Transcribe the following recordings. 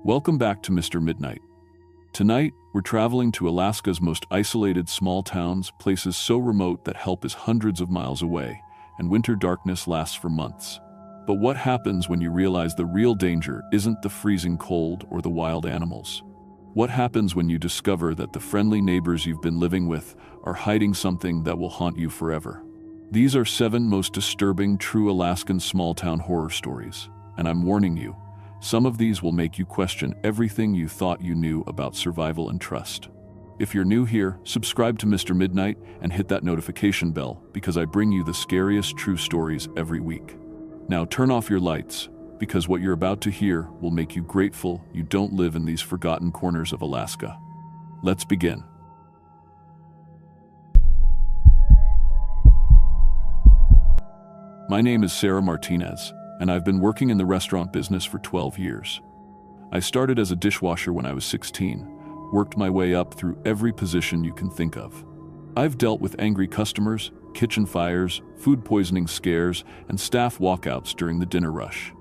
Welcome back to Mr. Midnight. Tonight, we're traveling to Alaska's most isolated small towns, places so remote that help is hundreds of miles away, and winter darkness lasts for months. But what happens when you realize the real danger isn't the freezing cold or the wild animals? What happens when you discover that the friendly neighbors you've been living with are hiding something that will haunt you forever? These are 7 most disturbing true Alaskan small-town horror stories, and I'm warning you, some of these will make you question everything you thought you knew about survival and trust. If you're new here, subscribe to Mr. Midnight and hit that notification bell because I bring you the scariest true stories every week. Now turn off your lights, because what you're about to hear will make you grateful you don't live in these forgotten corners of Alaska. Let's begin. My name is Sarah Martinez, and I've been working in the restaurant business for 12 years. I started as a dishwasher when I was 16, worked my way up through every position you can think of. I've dealt with angry customers, kitchen fires, food poisoning scares, and staff walkouts during the dinner rush.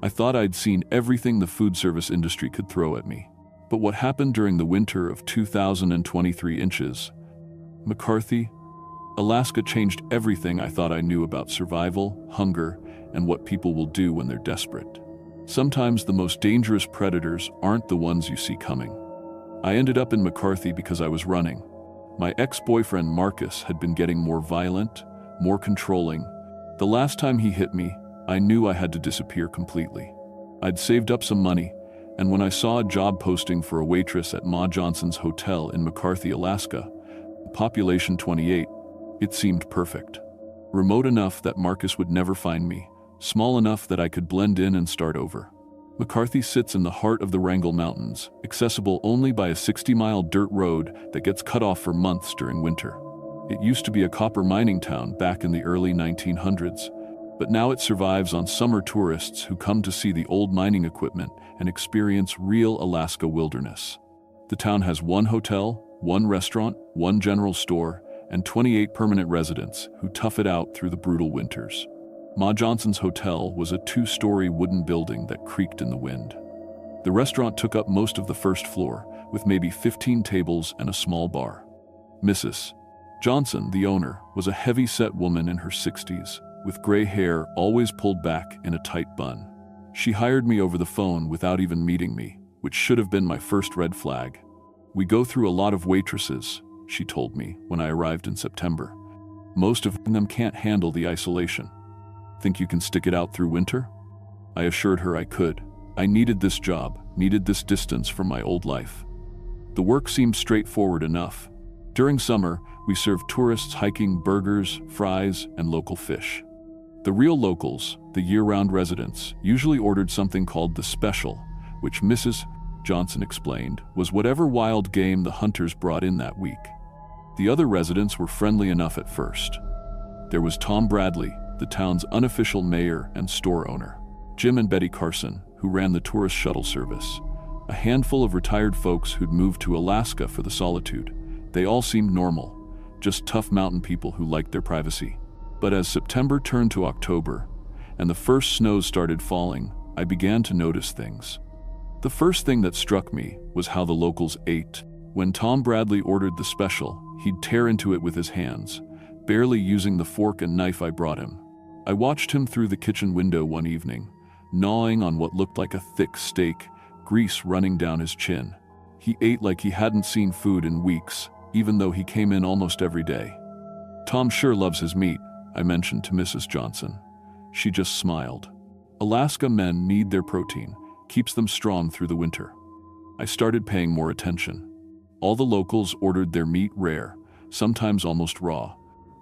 I thought I'd seen everything the food service industry could throw at me. But what happened during the winter of 2023 inches? McCarthy, Alaska changed everything I thought I knew about survival, hunger, and what people will do when they're desperate. Sometimes the most dangerous predators aren't the ones you see coming. I ended up in McCarthy because I was running. My ex-boyfriend Marcus had been getting more violent, more controlling. The last time he hit me, I knew I had to disappear completely. I'd saved up some money, and when I saw a job posting for a waitress at Ma Johnson's Hotel in McCarthy, Alaska, population 28, it seemed perfect. Remote enough that Marcus would never find me, small enough that I could blend in and start over. McCarthy sits in the heart of the Wrangell Mountains, accessible only by a 60-mile dirt road that gets cut off for months during winter. It used to be a copper mining town back in the early 1900s, but now it survives on summer tourists who come to see the old mining equipment and experience real Alaska wilderness. The town has 1 hotel, 1 restaurant, 1 general store, and 28 permanent residents who tough it out through the brutal winters. Ma Johnson's Hotel was a 2-story wooden building that creaked in the wind. The restaurant took up most of the first floor, with maybe 15 tables and a small bar. Mrs. Johnson, the owner, was a heavy-set woman in her 60s, with gray hair always pulled back in a tight bun. She hired me over the phone without even meeting me, which should have been my first red flag. "We go through a lot of waitresses," she told me when I arrived in September. "Most of them can't handle the isolation. Think you can stick it out through winter?" I assured her I could. I needed this job, needed this distance from my old life. The work seemed straightforward enough. During summer, we served tourists hiking burgers, fries, and local fish. The real locals, the year-round residents, usually ordered something called the special, which Mrs. Johnson explained was whatever wild game the hunters brought in that week. The other residents were friendly enough at first. There was Tom Bradley, the town's unofficial mayor and store owner, Jim and Betty Carson, who ran the tourist shuttle service, a handful of retired folks who'd moved to Alaska for the solitude. They all seemed normal, just tough mountain people who liked their privacy. But as September turned to October, and the first snows started falling, I began to notice things. The first thing that struck me was how the locals ate. When Tom Bradley ordered the special, he'd tear into it with his hands, barely using the fork and knife I brought him. I watched him through the kitchen window one evening, gnawing on what looked like a thick steak, grease running down his chin. He ate like he hadn't seen food in weeks, even though he came in almost every day. "Tom sure loves his meat," I mentioned to Mrs. Johnson. She just smiled. Alaska men need their protein, keeps them strong through the winter. I started paying more attention. All the locals ordered their meat rare, sometimes almost raw.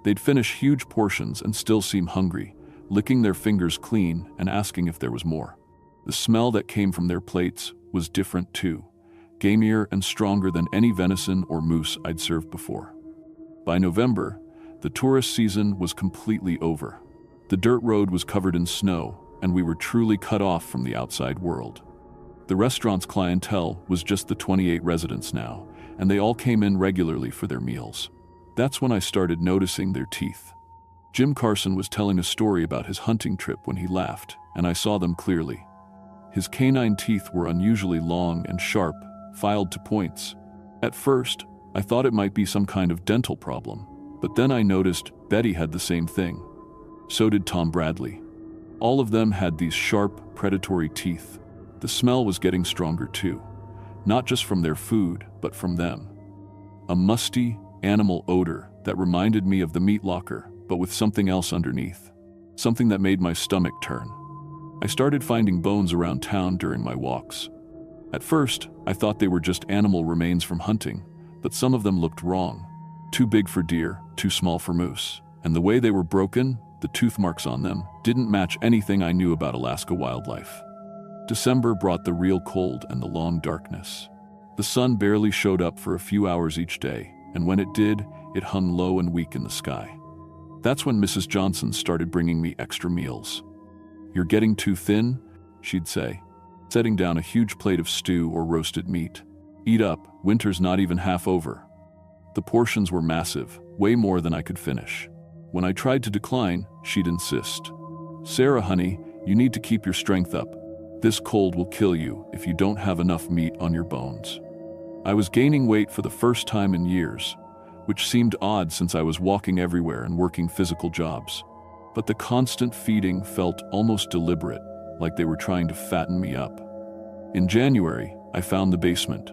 They'd finish huge portions and still seem hungry, licking their fingers clean and asking if there was more. The smell that came from their plates was different too, gamier and stronger than any venison or moose I'd served before. By November, the tourist season was completely over. The dirt road was covered in snow, and we were truly cut off from the outside world. The restaurant's clientele was just the 28 residents now, and they all came in regularly for their meals. That's when I started noticing their teeth. Jim Carson was telling a story about his hunting trip when he laughed, and I saw them clearly. His canine teeth were unusually long and sharp, filed to points. At first, I thought it might be some kind of dental problem, but then I noticed Betty had the same thing. So did Tom Bradley. All of them had these sharp, predatory teeth. The smell was getting stronger too, not just from their food, but from them. A musty, animal odor that reminded me of the meat locker, but with something else underneath. Something that made my stomach turn. I started finding bones around town during my walks. At first, I thought they were just animal remains from hunting, but some of them looked wrong. Too big for deer, too small for moose. And the way they were broken, the tooth marks on them, didn't match anything I knew about Alaska wildlife. December brought the real cold and the long darkness. The sun barely showed up for a few hours each day, and when it did, it hung low and weak in the sky. That's when Mrs. Johnson started bringing me extra meals. "You're getting too thin," she'd say, setting down a huge plate of stew or roasted meat. "Eat up, winter's not even half over." The portions were massive, way more than I could finish. When I tried to decline, she'd insist. "Sarah, honey, you need to keep your strength up. This cold will kill you if you don't have enough meat on your bones." I was gaining weight for the first time in years, which seemed odd since I was walking everywhere and working physical jobs. But the constant feeding felt almost deliberate, like they were trying to fatten me up. In January, I found the basement.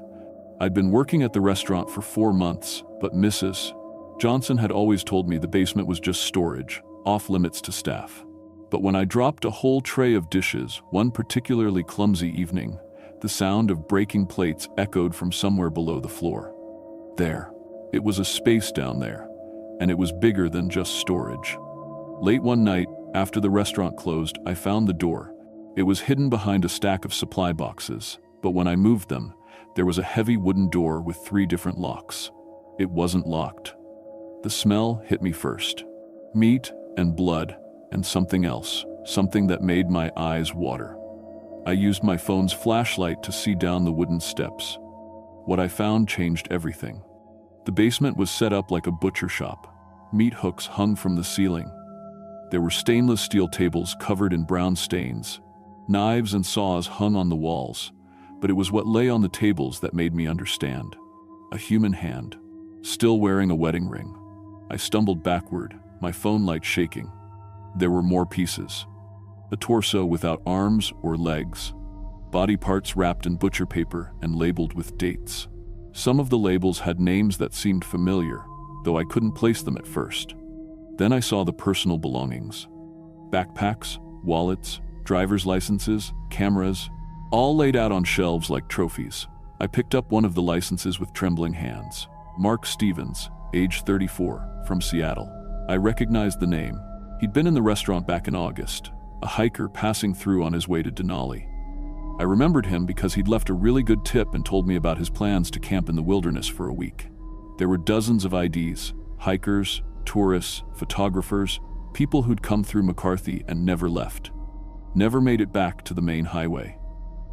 I'd been working at the restaurant for 4 months, but Mrs. Johnson had always told me the basement was just storage, off limits to staff. But when I dropped a whole tray of dishes one particularly clumsy evening, the sound of breaking plates echoed from somewhere below the floor. There. It was a space down there, and it was bigger than just storage. Late one night, after the restaurant closed, I found the door. It was hidden behind a stack of supply boxes, but when I moved them, there was a heavy wooden door with 3 different locks. It wasn't locked. The smell hit me first. Meat and blood and something else, something that made my eyes water. I used my phone's flashlight to see down the wooden steps. What I found changed everything. The basement was set up like a butcher shop. Meat hooks hung from the ceiling. There were stainless steel tables covered in brown stains. Knives and saws hung on the walls, but it was what lay on the tables that made me understand. A human hand, still wearing a wedding ring. I stumbled backward, my phone light shaking. There were more pieces. A torso without arms or legs. Body parts wrapped in butcher paper and labeled with dates. Some of the labels had names that seemed familiar, though I couldn't place them at first. Then I saw the personal belongings. Backpacks, wallets, driver's licenses, cameras, all laid out on shelves like trophies. I picked up one of the licenses with trembling hands. Mark Stevens, age 34, from Seattle. I recognized the name. He'd been in the restaurant back in August, a hiker passing through on his way to Denali. I remembered him because he'd left a really good tip and told me about his plans to camp in the wilderness for a week. There were dozens of IDs, hikers, tourists, photographers, people who'd come through McCarthy and never left. Never made it back to the main highway.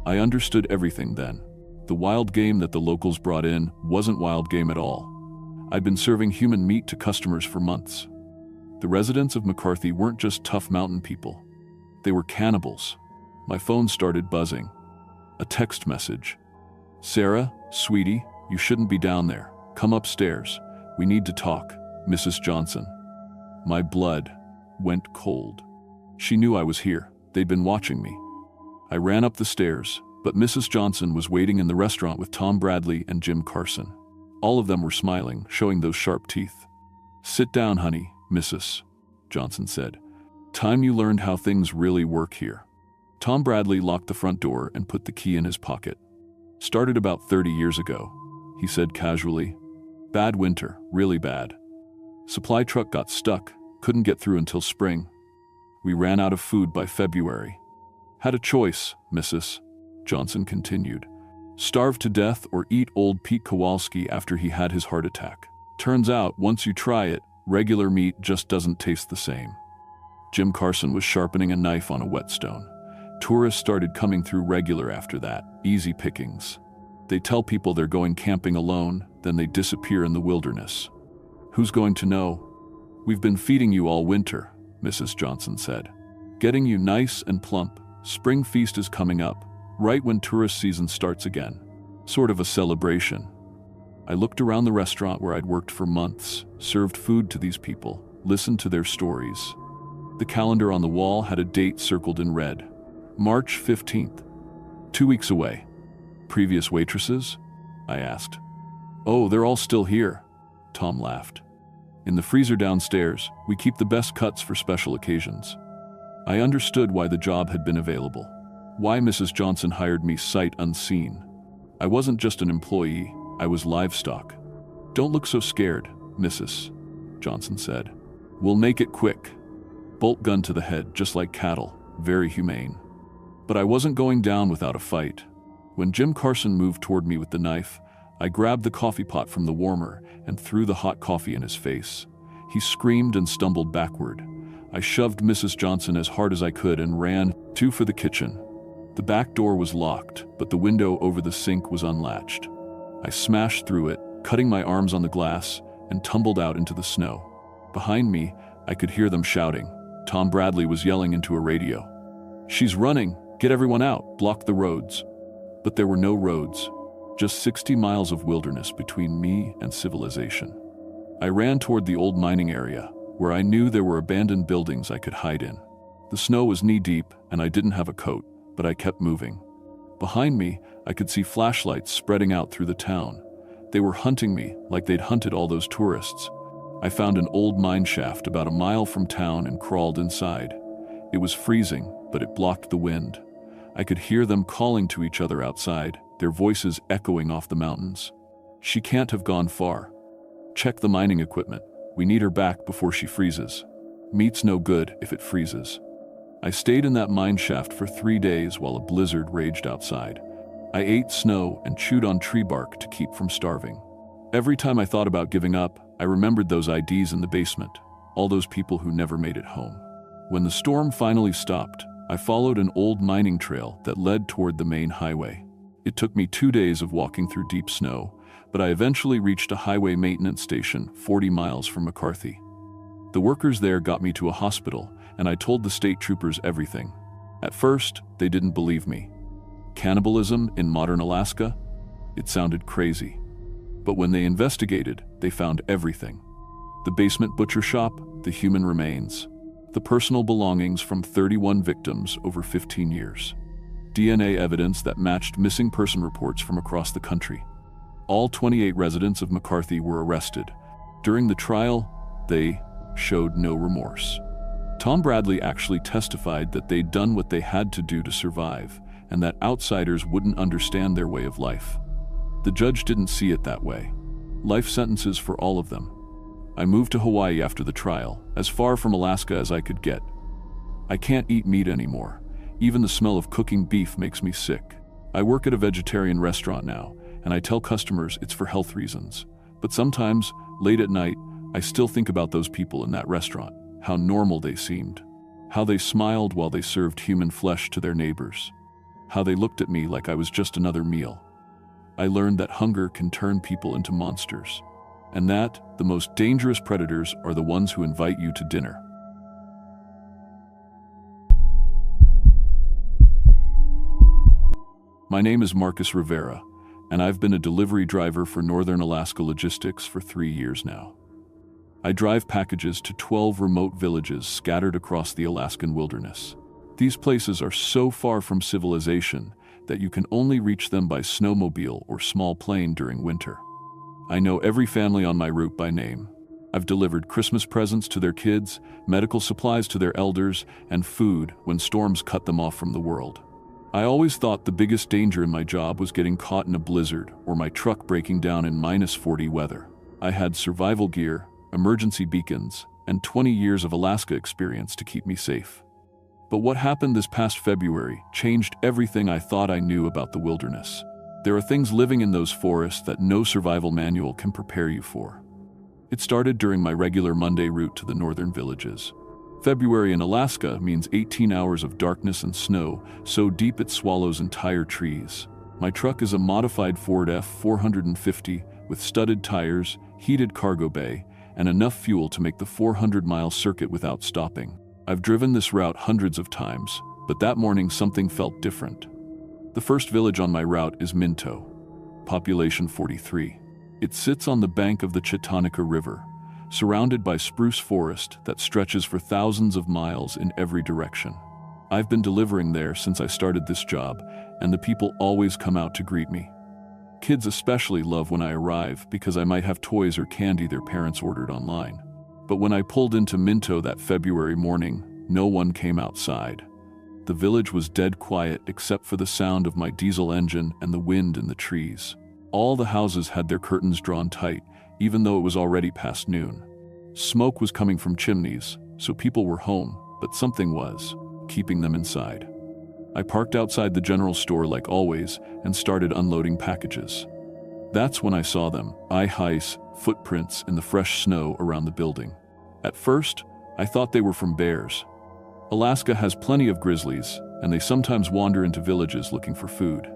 I understood everything then. The wild game that the locals brought in wasn't wild game at all. I'd been serving human meat to customers for months. The residents of McCarthy weren't just tough mountain people. They were cannibals. My phone started buzzing. A text message. "Sarah, sweetie, you shouldn't be down there. Come upstairs. We need to talk. Mrs. Johnson." My blood went cold. She knew I was here. They'd been watching me. I ran up the stairs, but Mrs. Johnson was waiting in the restaurant with Tom Bradley and Jim Carson. All of them were smiling, showing those sharp teeth. "Sit down, honey," Mrs. Johnson said. "Time you learned how things really work here." Tom Bradley locked the front door and put the key in his pocket. "Started about 30 years ago," he said casually. "Bad winter, really bad. Supply truck got stuck, couldn't get through until spring. We ran out of food by February. Had a choice," Mrs. Johnson continued. "Starve to death or eat old Pete Kowalski after he had his heart attack. Turns out, once you try it, regular meat just doesn't taste the same." Jim Carson was sharpening a knife on a whetstone. Tourists started coming through regular after that, easy pickings. They tell people they're going camping alone, then they disappear in the wilderness. "Who's going to know? We've been feeding you all winter," Mrs. Johnson said. "Getting you nice and plump. Spring feast is coming up, right when tourist season starts again. Sort of a celebration. I looked around the restaurant where I'd worked for months, served food to these people, listened to their stories. The calendar on the wall had a date circled in red. March 15th. 2 weeks away. Previous waitresses? I asked. Oh, they're all still here, Tom laughed. In the freezer downstairs, we keep the best cuts for special occasions. I understood why the job had been available. Why Mrs. Johnson hired me sight unseen. I wasn't just an employee, I was livestock. Don't look so scared, Mrs. Johnson said. We'll make it quick. Bolt gun to the head, just like cattle, very humane. But I wasn't going down without a fight. When Jim Carson moved toward me with the knife, I grabbed the coffee pot from the warmer and threw the hot coffee in his face. He screamed and stumbled backward. I shoved Mrs. Johnson as hard as I could and ran for the kitchen. The back door was locked, but the window over the sink was unlatched. I smashed through it, cutting my arms on the glass, and tumbled out into the snow. Behind me, I could hear them shouting. Tom Bradley was yelling into a radio. She's running! Get everyone out! Block the roads! But there were no roads, just 60 miles of wilderness between me and civilization. I ran toward the old mining area, where I knew there were abandoned buildings I could hide in. The snow was knee-deep, and I didn't have a coat, but I kept moving. Behind me, I could see flashlights spreading out through the town. They were hunting me like they'd hunted all those tourists. I found an old mine shaft about a mile from town and crawled inside. It was freezing, but it blocked the wind. I could hear them calling to each other outside, their voices echoing off the mountains. She can't have gone far. Check the mining equipment. We need her back before she freezes. Meat's no good if it freezes. I stayed in that mine shaft for 3 days while a blizzard raged outside. I ate snow and chewed on tree bark to keep from starving. Every time I thought about giving up, I remembered those IDs in the basement, all those people who never made it home. When the storm finally stopped, I followed an old mining trail that led toward the main highway. It took me 2 days of walking through deep snow, but I eventually reached a highway maintenance station 40 miles from McCarthy. The workers there got me to a hospital, and I told the state troopers everything. At first, they didn't believe me. Cannibalism in modern Alaska? It sounded crazy. But when they investigated, they found everything. The basement butcher shop, the human remains, the personal belongings from 31 victims over 15 years. DNA evidence that matched missing person reports from across the country. All 28 residents of McCarthy were arrested. During the trial, they showed no remorse. Tom Bradley actually testified that they'd done what they had to do to survive, and that outsiders wouldn't understand their way of life. The judge didn't see it that way. Life sentences for all of them. I moved to Hawaii after the trial, as far from Alaska as I could get. I can't eat meat anymore. Even the smell of cooking beef makes me sick. I work at a vegetarian restaurant now, and I tell customers it's for health reasons. But sometimes, late at night, I still think about those people in that restaurant, how normal they seemed, how they smiled while they served human flesh to their neighbors, how they looked at me like I was just another meal. I learned that hunger can turn people into monsters, and that the most dangerous predators are the ones who invite you to dinner. My name is Marcus Rivera, and I've been a delivery driver for Northern Alaska Logistics for 3 years now. I drive packages to 12 remote villages scattered across the Alaskan wilderness. These places are so far from civilization that you can only reach them by snowmobile or small plane during winter. I know every family on my route by name. I've delivered Christmas presents to their kids, medical supplies to their elders, and food when storms cut them off from the world. I always thought the biggest danger in my job was getting caught in a blizzard or my truck breaking down in -40 weather. I had survival gear, emergency beacons, and 20 years of Alaska experience to keep me safe. But what happened this past February changed everything I thought I knew about the wilderness. There are things living in those forests that no survival manual can prepare you for. It started during my regular Monday route to the northern villages. February in Alaska means 18 hours of darkness and snow, so deep it swallows entire trees. My truck is a modified Ford F-450 with studded tires, heated cargo bay, and enough fuel to make the 400-mile circuit without stopping. I've driven this route hundreds of times, but that morning something felt different. The first village on my route is Minto, population 43. It sits on the bank of the Chitanaka River, surrounded by spruce forest that stretches for thousands of miles in every direction. I've been delivering there since I started this job, and the people always come out to greet me. Kids especially love when I arrive because I might have toys or candy their parents ordered online. But when I pulled into Minto that February morning, no one came outside. The village was dead quiet except for the sound of my diesel engine and the wind in the trees. All the houses had their curtains drawn tight, even though it was already past noon. Smoke was coming from chimneys, so people were home, but something was keeping them inside. I parked outside the general store like always and started unloading packages. That's when I saw them, ice footprints in the fresh snow around the building. At first, I thought they were from bears. Alaska has plenty of grizzlies, and they sometimes wander into villages looking for food.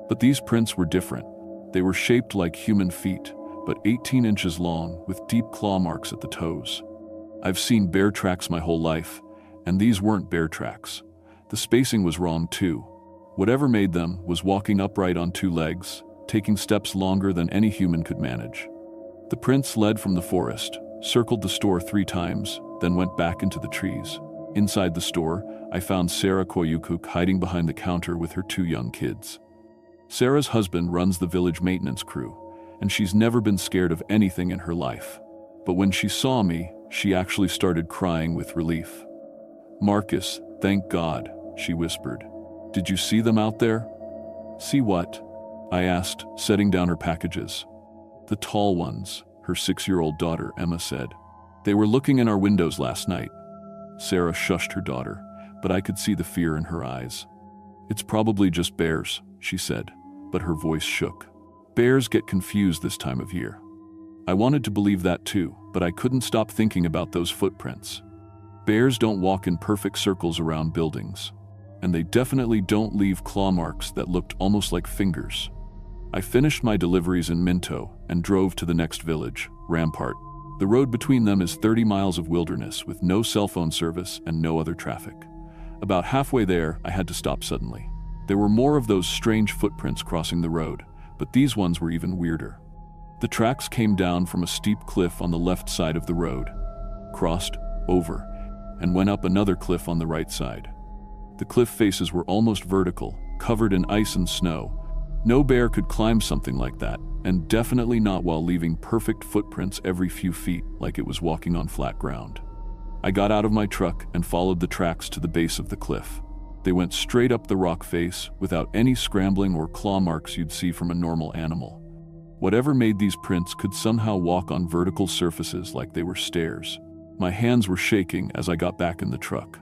But these prints were different. They were shaped like human feet, but 18 inches long with deep claw marks at the toes. I've seen bear tracks my whole life, and these weren't bear tracks. The spacing was wrong too. Whatever made them was walking upright on two legs, taking steps longer than any human could manage. The prints led from the forest, circled the store 3 times, then went back into the trees. Inside the store, I found Sarah Koyukuk hiding behind the counter with her 2 young kids. Sarah's husband runs the village maintenance crew, and she's never been scared of anything in her life. But when she saw me, she actually started crying with relief. "Marcus, thank God," she whispered. "Did you see them out there?" "See what?" I asked, setting down her packages. "The tall ones," her 6-year-old daughter Emma said. "They were looking in our windows last night." Sarah shushed her daughter, but I could see the fear in her eyes. "It's probably just bears," she said, but her voice shook. "Bears get confused this time of year." I wanted to believe that too, but I couldn't stop thinking about those footprints. Bears don't walk in perfect circles around buildings, and they definitely don't leave claw marks that looked almost like fingers. I finished my deliveries in Minto and drove to the next village, Rampart. The road between them is 30 miles of wilderness with no cell phone service and no other traffic. About halfway there, I had to stop suddenly. There were more of those strange footprints crossing the road, but these ones were even weirder. The tracks came down from a steep cliff on the left side of the road, crossed over, and went up another cliff on the right side. The cliff faces were almost vertical, covered in ice and snow. No bear could climb something like that, and definitely not while leaving perfect footprints every few feet like it was walking on flat ground. I got out of my truck and followed the tracks to the base of the cliff. They went straight up the rock face without any scrambling or claw marks you'd see from a normal animal. Whatever made these prints could somehow walk on vertical surfaces like they were stairs. My hands were shaking as I got back in the truck.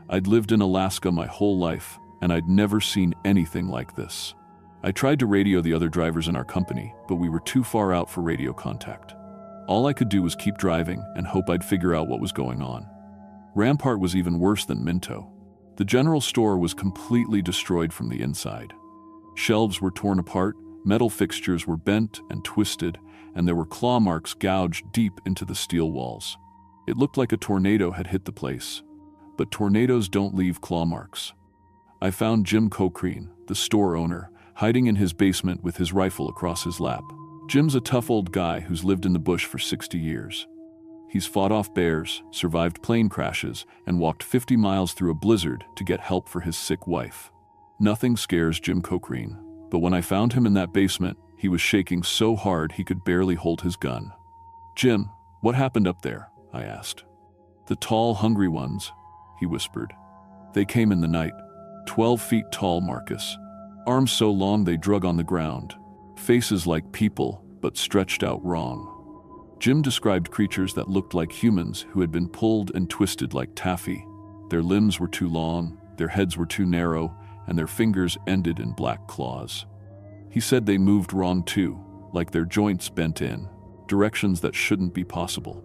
I'd lived in Alaska my whole life, and I'd never seen anything like this. I tried to radio the other drivers in our company, but we were too far out for radio contact. All I could do was keep driving and hope I'd figure out what was going on. Rampart was even worse than Minto. The general store was completely destroyed from the inside. Shelves were torn apart, metal fixtures were bent and twisted, and there were claw marks gouged deep into the steel walls. It looked like a tornado had hit the place, but tornadoes don't leave claw marks. I found Jim Cochrane, the store owner, hiding in his basement with his rifle across his lap. Jim's a tough old guy who's lived in the bush for 60 years. He's fought off bears, survived plane crashes, and walked 50 miles through a blizzard to get help for his sick wife. Nothing scares Jim Cochrane, but when I found him in that basement, he was shaking so hard he could barely hold his gun. "Jim, what happened up there?" I asked. "The tall, hungry ones," he whispered. "They came in the night. 12 feet tall, Marcus. Arms so long they drug on the ground. Faces like people, but stretched out wrong." Jim described creatures that looked like humans who had been pulled and twisted like taffy. Their limbs were too long, their heads were too narrow, and their fingers ended in black claws. He said they moved wrong too, like their joints bent in, directions that shouldn't be possible.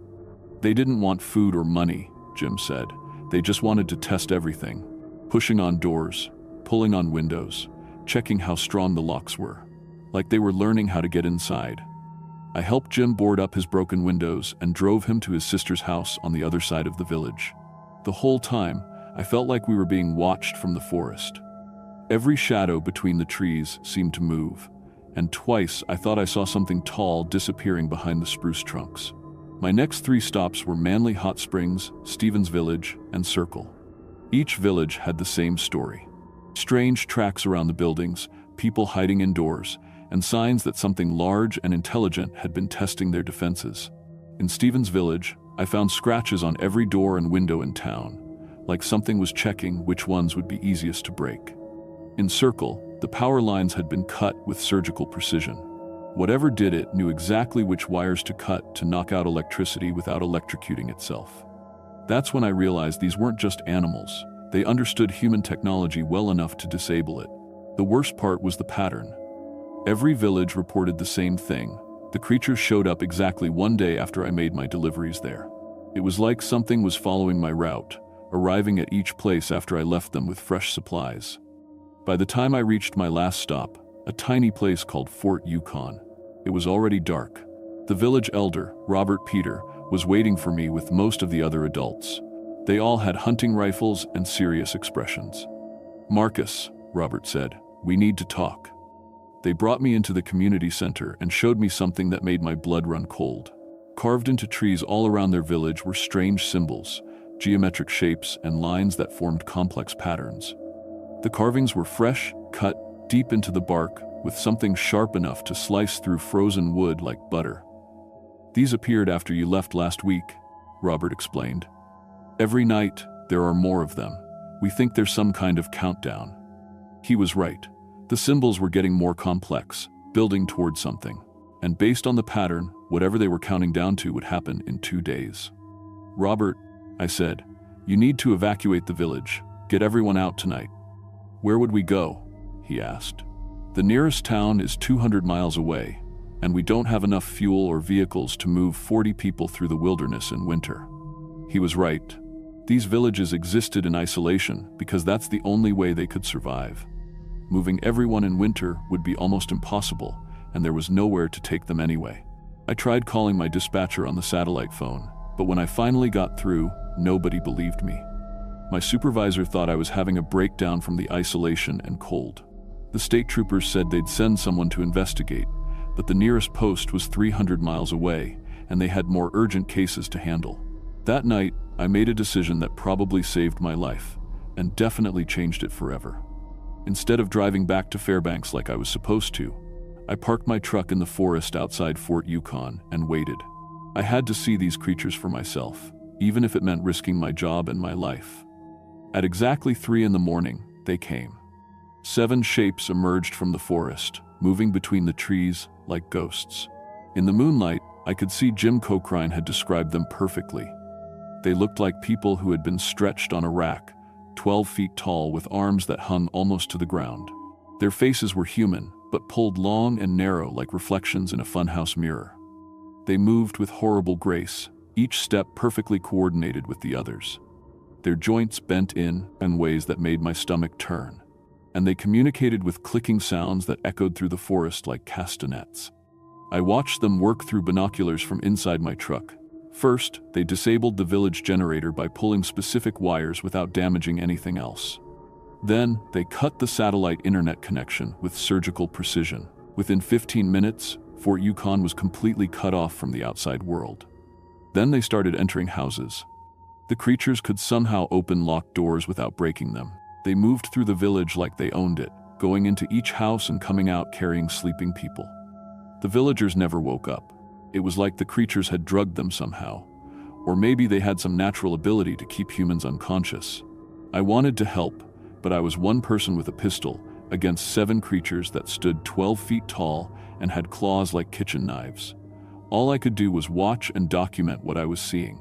"They didn't want food or money," Jim said. "They just wanted to test everything, pushing on doors, pulling on windows, checking how strong the locks were, like they were learning how to get inside." I helped Jim board up his broken windows and drove him to his sister's house on the other side of the village. The whole time, I felt like we were being watched from the forest. Every shadow between the trees seemed to move, and twice I thought I saw something tall disappearing behind the spruce trunks. My next 3 stops were Manly Hot Springs, Stevens Village, and Circle. Each village had the same story. Strange tracks around the buildings, people hiding indoors, and signs that something large and intelligent had been testing their defenses. In Stevens Village, I found scratches on every door and window in town, like something was checking which ones would be easiest to break. In Circle, the power lines had been cut with surgical precision. Whatever did it knew exactly which wires to cut to knock out electricity without electrocuting itself. That's when I realized these weren't just animals. They understood human technology well enough to disable it. The worst part was the pattern. Every village reported the same thing. The creatures showed up exactly one day after I made my deliveries there. It was like something was following my route, arriving at each place after I left them with fresh supplies. By the time I reached my last stop, a tiny place called Fort Yukon, it was already dark. The village elder, Robert Peter, was waiting for me with most of the other adults. They all had hunting rifles and serious expressions. "Marcus," Robert said, "we need to talk." They brought me into the community center and showed me something that made my blood run cold. Carved into trees all around their village were strange symbols, geometric shapes, and lines that formed complex patterns. The carvings were fresh, cut deep into the bark, with something sharp enough to slice through frozen wood like butter. "These appeared after you left last week," Robert explained. "Every night, there are more of them. We think there's some kind of countdown." He was right. The symbols were getting more complex, building toward something. And based on the pattern, whatever they were counting down to would happen in 2 days. "Robert," I said, "you need to evacuate the village. Get everyone out tonight." "Where would we go?" he asked. "The nearest town is 200 miles away, and we don't have enough fuel or vehicles to move 40 people through the wilderness in winter." He was right. These villages existed in isolation because that's the only way they could survive. Moving everyone in winter would be almost impossible, and there was nowhere to take them anyway. I tried calling my dispatcher on the satellite phone, but when I finally got through, nobody believed me. My supervisor thought I was having a breakdown from the isolation and cold. The state troopers said they'd send someone to investigate, but the nearest post was 300 miles away, and they had more urgent cases to handle. That night, I made a decision that probably saved my life, and definitely changed it forever. Instead of driving back to Fairbanks like I was supposed to, I parked my truck in the forest outside Fort Yukon and waited. I had to see these creatures for myself, even if it meant risking my job and my life. At exactly 3 a.m, they came. 7 shapes emerged from the forest, moving between the trees like ghosts. In the moonlight, I could see Jim Cochrane had described them perfectly. They looked like people who had been stretched on a rack, 12 feet tall with arms that hung almost to the ground. Their faces were human, but pulled long and narrow like reflections in a funhouse mirror. They moved with horrible grace, each step perfectly coordinated with the others. Their joints bent in ways that made my stomach turn, and they communicated with clicking sounds that echoed through the forest like castanets. I watched them work through binoculars from inside my truck. First, they disabled the village generator by pulling specific wires without damaging anything else. Then, they cut the satellite internet connection with surgical precision. Within 15 minutes, Fort Yukon was completely cut off from the outside world. Then they started entering houses. The creatures could somehow open locked doors without breaking them. They moved through the village like they owned it, going into each house and coming out carrying sleeping people. The villagers never woke up. It was like the creatures had drugged them somehow, or maybe they had some natural ability to keep humans unconscious. I wanted to help, but I was one person with a pistol against 7 creatures that stood 12 feet tall and had claws like kitchen knives. All I could do was watch and document what I was seeing.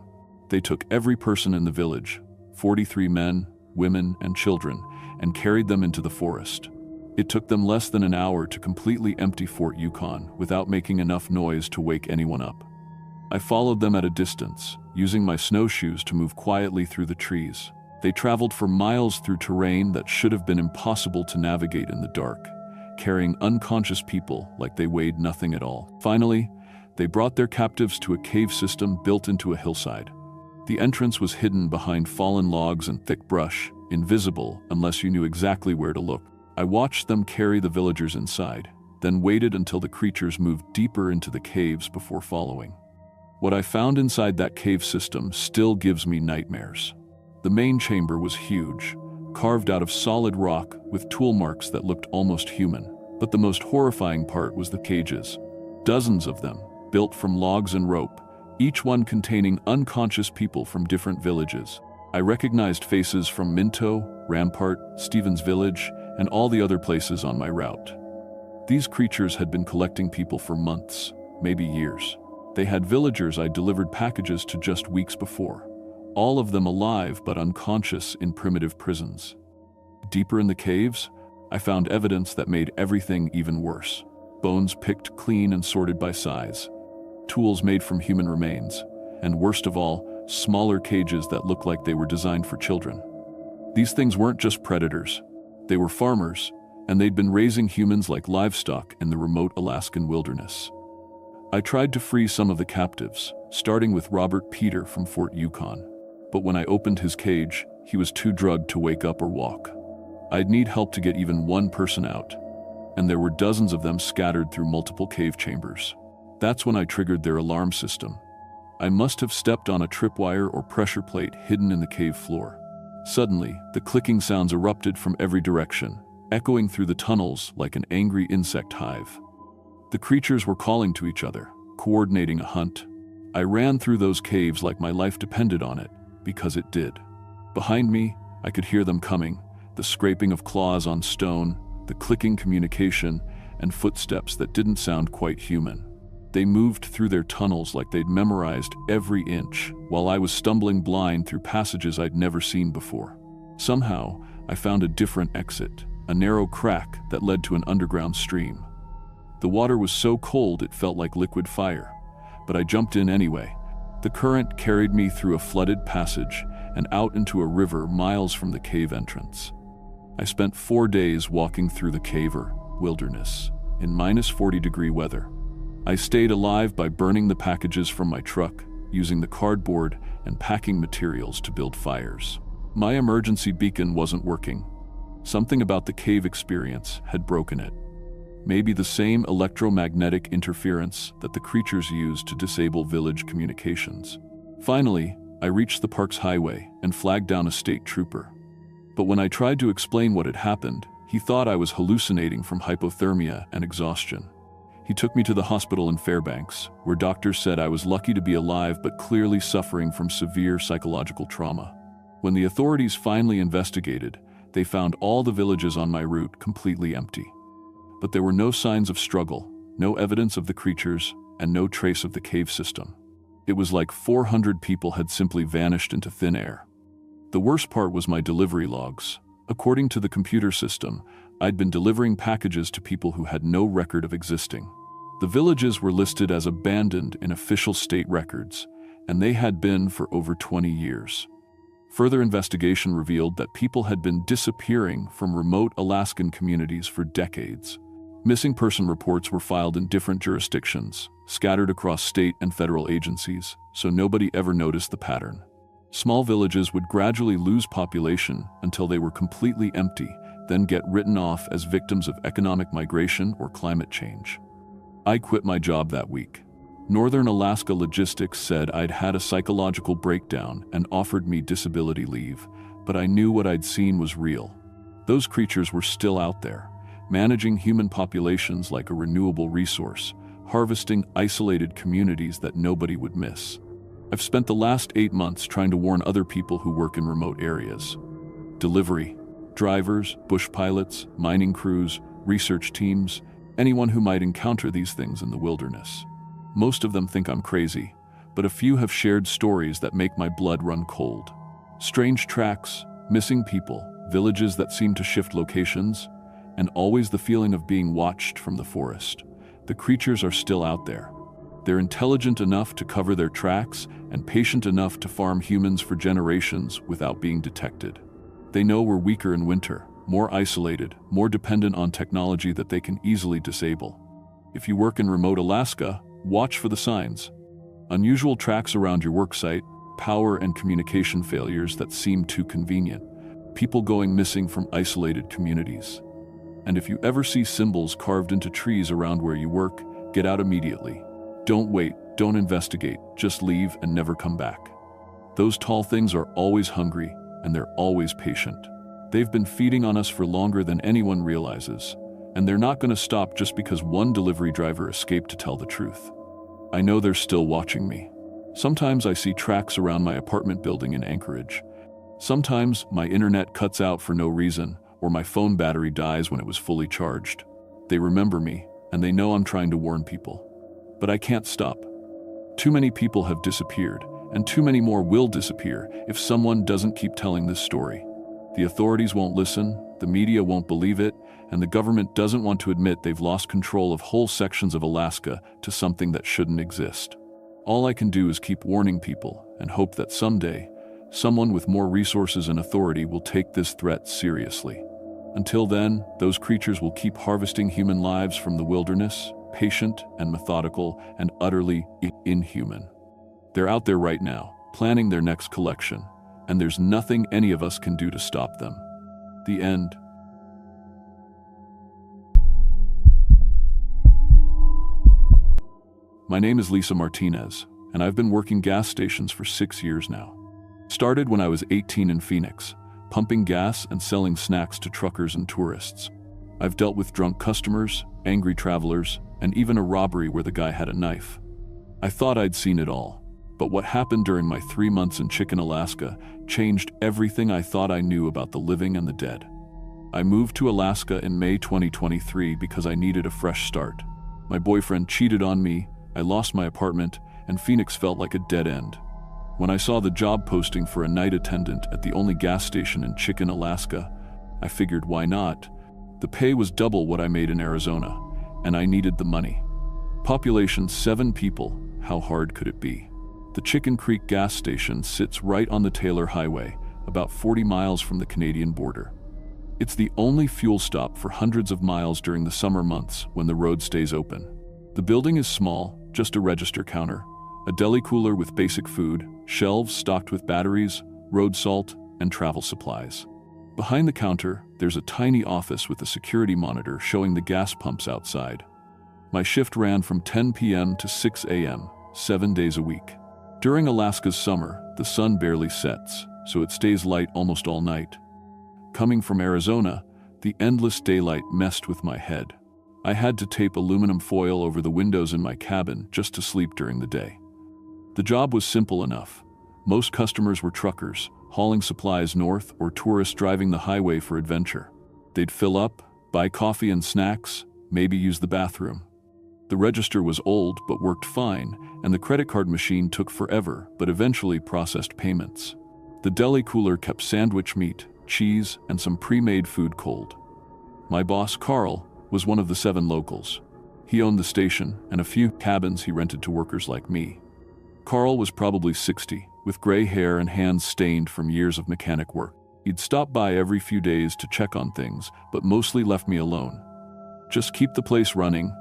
They took every person in the village, 43 men, women, and children, and carried them into the forest. It took them less than an hour to completely empty Fort Yukon without making enough noise to wake anyone up. I followed them at a distance, using my snowshoes to move quietly through the trees. They traveled for miles through terrain that should have been impossible to navigate in the dark, carrying unconscious people like they weighed nothing at all. Finally, they brought their captives to a cave system built into a hillside. The entrance was hidden behind fallen logs and thick brush, invisible unless you knew exactly where to look. I watched them carry the villagers inside, then waited until the creatures moved deeper into the caves before following. What I found inside that cave system still gives me nightmares. The main chamber was huge, carved out of solid rock with tool marks that looked almost human. But the most horrifying part was the cages. Dozens of them, built from logs and rope, each one containing unconscious people from different villages. I recognized faces from Minto, Rampart, Stevens Village, and all the other places on my route. These creatures had been collecting people for months, maybe years. They had villagers I delivered packages to just weeks before, all of them alive but unconscious in primitive prisons. Deeper in the caves, I found evidence that made everything even worse. Bones picked clean and sorted by size, tools made from human remains, and worst of all, smaller cages that looked like they were designed for children. These things weren't just predators. They were farmers, and they'd been raising humans like livestock in the remote Alaskan wilderness. I tried to free some of the captives, starting with Robert Peter from Fort Yukon. But when I opened his cage, he was too drugged to wake up or walk. I'd need help to get even one person out, and there were dozens of them scattered through multiple cave chambers. That's when I triggered their alarm system. I must have stepped on a tripwire or pressure plate hidden in the cave floor. Suddenly, the clicking sounds erupted from every direction, echoing through the tunnels like an angry insect hive. The creatures were calling to each other, coordinating a hunt. I ran through those caves like my life depended on it, because it did. Behind me, I could hear them coming, the scraping of claws on stone, the clicking communication, and footsteps that didn't sound quite human. They moved through their tunnels like they'd memorized every inch, while I was stumbling blind through passages I'd never seen before. Somehow, I found a different exit, a narrow crack that led to an underground stream. The water was so cold it felt like liquid fire, but I jumped in anyway. The current carried me through a flooded passage and out into a river miles from the cave entrance. I spent 4 days walking through the cave or wilderness in -40-degree weather. I stayed alive by burning the packages from my truck, using the cardboard and packing materials to build fires. My emergency beacon wasn't working. Something about the cave experience had broken it. Maybe the same electromagnetic interference that the creatures used to disable village communications. Finally, I reached the park's highway and flagged down a state trooper. But when I tried to explain what had happened, he thought I was hallucinating from hypothermia and exhaustion. He took me to the hospital in Fairbanks, where doctors said I was lucky to be alive but clearly suffering from severe psychological trauma. When the authorities finally investigated, they found all the villages on my route completely empty. But there were no signs of struggle, no evidence of the creatures, and no trace of the cave system. It was like 400 people had simply vanished into thin air. The worst part was my delivery logs. According to the computer system, I'd been delivering packages to people who had no record of existing. The villages were listed as abandoned in official state records, and they had been for over 20 years. Further investigation revealed that people had been disappearing from remote Alaskan communities for decades. Missing person reports were filed in different jurisdictions, scattered across state and federal agencies, so nobody ever noticed the pattern. Small villages would gradually lose population until they were completely empty, then get written off as victims of economic migration or climate change. I quit my job that week. Northern Alaska Logistics said I'd had a psychological breakdown and offered me disability leave, but I knew what I'd seen was real. Those creatures were still out there, managing human populations like a renewable resource, harvesting isolated communities that nobody would miss. I've spent the last 8 months trying to warn other people who work in remote areas. Delivery, drivers, bush pilots, mining crews, research teams, anyone who might encounter these things in the wilderness. Most of them think I'm crazy, but a few have shared stories that make my blood run cold. Strange tracks, missing people, villages that seem to shift locations, and always the feeling of being watched from the forest. The creatures are still out there. They're intelligent enough to cover their tracks and patient enough to farm humans for generations without being detected. They know we're weaker in winter, more isolated, more dependent on technology that they can easily disable. If you work in remote Alaska, watch for the signs. Unusual tracks around your worksite, power and communication failures that seem too convenient, people going missing from isolated communities. And if you ever see symbols carved into trees around where you work, get out immediately. Don't wait, don't investigate, just leave and never come back. Those tall things are always hungry, and they're always patient. They've been feeding on us for longer than anyone realizes, and they're not going to stop just because one delivery driver escaped to tell the truth. I know they're still watching me. Sometimes I see tracks around my apartment building in Anchorage. Sometimes my internet cuts out for no reason, or my phone battery dies when it was fully charged. They remember me, and they know I'm trying to warn people. But I can't stop. Too many people have disappeared, and too many more will disappear if someone doesn't keep telling this story. The authorities won't listen, the media won't believe it, and the government doesn't want to admit they've lost control of whole sections of Alaska to something that shouldn't exist. All I can do is keep warning people and hope that someday, someone with more resources and authority will take this threat seriously. Until then, those creatures will keep harvesting human lives from the wilderness, patient and methodical and utterly inhuman. They're out there right now, planning their next collection, and there's nothing any of us can do to stop them. The end. My name is Lisa Martinez, and I've been working gas stations for 6 years now. Started when I was 18 in Phoenix, pumping gas and selling snacks to truckers and tourists. I've dealt with drunk customers, angry travelers, and even a robbery where the guy had a knife. I thought I'd seen it all, but what happened during my 3 months in Chicken, Alaska, changed everything I thought I knew about the living and the dead. I moved to Alaska in May 2023 because I needed a fresh start. My boyfriend cheated on me, I lost my apartment, and Phoenix felt like a dead end. When I saw the job posting for a night attendant at the only gas station in Chicken, Alaska, I figured why not? The pay was double what I made in Arizona, and I needed the money. Population 7 people, how hard could it be? The Chicken Creek gas station sits right on the Taylor Highway, about 40 miles from the Canadian border. It's the only fuel stop for hundreds of miles during the summer months when the road stays open. The building is small, just a register counter, a deli cooler with basic food, shelves stocked with batteries, road salt, and travel supplies. Behind the counter, there's a tiny office with a security monitor showing the gas pumps outside. My shift ran from 10 p.m. to 6 a.m., 7 days a week. During Alaska's summer, the sun barely sets, so it stays light almost all night. Coming from Arizona, the endless daylight messed with my head. I had to tape aluminum foil over the windows in my cabin just to sleep during the day. The job was simple enough. Most customers were truckers, hauling supplies north, or tourists driving the highway for adventure. They'd fill up, buy coffee and snacks, maybe use the bathroom. The register was old but worked fine, and the credit card machine took forever but eventually processed payments. The deli cooler kept sandwich meat, cheese, and some pre-made food cold. My boss, Carl, was one of the 7 locals. He owned the station and a few cabins he rented to workers like me. Carl was probably 60, with gray hair and hands stained from years of mechanic work. He'd stop by every few days to check on things, but mostly left me alone. Just keep the place running,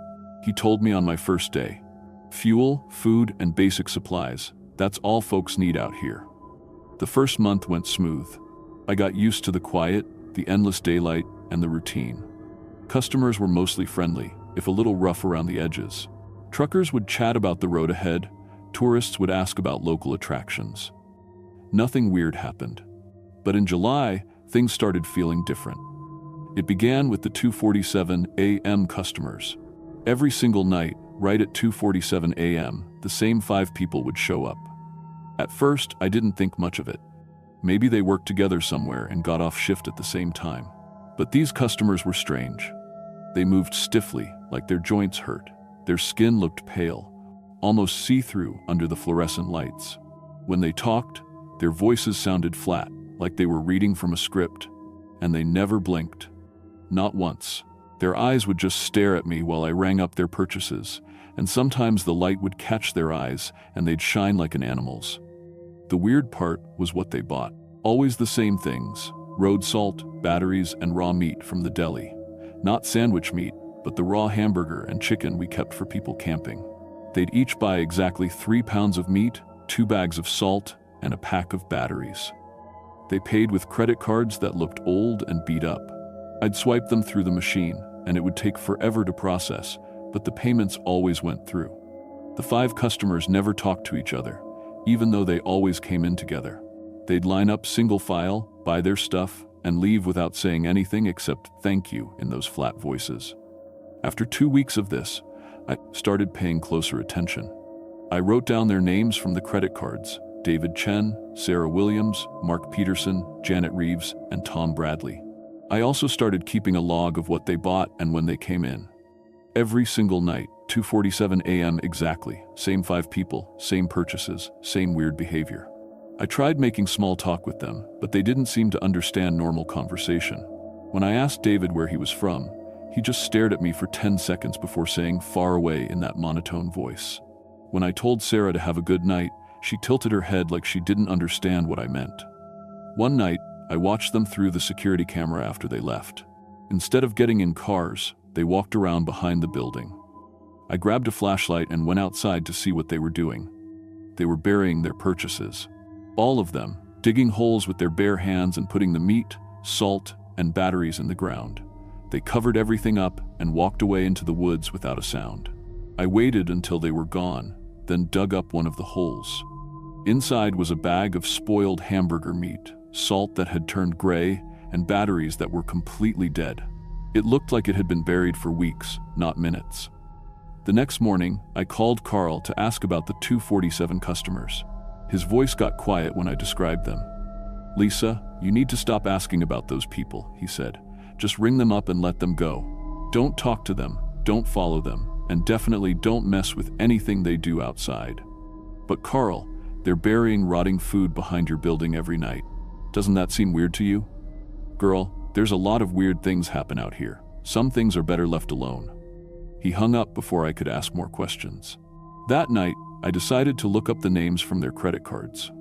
he told me on my first day. Fuel, food, and basic supplies, that's all folks need out here. The first month went smooth. I got used to the quiet, the endless daylight, and the routine. Customers were mostly friendly, if a little rough around the edges. Truckers would chat about the road ahead, tourists would ask about local attractions. Nothing weird happened. But in July, things started feeling different. It began with the 2:47 a.m. customers. Every single night, right at 2:47 a.m., the same 5 people would show up. At first, I didn't think much of it. Maybe they worked together somewhere and got off shift at the same time. But these customers were strange. They moved stiffly, like their joints hurt. Their skin looked pale, almost see-through under the fluorescent lights. When they talked, their voices sounded flat, like they were reading from a script, and they never blinked. Not once. Their eyes would just stare at me while I rang up their purchases, and sometimes the light would catch their eyes and they'd shine like an animal's. The weird part was what they bought. Always the same things: road salt, batteries, and raw meat from the deli. Not sandwich meat, but the raw hamburger and chicken we kept for people camping. They'd each buy exactly 3 pounds of meat, 2 bags of salt, and a pack of batteries. They paid with credit cards that looked old and beat up. I'd swipe them through the machine, and it would take forever to process, but the payments always went through. The 5 customers never talked to each other, even though they always came in together. They'd line up single file, buy their stuff, and leave without saying anything except thank you in those flat voices. After 2 weeks of this, I started paying closer attention. I wrote down their names from the credit cards: David Chen, Sarah Williams, Mark Peterson, Janet Reeves, and Tom Bradley. I also started keeping a log of what they bought and when they came in. Every single night, 2:47 a.m. exactly, same 5 people, same purchases, same weird behavior. I tried making small talk with them, but they didn't seem to understand normal conversation. When I asked David where he was from, he just stared at me for 10 seconds before saying far away in that monotone voice. When I told Sarah to have a good night, she tilted her head like she didn't understand what I meant. One night, I watched them through the security camera after they left. Instead of getting in cars, they walked around behind the building. I grabbed a flashlight and went outside to see what they were doing. They were burying their purchases. All of them, digging holes with their bare hands and putting the meat, salt, and batteries in the ground. They covered everything up and walked away into the woods without a sound. I waited until they were gone, then dug up one of the holes. Inside was a bag of spoiled hamburger meat, salt that had turned gray, and batteries that were completely dead. It looked like it had been buried for weeks, not minutes. The next morning, I called Carl to ask about the 247 customers. His voice got quiet when I described them. "Lisa, you need to stop asking about those people," he said. "Just ring them up and let them go. Don't talk to them, don't follow them, and definitely don't mess with anything they do outside." "But Carl, they're burying rotting food behind your building every night. Doesn't that seem weird to you?" "Girl, there's a lot of weird things happen out here. Some things are better left alone." He hung up before I could ask more questions. That night, I decided to look up the names from their credit cards.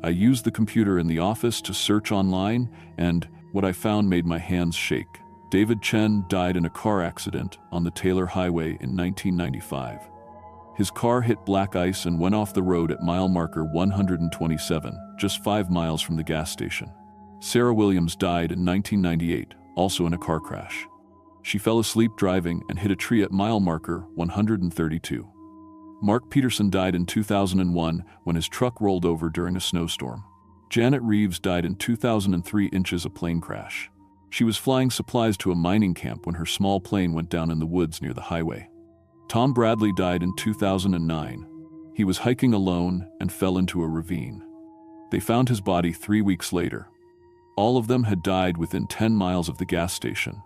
I used the computer in the office to search online, and what I found made my hands shake. David Chen died in a car accident on the Taylor Highway in 1995. His car hit black ice and went off the road at mile marker 127, just 5 miles from the gas station. Sarah Williams died in 1998, also in a car crash. She fell asleep driving and hit a tree at mile marker 132. Mark Peterson died in 2001 when his truck rolled over during a snowstorm. Janet Reeves died in 2003 in a plane crash. She was flying supplies to a mining camp when her small plane went down in the woods near the highway. Tom Bradley died in 2009. He was hiking alone and fell into a ravine. They found his body 3 weeks later. All of them had died within 10 miles of the gas station.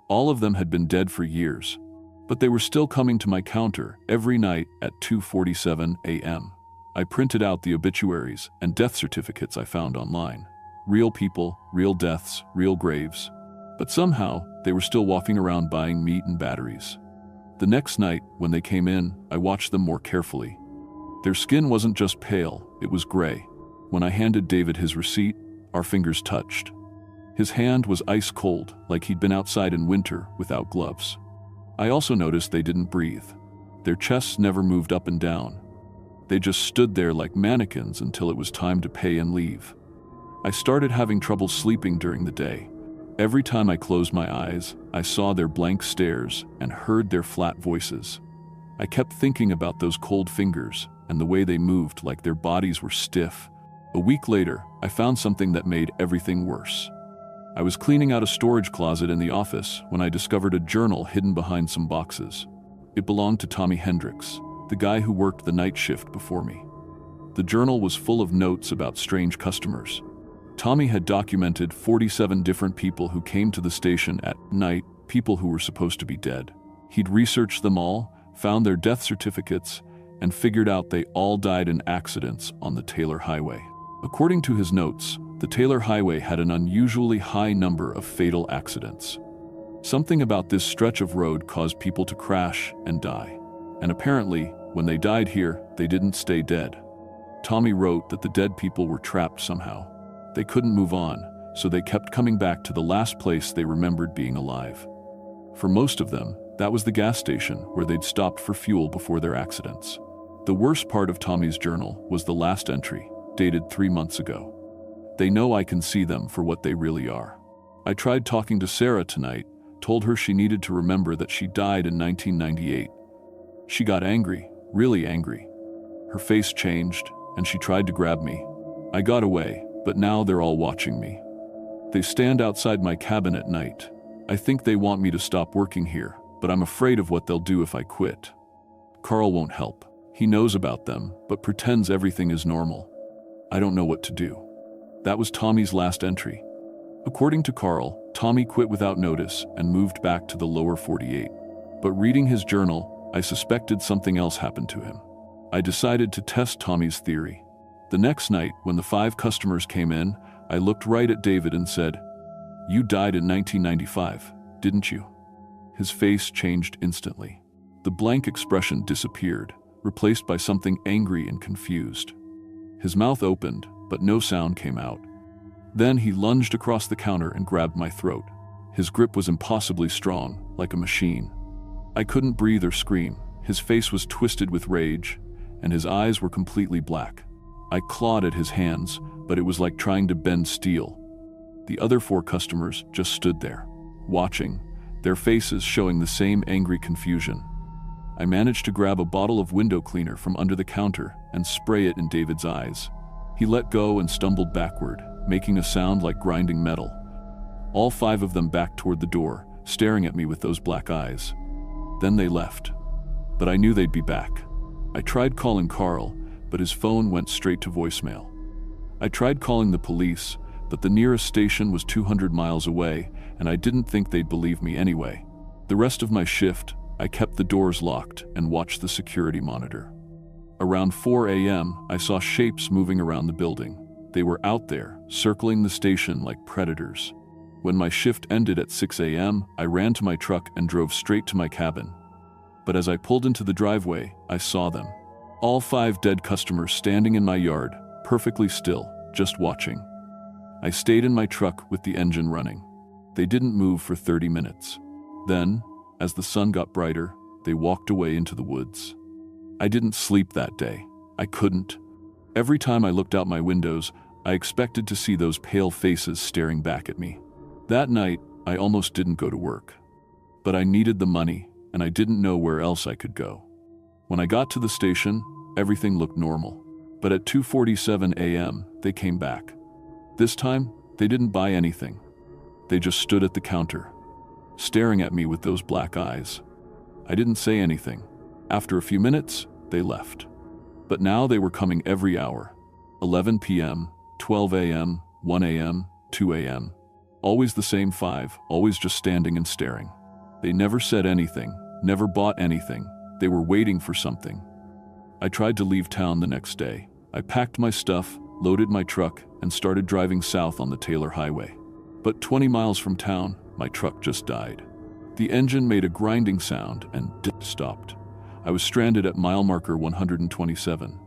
All of them had been dead for years, but they were still coming to my counter every night at 2:47 a.m. I printed out the obituaries and death certificates I found online. Real people, real deaths, real graves. But somehow, they were still walking around buying meat and batteries. The next night, when they came in, I watched them more carefully. Their skin wasn't just pale, it was gray. When I handed David his receipt, our fingers touched. His hand was ice cold, like he'd been outside in winter without gloves. I also noticed they didn't breathe. Their chests never moved up and down. They just stood there like mannequins until it was time to pay and leave. I started having trouble sleeping during the day. Every time I closed my eyes, I saw their blank stares and heard their flat voices. I kept thinking about those cold fingers and the way they moved like their bodies were stiff. A week later, I found something that made everything worse. I was cleaning out a storage closet in the office when I discovered a journal hidden behind some boxes. It belonged to Tommy Hendricks, the guy who worked the night shift before me. The journal was full of notes about strange customers. Tommy had documented 47 different people who came to the station at night, people who were supposed to be dead. He'd researched them all, found their death certificates, and figured out they all died in accidents on the Taylor Highway. According to his notes, the Taylor Highway had an unusually high number of fatal accidents. Something about this stretch of road caused people to crash and die. And apparently, when they died here, they didn't stay dead. Tommy wrote that the dead people were trapped somehow. They couldn't move on, so they kept coming back to the last place they remembered being alive. For most of them, that was the gas station where they'd stopped for fuel before their accidents. The worst part of Tommy's journal was the last entry, dated 3 months ago. They know I can see them for what they really are. I tried talking to Sarah tonight, told her she needed to remember that she died in 1998. She got angry, really angry. Her face changed, and she tried to grab me. I got away, but now they're all watching me. They stand outside my cabin at night. I think they want me to stop working here, but I'm afraid of what they'll do if I quit. Carl won't help. He knows about them, but pretends everything is normal. I don't know what to do. That was Tommy's last entry. According to Carl, Tommy quit without notice and moved back to the lower 48. But reading his journal, I suspected something else happened to him. I decided to test Tommy's theory. The next night, when the 5 customers came in, I looked right at David and said, "You died in 1995, didn't you?" His face changed instantly. The blank expression disappeared, replaced by something angry and confused. His mouth opened, but no sound came out. Then he lunged across the counter and grabbed my throat. His grip was impossibly strong, like a machine. I couldn't breathe or scream. His face was twisted with rage, and his eyes were completely black. I clawed at his hands, but it was like trying to bend steel. The other 4 customers just stood there, watching, their faces showing the same angry confusion. I managed to grab a bottle of window cleaner from under the counter and spray it in David's eyes. He let go and stumbled backward, making a sound like grinding metal. All 5 of them backed toward the door, staring at me with those black eyes. Then they left. But I knew they'd be back. I tried calling Carl, but his phone went straight to voicemail. I tried calling the police, but the nearest station was 200 miles away, and I didn't think they'd believe me anyway. The rest of my shift, I kept the doors locked and watched the security monitor. Around 4 a.m., I saw shapes moving around the building. They were out there, circling the station like predators. When my shift ended at 6 a.m., I ran to my truck and drove straight to my cabin. But as I pulled into the driveway, I saw them. All 5 dead customers standing in my yard, perfectly still, just watching. I stayed in my truck with the engine running. They didn't move for 30 minutes. Then, as the sun got brighter, they walked away into the woods. I didn't sleep that day. I couldn't. Every time I looked out my windows, I expected to see those pale faces staring back at me. That night, I almost didn't go to work. But I needed the money, and I didn't know where else I could go. When I got to the station, everything looked normal. But at 2:47 a.m., they came back. This time, they didn't buy anything. They just stood at the counter, staring at me with those black eyes. I didn't say anything. After a few minutes, they left. But now they were coming every hour. 11 p.m., 12 a.m., 1 a.m., 2 a.m. Always the same 5, always just standing and staring. They never said anything, never bought anything. They were waiting for something. I tried to leave town the next day. I packed my stuff, loaded my truck, and started driving south on the Taylor Highway. But 20 miles from town, my truck just died. The engine made a grinding sound and stopped. I was stranded at mile marker 127,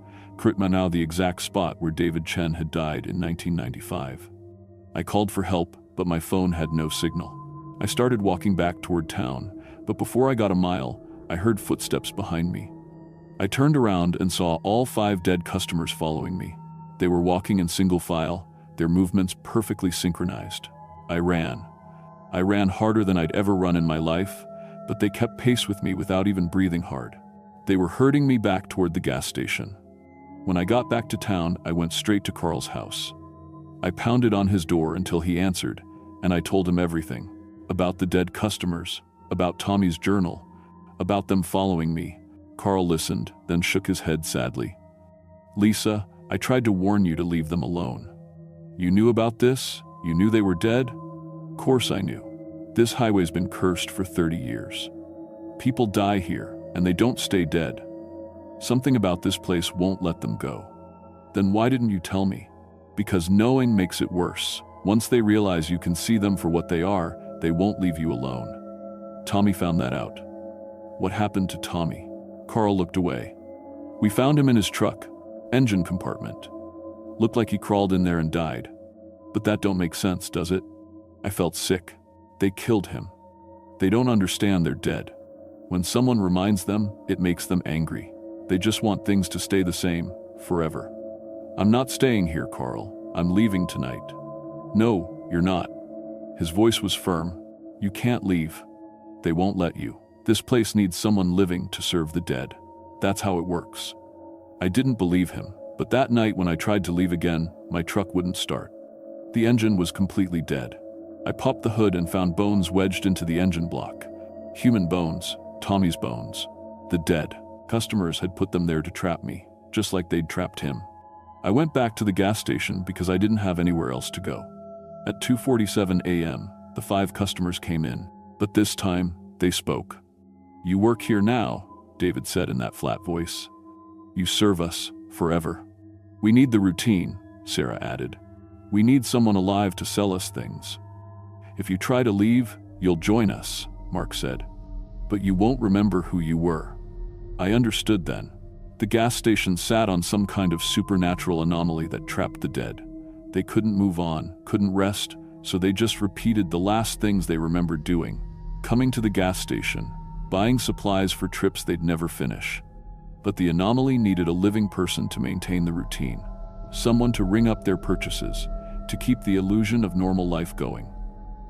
now the exact spot where David Chen had died in 1995. I called for help, but my phone had no signal. I started walking back toward town, but before I got a mile, I heard footsteps behind me. I turned around and saw all 5 dead customers following me. They were walking in single file, their movements perfectly synchronized. I ran. I ran harder than I'd ever run in my life, but they kept pace with me without even breathing hard. They were herding me back toward the gas station. When I got back to town, I went straight to Carl's house. I pounded on his door until he answered, and I told him everything. About the dead customers, about Tommy's journal, about them following me. Carl listened, then shook his head sadly. "Lisa, I tried to warn you to leave them alone. You knew about this? You knew they were dead?" "Course I knew. This highway's been cursed for 30 years. People die here, and they don't stay dead. Something about this place won't let them go." "Then why didn't you tell me?" "Because knowing makes it worse. Once they realize you can see them for what they are, they won't leave you alone. Tommy found that out." "What happened to Tommy?" Carl looked away. "We found him in his truck, engine compartment. Looked like he crawled in there and died. But that don't make sense, does it?" I felt sick. They killed him. They don't understand they're dead. When someone reminds them, it makes them angry. They just want things to stay the same, forever. "I'm not staying here, Carl. I'm leaving tonight." "No, you're not. His voice was firm. You can't leave. They won't let you. This place needs someone living to serve the dead. That's how it works. I didn't believe him, but that night when I tried to leave again, my truck wouldn't start. The engine was completely dead. I popped the hood and found bones wedged into the engine block. Human bones, Tommy's bones. The dead. Customers had put them there to trap me, just like they'd trapped him. I went back to the gas station because I didn't have anywhere else to go. At 2:47 a.m., the 5 customers came in, but this time, they spoke. You work here now, David said in that flat voice. You serve us, forever. We need the routine, Sarah added. We need someone alive to sell us things. If you try to leave, you'll join us, Mark said. But you won't remember who you were. I understood then. The gas station sat on some kind of supernatural anomaly that trapped the dead. They couldn't move on, couldn't rest, so they just repeated the last things they remembered doing. Coming to the gas station, buying supplies for trips they'd never finish. But the anomaly needed a living person to maintain the routine. Someone to ring up their purchases, to keep the illusion of normal life going.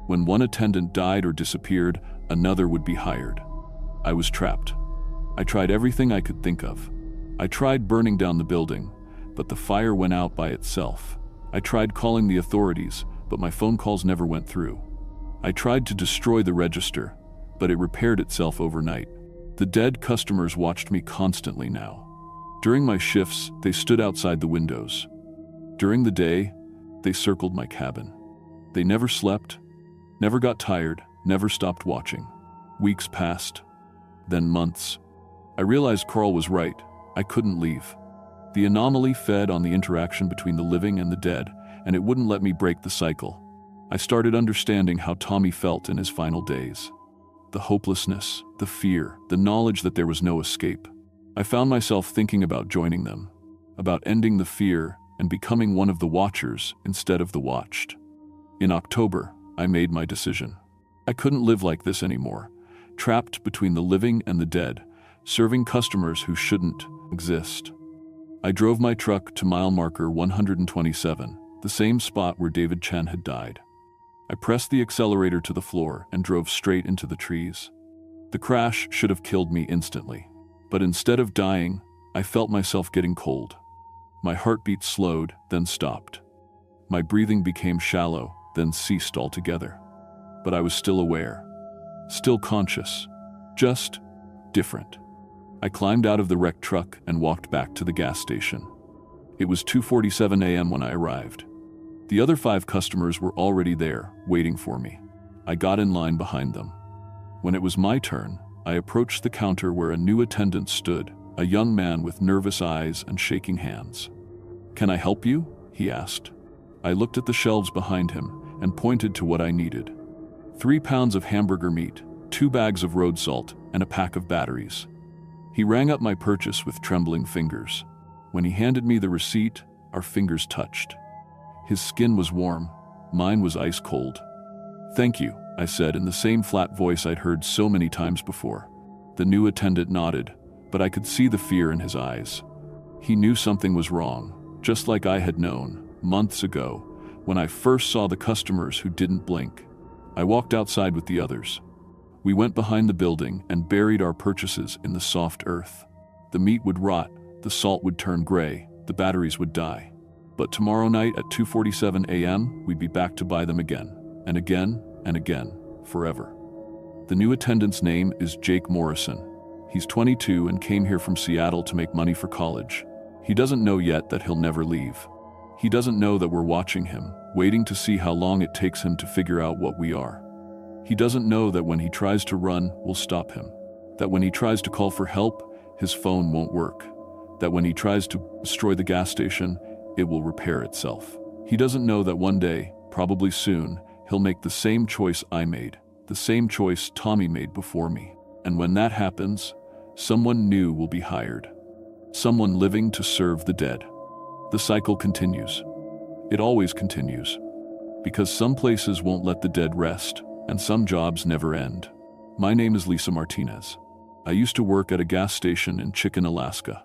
When one attendant died or disappeared, another would be hired. I was trapped. I tried everything I could think of. I tried burning down the building, but the fire went out by itself. I tried calling the authorities, but my phone calls never went through. I tried to destroy the register, but it repaired itself overnight. The dead customers watched me constantly now. During my shifts, they stood outside the windows. During the day, they circled my cabin. They never slept, never got tired, never stopped watching. Weeks passed, then months. I realized Carl was right. I couldn't leave. The anomaly fed on the interaction between the living and the dead, and it wouldn't let me break the cycle. I started understanding how Tommy felt in his final days. The hopelessness, the fear, the knowledge that there was no escape. I found myself thinking about joining them, about ending the fear and becoming one of the watchers instead of the watched. In October, I made my decision. I couldn't live like this anymore, trapped between the living and the dead, serving customers who shouldn't exist. I drove my truck to mile marker 127, the same spot where David Chen had died. I pressed the accelerator to the floor and drove straight into the trees. The crash should have killed me instantly, but instead of dying, I felt myself getting cold. My heartbeat slowed, then stopped. My breathing became shallow, then ceased altogether. But I was still aware, still conscious, just different. I climbed out of the wrecked truck and walked back to the gas station. It was 2:47 a.m. when I arrived. The other 5 customers were already there, waiting for me. I got in line behind them. When it was my turn, I approached the counter where a new attendant stood, a young man with nervous eyes and shaking hands. "Can I help you?" he asked. I looked at the shelves behind him and pointed to what I needed. 3 pounds of hamburger meat, 2 bags of road salt, and a pack of batteries. He rang up my purchase with trembling fingers. When he handed me the receipt, our fingers touched. His skin was warm, mine was ice cold. "Thank you," I said in the same flat voice I'd heard so many times before. The new attendant nodded, but I could see the fear in his eyes. He knew something was wrong, just like I had known, months ago, when I first saw the customers who didn't blink. I walked outside with the others. We went behind the building and buried our purchases in the soft earth. The meat would rot, the salt would turn gray, the batteries would die. But tomorrow night at 2:47 a.m., we'd be back to buy them again, and again, and again, forever. The new attendant's name is Jake Morrison. He's 22 and came here from Seattle to make money for college. He doesn't know yet that he'll never leave. He doesn't know that we're watching him, waiting to see how long it takes him to figure out what we are. He doesn't know that when he tries to run, we'll stop him. That when he tries to call for help, his phone won't work. That when he tries to destroy the gas station, it will repair itself. He doesn't know that one day, probably soon, he'll make the same choice I made, the same choice Tommy made before me. And when that happens, someone new will be hired. Someone living to serve the dead. The cycle continues. It always continues. Because some places won't let the dead rest, and some jobs never end. My name is Lisa Martinez. I used to work at a gas station in Chicken, Alaska.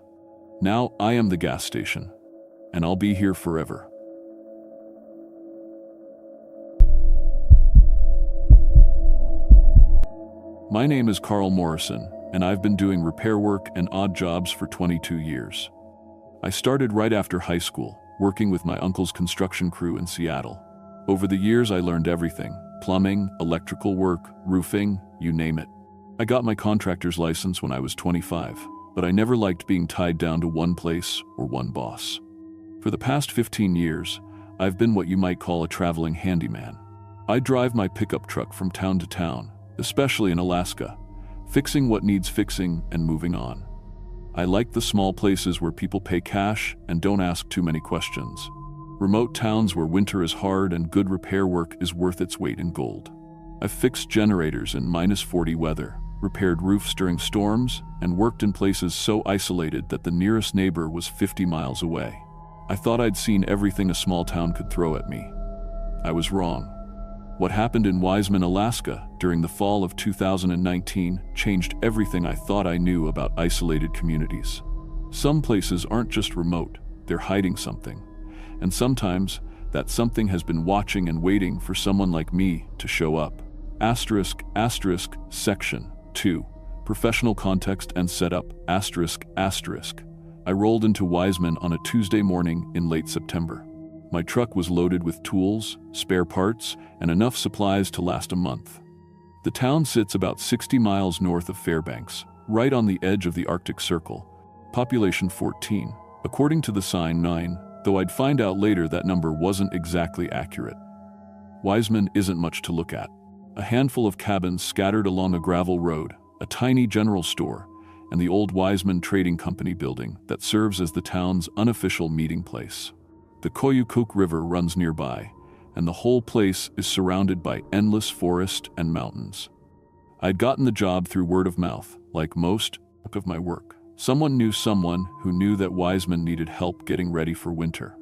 Now I am the gas station, and I'll be here forever. My name is Carl Morrison, and I've been doing repair work and odd jobs for 22 years. I started right after high school, working with my uncle's construction crew in Seattle. Over the years, I learned everything: plumbing, electrical work, roofing, you name it. I got my contractor's license when I was 25, but I never liked being tied down to one place or one boss. For the past 15 years, I've been what you might call a traveling handyman. I drive my pickup truck from town to town, especially in Alaska, fixing what needs fixing and moving on. I like the small places where people pay cash and don't ask too many questions. Remote towns where winter is hard and good repair work is worth its weight in gold. I've fixed generators in -40 weather, repaired roofs during storms, and worked in places so isolated that the nearest neighbor was 50 miles away. I thought I'd seen everything a small town could throw at me. I was wrong. What happened in Wiseman, Alaska, during the fall of 2019 changed everything I thought I knew about isolated communities. Some places aren't just remote, they're hiding something. And sometimes, that something has been watching and waiting for someone like me to show up. Section 2. Professional context and setup, I rolled into Wiseman on a Tuesday morning in late September. My truck was loaded with tools, spare parts, and enough supplies to last a month. The town sits about 60 miles north of Fairbanks, right on the edge of the Arctic Circle. Population 14, according to the sign 9, though I'd find out later that number wasn't exactly accurate. Wiseman isn't much to look at. A handful of cabins scattered along a gravel road, a tiny general store, and the old Wiseman Trading Company building that serves as the town's unofficial meeting place. The Koyukuk River runs nearby, and the whole place is surrounded by endless forest and mountains. I'd gotten the job through word of mouth, like most of my work. Someone who knew that Wiseman needed help getting ready for winter.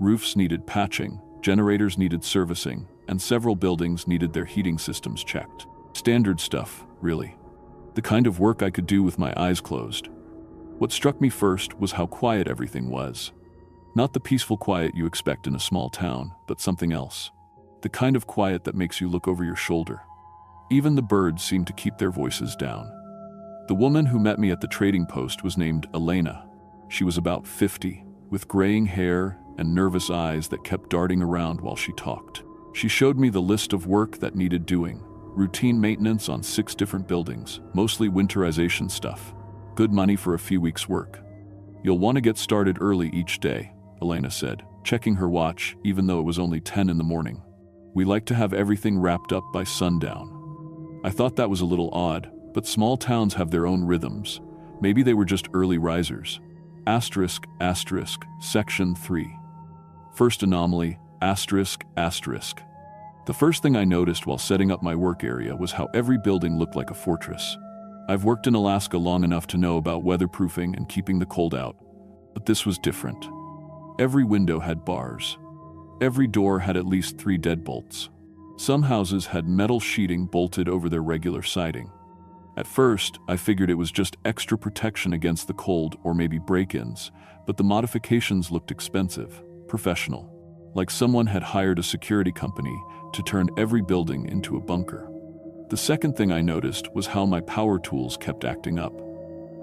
Roofs needed patching, generators needed servicing, and several buildings needed their heating systems checked. Standard stuff, really. The kind of work I could do with my eyes closed. What struck me first was how quiet everything was. Not the peaceful quiet you expect in a small town, but something else. The kind of quiet that makes you look over your shoulder. Even the birds seemed to keep their voices down. The woman who met me at the trading post was named Elena. She was about 50, with graying hair and nervous eyes that kept darting around while she talked. She showed me the list of work that needed doing. Routine maintenance on 6 different buildings, mostly winterization stuff. Good money for a few weeks' work. You'll want to get started early each day, Elena said, checking her watch even though it was only 10 in the morning. We like to have everything wrapped up by sundown. I thought that was a little odd, but small towns have their own rhythms. Maybe they were just early risers. Section 3. First anomaly, The first thing I noticed while setting up my work area was how every building looked like a fortress. I've worked in Alaska long enough to know about weatherproofing and keeping the cold out, but this was different. Every window had bars. Every door had at least 3 deadbolts. Some houses had metal sheeting bolted over their regular siding. At first, I figured it was just extra protection against the cold or maybe break-ins, but the modifications looked expensive, professional, like someone had hired a security company to turn every building into a bunker. The second thing I noticed was how my power tools kept acting up.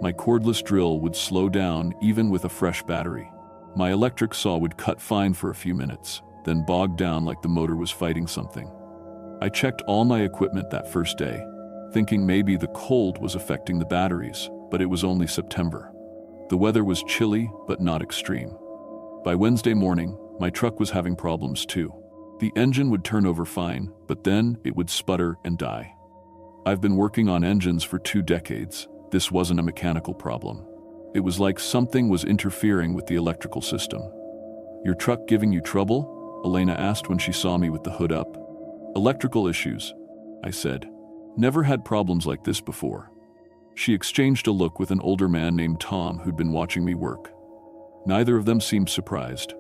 My cordless drill would slow down even with a fresh battery. My electric saw would cut fine for a few minutes, then bog down like the motor was fighting something. I checked all my equipment that first day, thinking maybe the cold was affecting the batteries, but it was only September. The weather was chilly, but not extreme. By Wednesday morning, my truck was having problems too. The engine would turn over fine, but then it would sputter and die. I've been working on engines for 2 decades. This wasn't a mechanical problem. It was like something was interfering with the electrical system. "Your truck giving you trouble?" Elena asked when she saw me with the hood up. "Electrical issues," I said. "Never had problems like this before." She exchanged a look with an older man named Tom who'd been watching me work. Neither of them seemed surprised.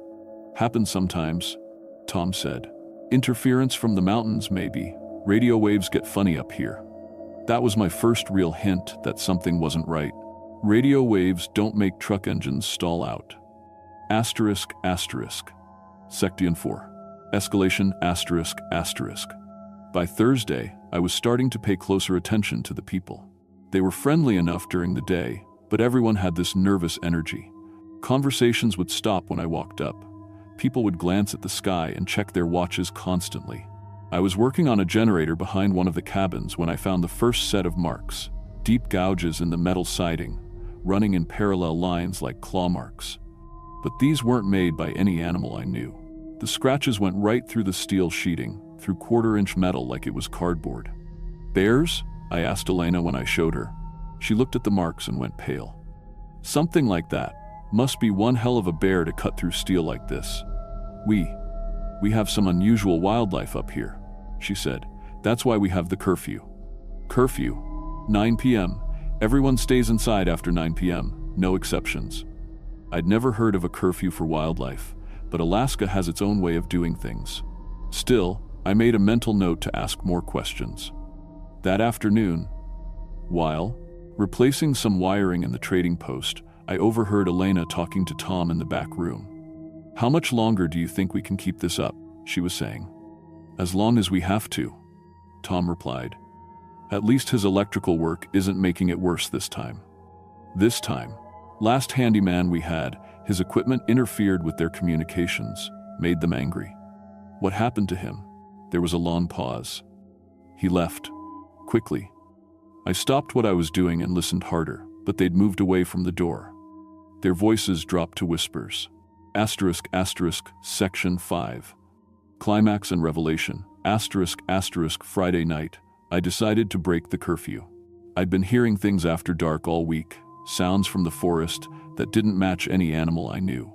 "Happens sometimes," Tom said. "Interference from the mountains, maybe. Radio waves get funny up here." That was my first real hint that something wasn't right. Radio waves don't make truck engines stall out. Section 4. Escalation ***. By Thursday, I was starting to pay closer attention to the people. They were friendly enough during the day, but everyone had this nervous energy. Conversations would stop when I walked up. People would glance at the sky and check their watches constantly. I was working on a generator behind one of the cabins when I found the first set of marks, deep gouges in the metal siding, running in parallel lines like claw marks. But these weren't made by any animal I knew. The scratches went right through the steel sheeting, through quarter-inch metal like it was cardboard. Bears? I asked Elena when I showed her. She looked at the marks and went pale. Something like that. Must be one hell of a bear to cut through steel like this. We have some unusual wildlife up here, she said. That's why we have the curfew. Curfew? 9 p.m. Everyone stays inside after 9 p.m., no exceptions. I'd never heard of a curfew for wildlife, but Alaska has its own way of doing things. Still, I made a mental note to ask more questions. That afternoon, while replacing some wiring in the trading post, I overheard Elena talking to Tom in the back room. "How much longer do you think we can keep this up?" she was saying. "As long as we have to," Tom replied. At least his electrical work isn't making it worse this time. This time, last handyman we had, his equipment interfered with their communications, made them angry. What happened to him? There was a long pause. He left. Quickly. I stopped what I was doing and listened harder, but they'd moved away from the door. Their voices dropped to whispers. ***, Section 5. Climax and Revelation. ***, Friday night, I decided to break the curfew. I'd been hearing things after dark all week, sounds from the forest that didn't match any animal I knew.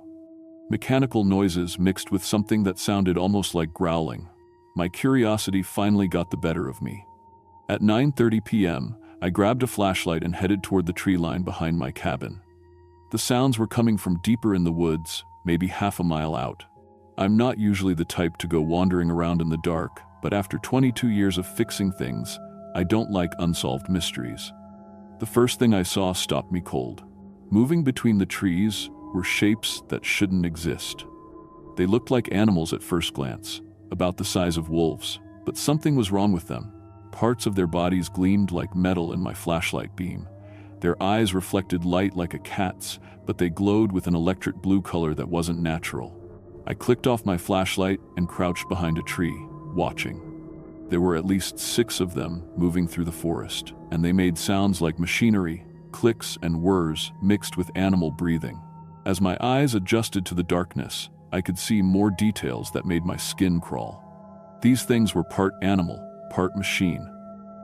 Mechanical noises mixed with something that sounded almost like growling. My curiosity finally got the better of me. At 9:30 p.m., I grabbed a flashlight and headed toward the tree line behind my cabin. The sounds were coming from deeper in the woods, maybe half a mile out. I'm not usually the type to go wandering around in the dark, but after 22 years of fixing things, I don't like unsolved mysteries. The first thing I saw stopped me cold. Moving between the trees were shapes that shouldn't exist. They looked like animals at first glance, about the size of wolves, but something was wrong with them. Parts of their bodies gleamed like metal in my flashlight beam. Their eyes reflected light like a cat's, but they glowed with an electric blue color that wasn't natural. I clicked off my flashlight and crouched behind a tree, watching. There were at least 6 of them moving through the forest, and they made sounds like machinery, clicks and whirs mixed with animal breathing. As my eyes adjusted to the darkness, I could see more details that made my skin crawl. These things were part animal, part machine.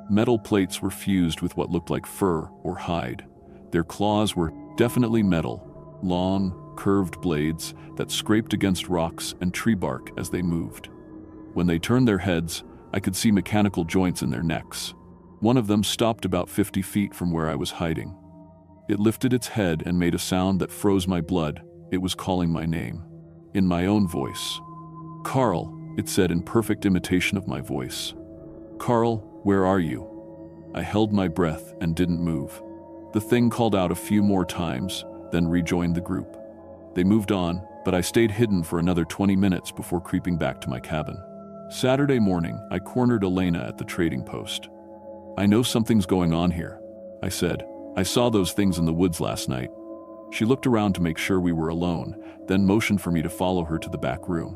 Metal plates were fused with what looked like fur or hide. Their claws were definitely metal, long, curved blades that scraped against rocks and tree bark as they moved. When they turned their heads, I could see mechanical joints in their necks. One of them stopped about 50 feet from where I was hiding. It lifted its head and made a sound that froze my blood. It was calling my name. In my own voice. "Carl," it said in perfect imitation of my voice. "Carl, where are you?" I held my breath and didn't move. The thing called out a few more times, then rejoined the group. They moved on, but I stayed hidden for another 20 minutes before creeping back to my cabin. Saturday morning, I cornered Elena at the trading post. "I know something's going on here," I said. "I saw those things in the woods last night." She looked around to make sure we were alone, then motioned for me to follow her to the back room.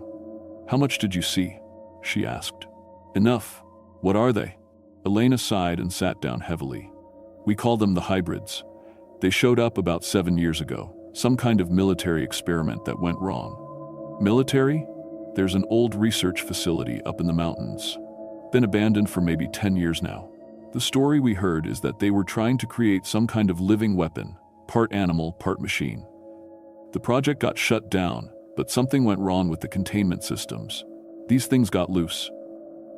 "How much did you see?" she asked. "Enough." "What are they?" Elena sighed and sat down heavily. "We call them the hybrids. They showed up about 7 years ago, some kind of military experiment that went wrong." "Military?" "There's an old research facility up in the mountains. Been abandoned for maybe 10 years now. The story we heard is that they were trying to create some kind of living weapon, part animal, part machine. The project got shut down, but something went wrong with the containment systems. These things got loose.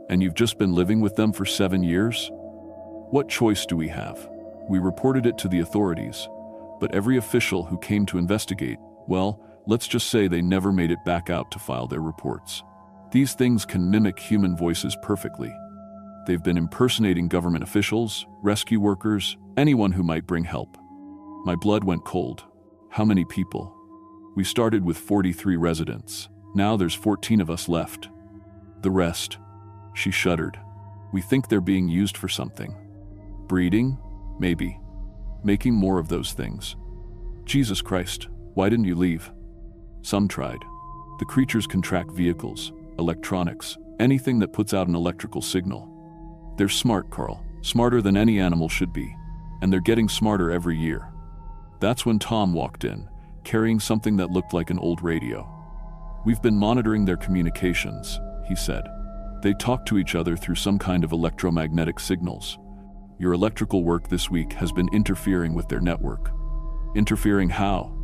And you've just been living with them for 7 years? What choice do we have? We reported it to the authorities, but every official who came to investigate, well, let's just say they never made it back out to file their reports. These things can mimic human voices perfectly. They've been impersonating government officials, rescue workers, anyone who might bring help." My blood went cold. "How many people?" "We started with 43 residents. Now there's 14 of us left. The rest," she shuddered. We think they're being used for something. Breeding? Maybe. Making more of those things. Jesus Christ, why didn't you leave? Some tried. The creatures can track vehicles, electronics, anything that puts out an electrical signal. They're smart, Carl, smarter than any animal should be, and they're getting smarter every year. That's when Tom walked in, carrying something that looked like an old radio. We've been monitoring their communications, he said. They talk to each other through some kind of electromagnetic signals. Your electrical work this week has been interfering with their network. Interfering how?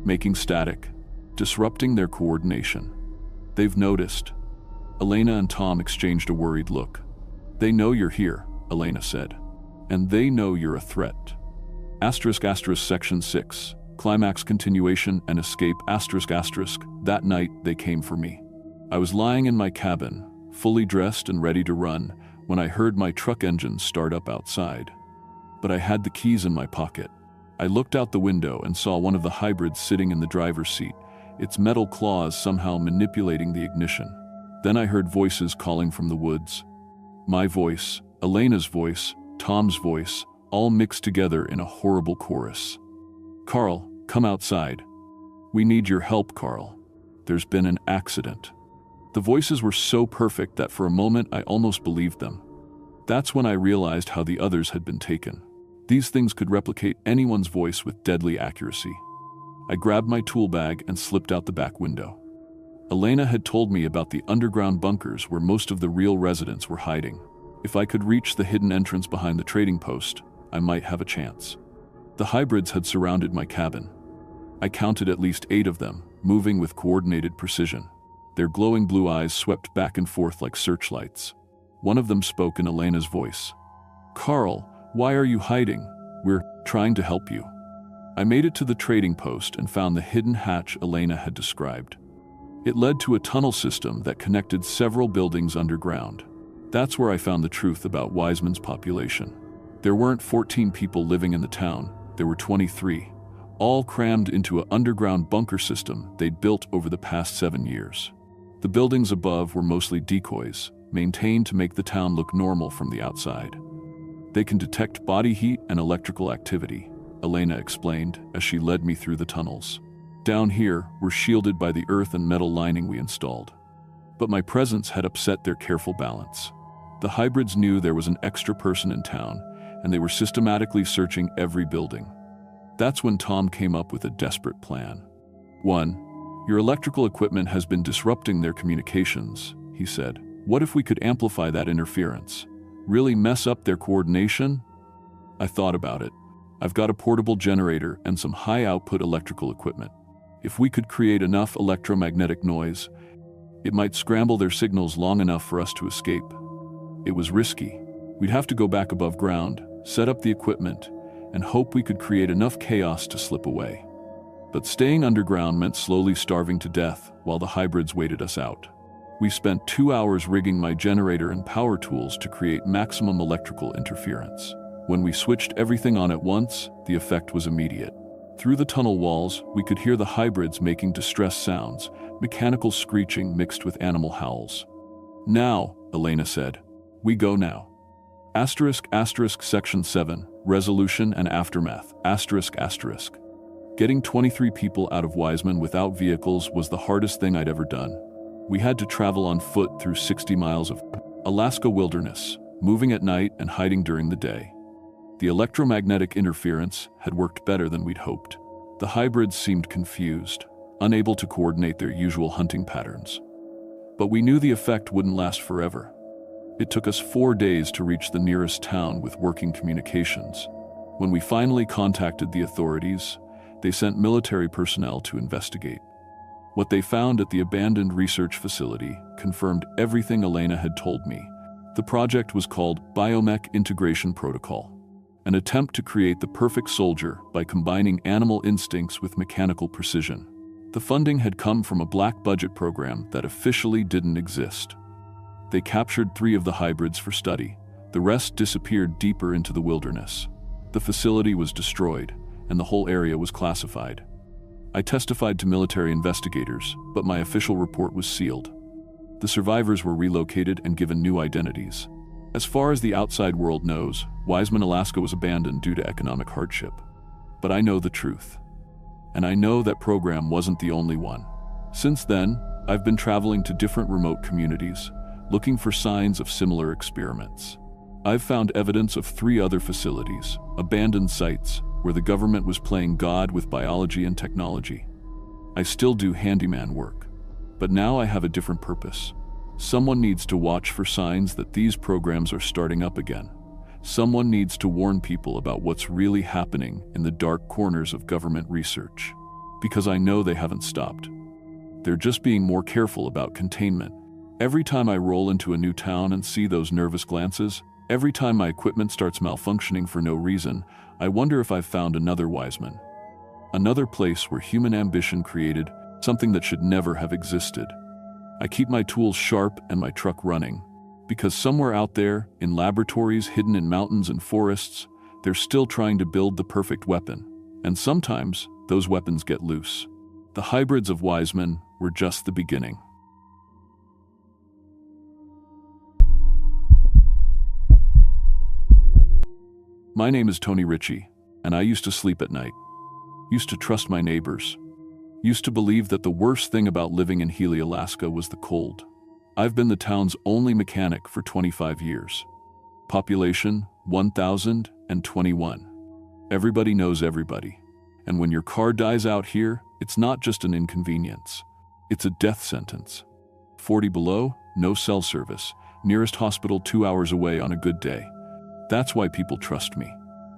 Making static, disrupting their coordination. They've noticed. Elena and Tom exchanged a worried look. They know you're here, Elena said. And they know you're a threat. Section 6. Climax continuation and escape ***. That night, they came for me. I was lying in my cabin, fully dressed and ready to run, when I heard my truck engine start up outside. But I had the keys in my pocket. I looked out the window and saw one of the hybrids sitting in the driver's seat, its metal claws somehow manipulating the ignition. Then I heard voices calling from the woods. My voice, Elena's voice, Tom's voice, all mixed together in a horrible chorus. Carl, come outside. We need your help, Carl. There's been an accident. The voices were so perfect that for a moment I almost believed them. That's when I realized how the others had been taken. These things could replicate anyone's voice with deadly accuracy. I grabbed my tool bag and slipped out the back window. Elena had told me about the underground bunkers where most of the real residents were hiding. If I could reach the hidden entrance behind the trading post, I might have a chance. The hybrids had surrounded my cabin. I counted at least 8 of them, moving with coordinated precision. Their glowing blue eyes swept back and forth like searchlights. One of them spoke in Elena's voice. Carl, why are you hiding? We're trying to help you. I made it to the trading post and found the hidden hatch Elena had described. It led to a tunnel system that connected several buildings underground. That's where I found the truth about Wiseman's population. There weren't 14 people living in the town, there were 23, all crammed into an underground bunker system they'd built over the past 7 years. The buildings above were mostly decoys, maintained to make the town look normal from the outside. They can detect body heat and electrical activity, Elena explained as she led me through the tunnels. Down here, we're shielded by the earth and metal lining we installed. But my presence had upset their careful balance. The hybrids knew there was an extra person in town, and they were systematically searching every building. That's when Tom came up with a desperate plan. 1. Your electrical equipment has been disrupting their communications, he said. What if we could amplify that interference? Really mess up their coordination? I thought about it. I've got a portable generator and some high-output electrical equipment. If we could create enough electromagnetic noise, it might scramble their signals long enough for us to escape. It was risky. We'd have to go back above ground, set up the equipment, and hope we could create enough chaos to slip away. But staying underground meant slowly starving to death while the hybrids waited us out. We spent 2 hours rigging my generator and power tools to create maximum electrical interference. When we switched everything on at once, the effect was immediate. Through the tunnel walls, we could hear the hybrids making distress sounds, mechanical screeching mixed with animal howls. Now, Elena said. We go now. Section 7, Resolution and Aftermath, ***. Getting 23 people out of Wiseman without vehicles was the hardest thing I'd ever done. We had to travel on foot through 60 miles of Alaska wilderness, moving at night and hiding during the day. The electromagnetic interference had worked better than we'd hoped. The hybrids seemed confused, unable to coordinate their usual hunting patterns. But we knew the effect wouldn't last forever. It took us 4 days to reach the nearest town with working communications. When we finally contacted the authorities, they sent military personnel to investigate. What they found at the abandoned research facility confirmed everything Elena had told me. The project was called Biomech Integration Protocol, an attempt to create the perfect soldier by combining animal instincts with mechanical precision. The funding had come from a black budget program that officially didn't exist. They captured 3 of the hybrids for study. The rest disappeared deeper into the wilderness. The facility was destroyed, and the whole area was classified. I testified to military investigators, but my official report was sealed. The survivors were relocated and given new identities. As far as the outside world knows, Wiseman, Alaska was abandoned due to economic hardship. But I know the truth. And I know that program wasn't the only one. Since then, I've been traveling to different remote communities, looking for signs of similar experiments. I've found evidence of 3 other facilities, abandoned sites, where the government was playing God with biology and technology. I still do handyman work, but now I have a different purpose. Someone needs to watch for signs that these programs are starting up again. Someone needs to warn people about what's really happening in the dark corners of government research. Because I know they haven't stopped. They're just being more careful about containment. Every time I roll into a new town and see those nervous glances, every time my equipment starts malfunctioning for no reason, I wonder if I've found another Wiseman. Another place where human ambition created something that should never have existed. I keep my tools sharp and my truck running, because somewhere out there, in laboratories hidden in mountains and forests, they're still trying to build the perfect weapon. And sometimes, those weapons get loose. The hybrids of Wiseman were just the beginning. My name is Tony Ritchie, and I used to sleep at night. Used to trust my neighbors. Used to believe that the worst thing about living in Healy, Alaska was the cold. I've been the town's only mechanic for 25 years. Population, 1,021. Everybody knows everybody. And when your car dies out here, it's not just an inconvenience. It's a death sentence. 40 below, no cell service. Nearest hospital 2 hours away on a good day. That's why people trust me.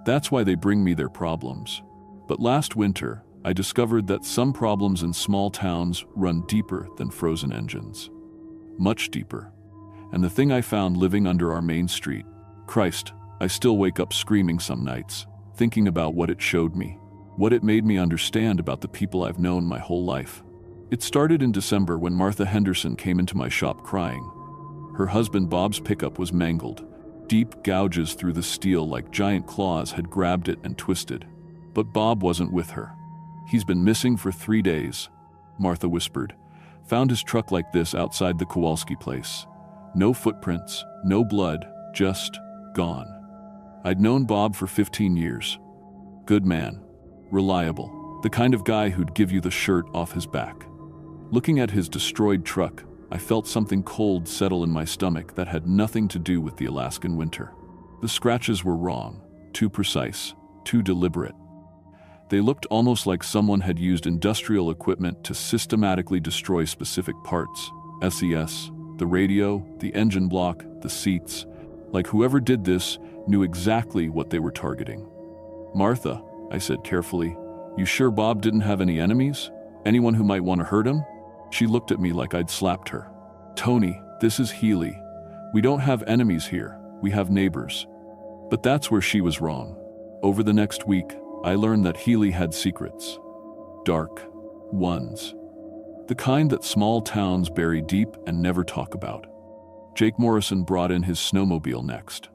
That's why they bring me their problems. But last winter, I discovered that some problems in small towns run deeper than frozen engines. Much deeper. And the thing I found living under our main street, Christ, I still wake up screaming some nights, thinking about what it showed me, what it made me understand about the people I've known my whole life. It started in December when Martha Henderson came into my shop crying. Her husband Bob's pickup was mangled. Deep gouges through the steel like giant claws had grabbed it and twisted. But Bob wasn't with her. He's been missing for 3 days, Martha whispered. Found his truck like this outside the Kowalski place. No footprints, no blood, just gone. I'd known Bob for 15 years. Good man. Reliable. The kind of guy who'd give you the shirt off his back. Looking at his destroyed truck, I felt something cold settle in my stomach that had nothing to do with the Alaskan winter. The scratches were wrong, too precise, too deliberate. They looked almost like someone had used industrial equipment to systematically destroy specific parts. SES, the radio, the engine block, the seats. Like whoever did this knew exactly what they were targeting. Martha, I said carefully, you sure Bob didn't have any enemies? Anyone who might want to hurt him? She looked at me like I'd slapped her. Tony, this is Healy. We don't have enemies here, we have neighbors. But that's where she was wrong. Over the next week, I learned that Healy had secrets. Dark ones. The kind that small towns bury deep and never talk about. Jake Morrison brought in his snowmobile next.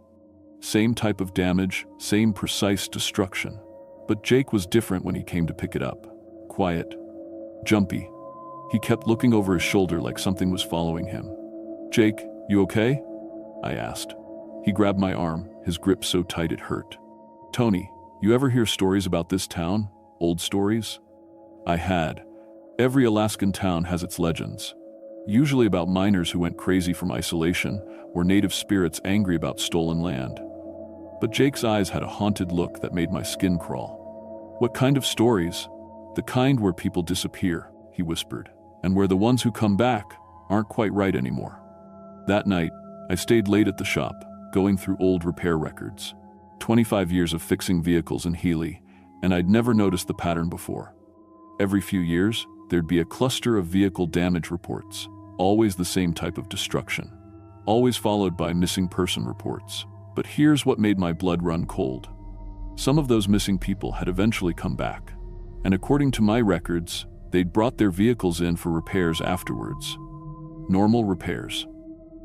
Same type of damage, same precise destruction. But Jake was different when he came to pick it up. Quiet. Jumpy. He kept looking over his shoulder like something was following him. Jake, you okay? I asked. He grabbed my arm, his grip so tight it hurt. Tony, you ever hear stories about this town? Old stories? I had. Every Alaskan town has its legends. Usually about miners who went crazy from isolation, or native spirits angry about stolen land. But Jake's eyes had a haunted look that made my skin crawl. What kind of stories? The kind where people disappear, he whispered, and where the ones who come back aren't quite right anymore. That night, I stayed late at the shop, going through old repair records. 25 years of fixing vehicles in Healy, and I'd never noticed the pattern before. Every few years, there'd be a cluster of vehicle damage reports, always the same type of destruction, always followed by missing person reports. But here's what made my blood run cold. Some of those missing people had eventually come back, and according to my records, they'd brought their vehicles in for repairs afterwards. Normal repairs,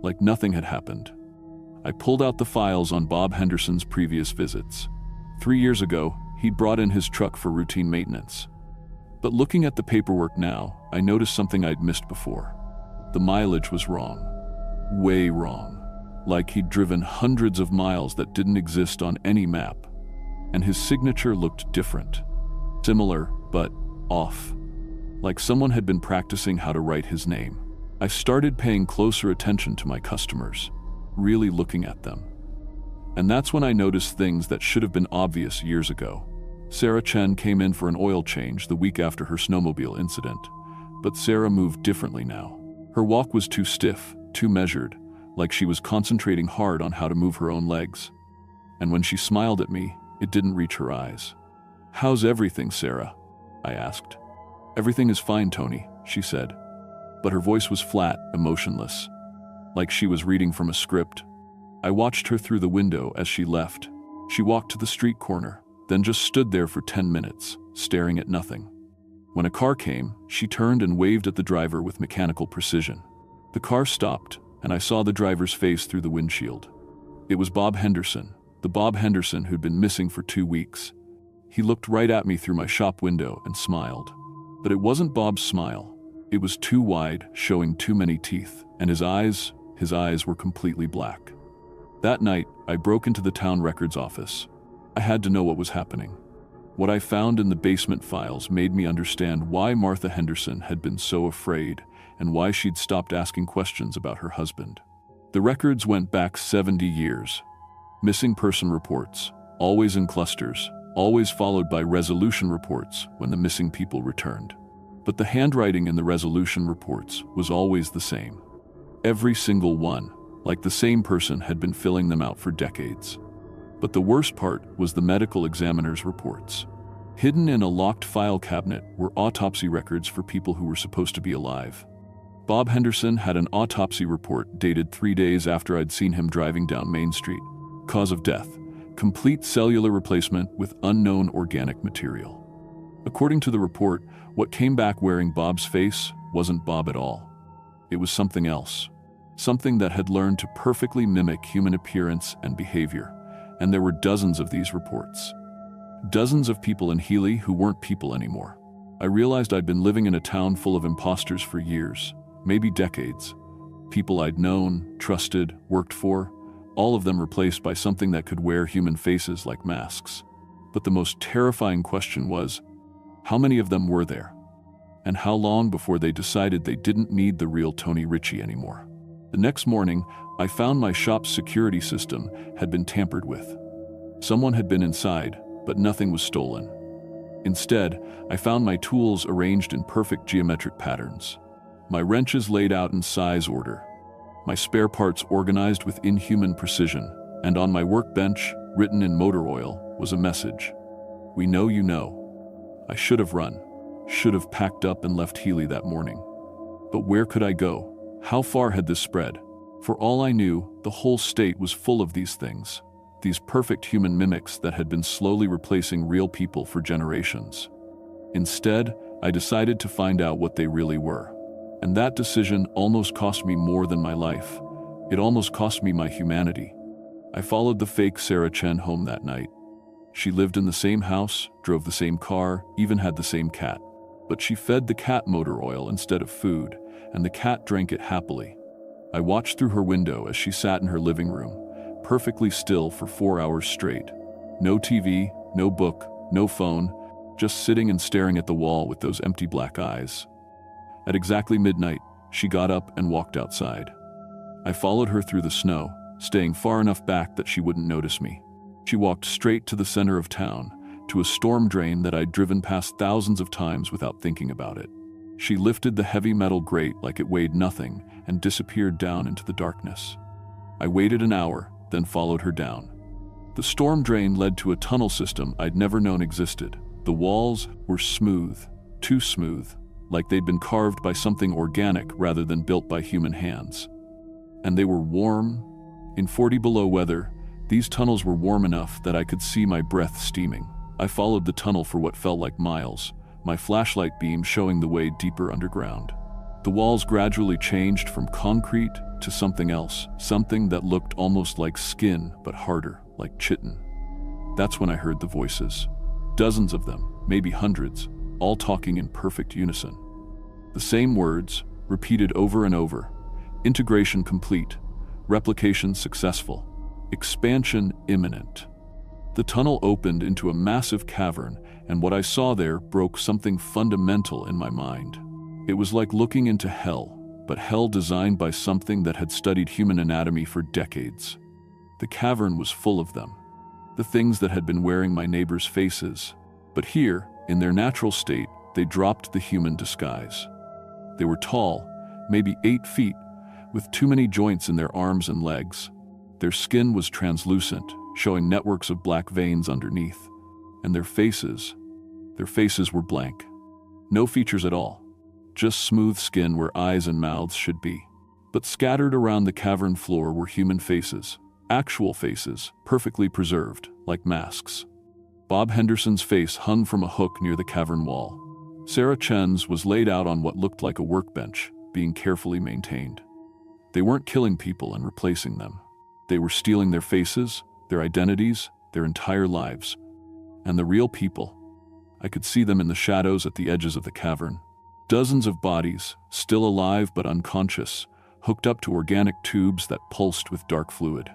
like nothing had happened. I pulled out the files on Bob Henderson's previous visits. 3 years ago, he'd brought in his truck for routine maintenance. But looking at the paperwork now, I noticed something I'd missed before. The mileage was wrong. Way wrong. like he'd driven hundreds of miles that didn't exist on any map. And his signature looked different. Similar, but off. Like someone had been practicing how to write his name. I started paying closer attention to my customers, really looking at them. And that's when I noticed things that should have been obvious years ago. Sarah Chen came in for an oil change the week after her snowmobile incident, but Sarah moved differently now. Her walk was too stiff, too measured, like she was concentrating hard on how to move her own legs. And when she smiled at me, it didn't reach her eyes. "How's everything, Sarah?" I asked. "Everything is fine, Tony," she said. But her voice was flat, emotionless, like she was reading from a script. I watched her through the window as she left. She walked to the street corner, then just stood there for 10 minutes, staring at nothing. When a car came, she turned and waved at the driver with mechanical precision. The car stopped, and I saw the driver's face through the windshield. It was Bob Henderson, the Bob Henderson who'd been missing for 2 weeks. He looked right at me through my shop window and smiled. But it wasn't Bob's smile. It was too wide, showing too many teeth, and his eyes were completely black. That night, I broke into the town records office. I had to know what was happening. What I found in the basement files made me understand why Martha Henderson had been so afraid and why she'd stopped asking questions about her husband. The records went back 70 years. Missing person reports, always in clusters, always followed by resolution reports when the missing people returned. But the handwriting in the resolution reports was always the same. Every single one, like the same person had been filling them out for decades. But the worst part was the medical examiner's reports. Hidden in a locked file cabinet were autopsy records for people who were supposed to be alive. Bob Henderson had an autopsy report dated 3 days after I'd seen him driving down Main Street. Cause of death: complete cellular replacement with unknown organic material. According to the report, what came back wearing Bob's face wasn't Bob at all. It was something else. Something that had learned to perfectly mimic human appearance and behavior. And there were dozens of these reports. Dozens of people in Healy who weren't people anymore. I realized I'd been living in a town full of imposters for years, maybe decades. People I'd known, trusted, worked for, all of them replaced by something that could wear human faces like masks. But the most terrifying question was, how many of them were there? And how long before they decided they didn't need the real Tony Ritchie anymore? The next morning, I found my shop's security system had been tampered with. Someone had been inside, but nothing was stolen. Instead, I found my tools arranged in perfect geometric patterns. My wrenches laid out in size order. My spare parts organized with inhuman precision. And on my workbench, written in motor oil, was a message. "We know you know." I should have run. Should have packed up and left Healy that morning. But where could I go? How far had this spread? For all I knew, the whole state was full of these things. These perfect human mimics that had been slowly replacing real people for generations. Instead, I decided to find out what they really were. And that decision almost cost me more than my life. It almost cost me my humanity. I followed the fake Sarah Chen home that night. She lived in the same house, drove the same car, even had the same cat. But she fed the cat motor oil instead of food, and the cat drank it happily. I watched through her window as she sat in her living room, perfectly still for 4 hours straight. No TV, no book, no phone, just sitting and staring at the wall with those empty black eyes. At exactly midnight, she got up and walked outside. I followed her through the snow, staying far enough back that she wouldn't notice me. She walked straight to the center of town, to a storm drain that I'd driven past thousands of times without thinking about it. She lifted the heavy metal grate like it weighed nothing and disappeared down into the darkness. I waited an hour, then followed her down. The storm drain led to a tunnel system I'd never known existed. The walls were smooth, too smooth, like they'd been carved by something organic rather than built by human hands. And they were warm. In 40 below weather, these tunnels were warm enough that I could see my breath steaming. I followed the tunnel for what felt like miles, my flashlight beam showing the way deeper underground. The walls gradually changed from concrete to something else, something that looked almost like skin but harder, like chitin. That's when I heard the voices. Dozens of them, maybe hundreds, all talking in perfect unison. The same words, repeated over and over. Integration complete. Replication successful. Expansion imminent. The tunnel opened into a massive cavern, and what I saw there broke something fundamental in my mind. It was like looking into hell, but hell designed by something that had studied human anatomy for decades. The cavern was full of them, the things that had been wearing my neighbors' faces. But here, in their natural state, they dropped the human disguise. They were tall, maybe 8 feet, with too many joints in their arms and legs. Their skin was translucent, showing networks of black veins underneath. And their faces were blank. No features at all. Just smooth skin where eyes and mouths should be. But scattered around the cavern floor were human faces. Actual faces, perfectly preserved, like masks. Bob Henderson's face hung from a hook near the cavern wall. Sarah Chen's was laid out on what looked like a workbench, being carefully maintained. They weren't killing people and replacing them. They were stealing their faces, their identities, their entire lives. And the real people. I could see them in the shadows at the edges of the cavern. Dozens of bodies, still alive but unconscious, hooked up to organic tubes that pulsed with dark fluid.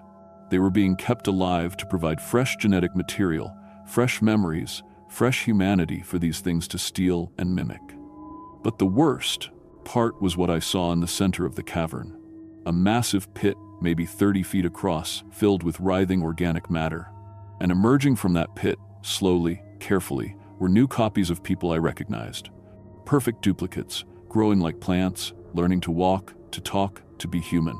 They were being kept alive to provide fresh genetic material, fresh memories, fresh humanity for these things to steal and mimic. But the worst part was what I saw in the center of the cavern. A massive pit, maybe 30 feet across, filled with writhing organic matter. And emerging from that pit, slowly, carefully, were new copies of people I recognized. Perfect duplicates, growing like plants, learning to walk, to talk, to be human.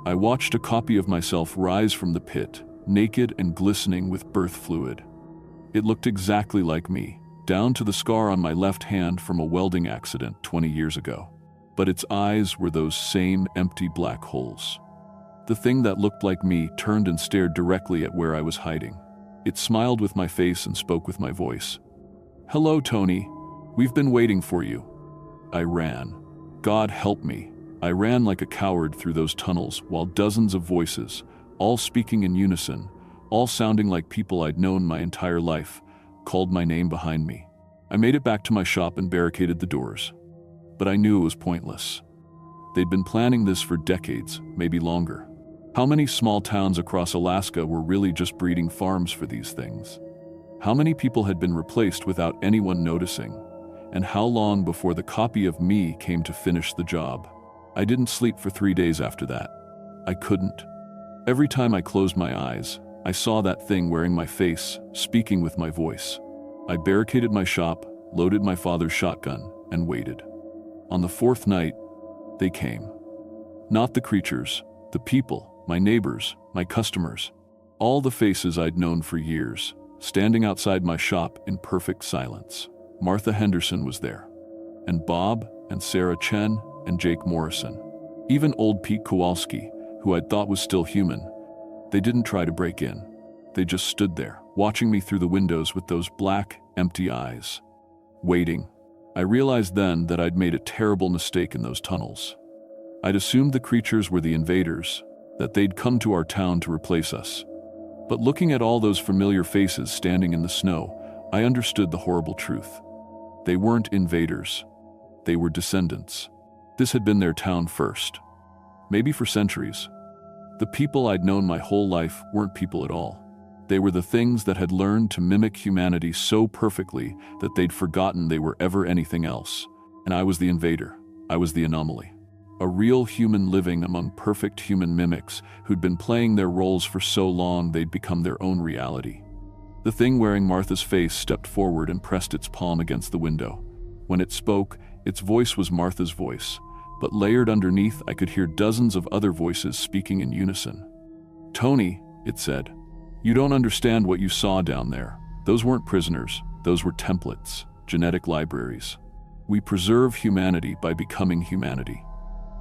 I watched a copy of myself rise from the pit, naked and glistening with birth fluid. It looked exactly like me, down to the scar on my left hand from a welding accident 20 years ago. But its eyes were those same empty black holes. The thing that looked like me turned and stared directly at where I was hiding. It smiled with my face and spoke with my voice. "Hello, Tony. We've been waiting for you." I ran. God help me. I ran like a coward through those tunnels while dozens of voices, all speaking in unison, all sounding like people I'd known my entire life, called my name behind me. I made it back to my shop and barricaded the doors. But I knew it was pointless. They'd been planning this for decades, maybe longer. How many small towns across Alaska were really just breeding farms for these things? How many people had been replaced without anyone noticing? And how long before the copy of me came to finish the job? I didn't sleep for 3 days after that. I couldn't. Every time I closed my eyes, I saw that thing wearing my face, speaking with my voice. I barricaded my shop, loaded my father's shotgun, and waited. On the 4th night, they came. Not the creatures, the people, my neighbors, my customers. All the faces I'd known for years, standing outside my shop in perfect silence. Martha Henderson was there, and Bob and Sarah Chen and Jake Morrison. Even old Pete Kowalski, who I'd thought was still human. They didn't try to break in. They just stood there, watching me through the windows with those black, empty eyes. Waiting. I realized then that I'd made a terrible mistake in those tunnels. I'd assumed the creatures were the invaders, that they'd come to our town to replace us. But looking at all those familiar faces standing in the snow, I understood the horrible truth. They weren't invaders. They were descendants. This had been their town first. Maybe for centuries. The people I'd known my whole life weren't people at all. They were the things that had learned to mimic humanity so perfectly that they'd forgotten they were ever anything else. And I was the invader. I was the anomaly. A real human living among perfect human mimics who'd been playing their roles for so long they'd become their own reality. The thing wearing Martha's face stepped forward and pressed its palm against the window. When it spoke, its voice was Martha's voice, but layered underneath I could hear dozens of other voices speaking in unison. "Tony," it said, "you don't understand what you saw down there. Those weren't prisoners, those were templates, genetic libraries. We preserve humanity by becoming humanity."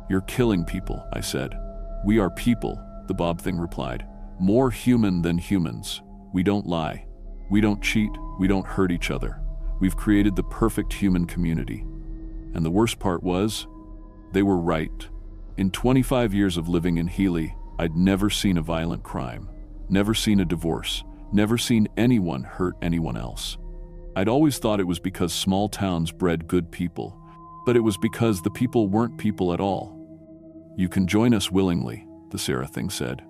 "You're killing people," I said. "We are people," the Bob thing replied. "More human than humans. We don't lie. We don't cheat. We don't hurt each other. We've created the perfect human community." And the worst part was, they were right. In 25 years of living in Healy, I'd never seen a violent crime, never seen a divorce, never seen anyone hurt anyone else. I'd always thought it was because small towns bred good people, but it was because the people weren't people at all. "You can join us willingly," the Sarah thing said.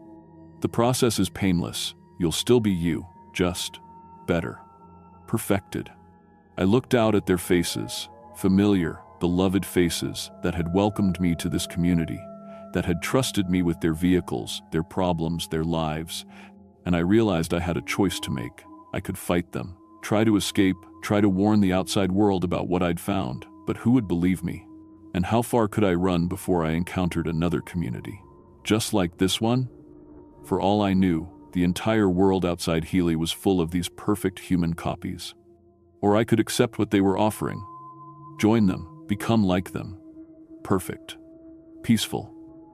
The process is painless. You'll still be you, just better. Perfected. I looked out at their faces, familiar, beloved faces that had welcomed me to this community, that had trusted me with their vehicles, their problems, their lives, and I realized I had a choice to make. I could fight them, try to escape, try to warn the outside world about what I'd found, but who would believe me? And how far could I run before I encountered another community? Just like this one? For all I knew, the entire world outside Healy was full of these perfect human copies. Or I could accept what they were offering. Join them, become like them. Perfect. Peaceful.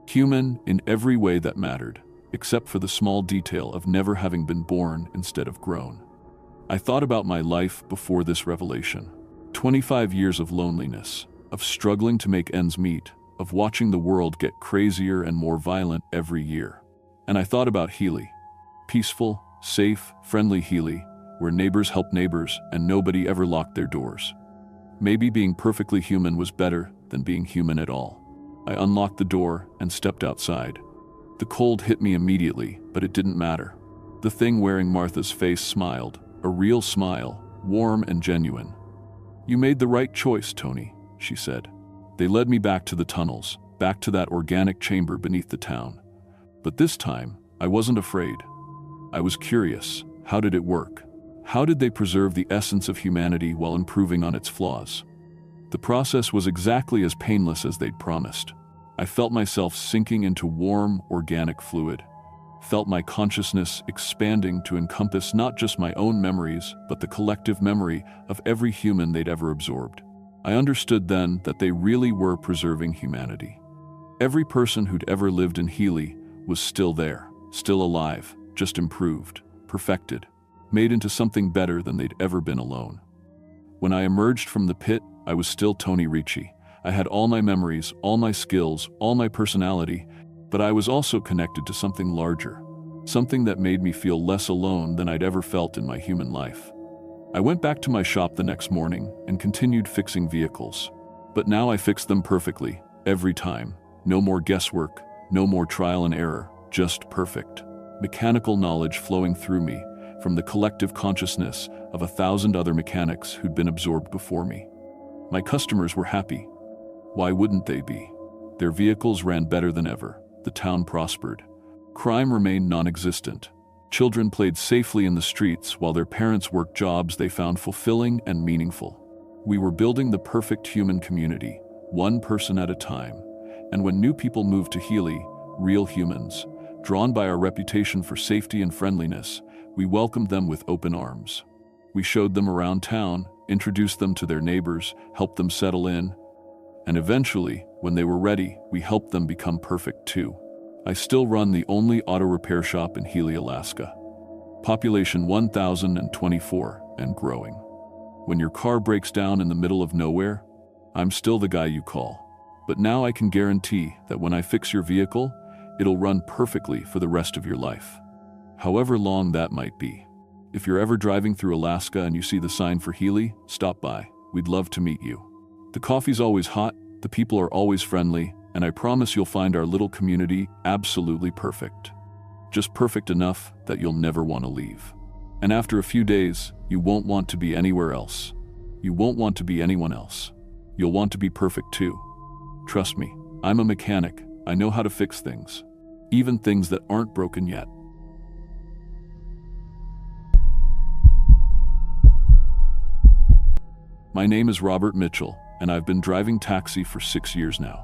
Human in every way that mattered, except for the small detail of never having been born instead of grown. I thought about my life before this revelation. 25 years of loneliness, of struggling to make ends meet, of watching the world get crazier and more violent every year. And I thought about Healy. Peaceful, safe, friendly Healy, where neighbors helped neighbors and nobody ever locked their doors. Maybe being perfectly human was better than being human at all. I unlocked the door and stepped outside. The cold hit me immediately, but it didn't matter. The thing wearing Martha's face smiled, a real smile, warm and genuine. "You made the right choice, Tony," she said. They led me back to the tunnels, back to that organic chamber beneath the town. But this time, I wasn't afraid. I was curious. How did it work? How did they preserve the essence of humanity while improving on its flaws? The process was exactly as painless as they'd promised. I felt myself sinking into warm, organic fluid, felt my consciousness expanding to encompass not just my own memories, but the collective memory of every human they'd ever absorbed. I understood then that they really were preserving humanity. Every person who'd ever lived in Healy was still there, still alive, just improved, perfected, made into something better than they'd ever been alone. When I emerged from the pit, I was still Tony Ricci. I had all my memories, all my skills, all my personality, but I was also connected to something larger, something that made me feel less alone than I'd ever felt in my human life. I went back to my shop the next morning and continued fixing vehicles. But now I fixed them perfectly, every time. No more guesswork, no more trial and error, just perfect. Mechanical knowledge flowing through me from the collective consciousness of 1,000 other mechanics who'd been absorbed before me. My customers were happy. Why wouldn't they be? Their vehicles ran better than ever. The town prospered. Crime remained non-existent. Children played safely in the streets while their parents worked jobs they found fulfilling and meaningful. We were building the perfect human community, one person at a time. And when new people moved to Healy, real humans, drawn by our reputation for safety and friendliness, we welcomed them with open arms. We showed them around town, introduced them to their neighbors, helped them settle in, and eventually, when they were ready, we helped them become perfect too. I still run the only auto repair shop in Healy, Alaska. Population 1,024 and growing. When your car breaks down in the middle of nowhere, I'm still the guy you call. But now I can guarantee that when I fix your vehicle, it'll run perfectly for the rest of your life. However long that might be. If you're ever driving through Alaska and you see the sign for Healy, stop by. We'd love to meet you. The coffee's always hot, the people are always friendly, and I promise you'll find our little community absolutely perfect. Just perfect enough that you'll never want to leave. And after a few days, you won't want to be anywhere else. You won't want to be anyone else. You'll want to be perfect too. Trust me, I'm a mechanic. I know how to fix things, even things that aren't broken yet. My name is Robert Mitchell, and I've been driving taxi for 6 years now.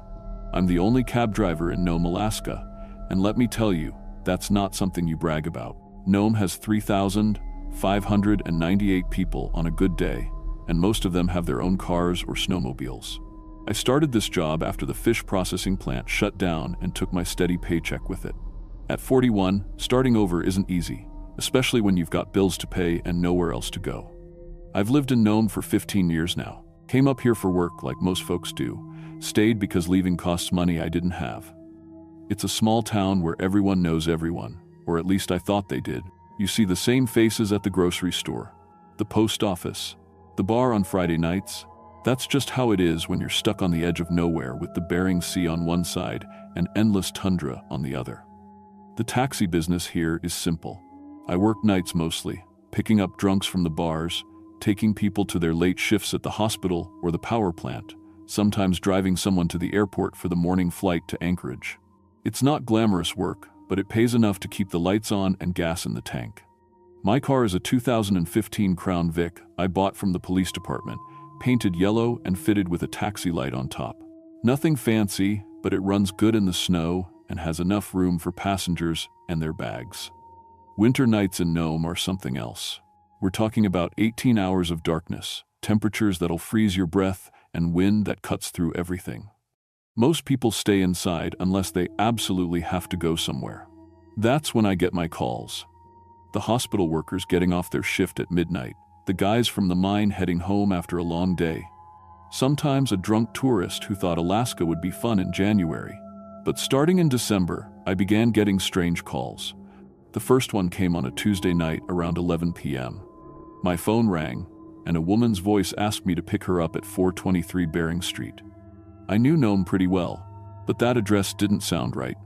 I'm the only cab driver in Nome, Alaska, and let me tell you, that's not something you brag about. Nome has 3,598 people on a good day, and most of them have their own cars or snowmobiles. I started this job after the fish processing plant shut down and took my steady paycheck with it. At 41, starting over isn't easy, especially when you've got bills to pay and nowhere else to go. I've lived in Nome for 15 years now. Came up here for work like most folks do. Stayed because leaving costs money I didn't have. It's a small town where everyone knows everyone, or at least I thought they did. You see the same faces at the grocery store, the post office, the bar on Friday nights. That's just how it is when you're stuck on the edge of nowhere with the Bering Sea on one side and endless tundra on the other. The taxi business here is simple. I work nights mostly, picking up drunks from the bars, taking people to their late shifts at the hospital or the power plant, sometimes driving someone to the airport for the morning flight to Anchorage. It's not glamorous work, but it pays enough to keep the lights on and gas in the tank. My car is a 2015 Crown Vic I bought from the police department, painted yellow and fitted with a taxi light on top. Nothing fancy, but it runs good in the snow and has enough room for passengers and their bags. Winter nights in Nome are something else. We're talking about 18 hours of darkness, temperatures that'll freeze your breath, and wind that cuts through everything. Most people stay inside unless they absolutely have to go somewhere. That's when I get my calls. The hospital workers getting off their shift at midnight, the guys from the mine heading home after a long day. Sometimes a drunk tourist who thought Alaska would be fun in January. But starting in December, I began getting strange calls. The first one came on a Tuesday night around 11 p.m. My phone rang, and a woman's voice asked me to pick her up at 423 Bering Street. I knew Nome pretty well, but that address didn't sound right.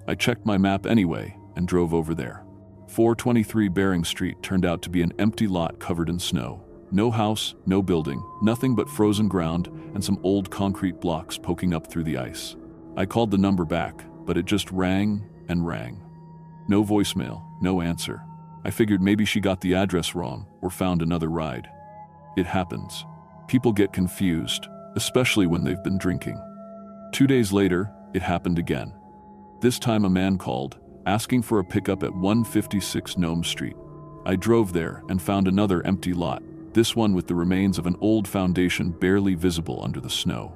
I checked my map anyway and drove over there. 423 Bering Street turned out to be an empty lot covered in snow. No house, no building, nothing but frozen ground and some old concrete blocks poking up through the ice. I called the number back, but it just rang and rang. No voicemail, no answer. I figured maybe she got the address wrong or found another ride. It happens. People get confused, especially when they've been drinking. 2 days later, it happened again. This time a man called, asking for a pickup at 156 Nome Street. I drove there and found another empty lot, this one with the remains of an old foundation barely visible under the snow.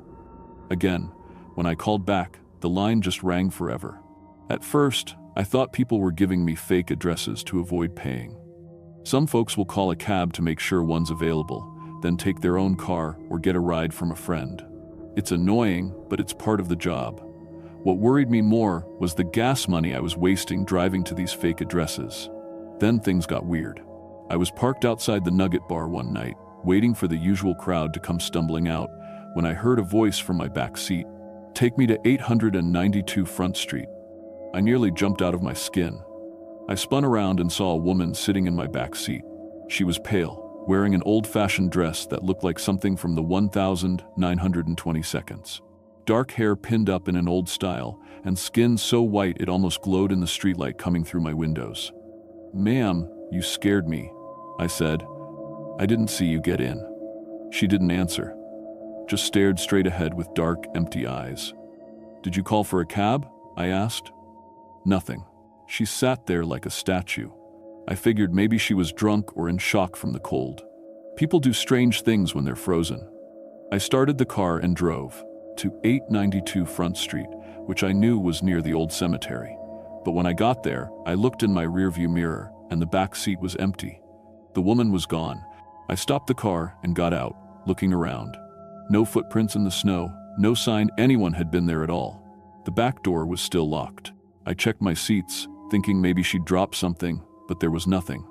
Again, when I called back, the line just rang forever. At first, I thought people were giving me fake addresses to avoid paying. Some folks will call a cab to make sure one's available, then take their own car or get a ride from a friend. It's annoying, but it's part of the job. What worried me more was the gas money I was wasting driving to these fake addresses. Then things got weird. I was parked outside the Nugget Bar one night, waiting for the usual crowd to come stumbling out, when I heard a voice from my back seat. "Take me to 892 Front Street." I nearly jumped out of my skin. I spun around and saw a woman sitting in my back seat. She was pale, wearing an old-fashioned dress that looked like something from the 1922. Dark hair pinned up in an old style, and skin so white it almost glowed in the streetlight coming through my windows. "Ma'am, you scared me," I said. "I didn't see you get in." She didn't answer, just stared straight ahead with dark, empty eyes. "Did you call for a cab?" I asked. Nothing. She sat there like a statue. I figured maybe she was drunk or in shock from the cold. People do strange things when they're frozen. I started the car and drove to 892 Front Street, which I knew was near the old cemetery. But when I got there, I looked in my rearview mirror, and the back seat was empty. The woman was gone. I stopped the car and got out, looking around. No footprints in the snow, no sign anyone had been there at all. The back door was still locked. I checked my seats, thinking maybe she'd dropped something, but there was nothing.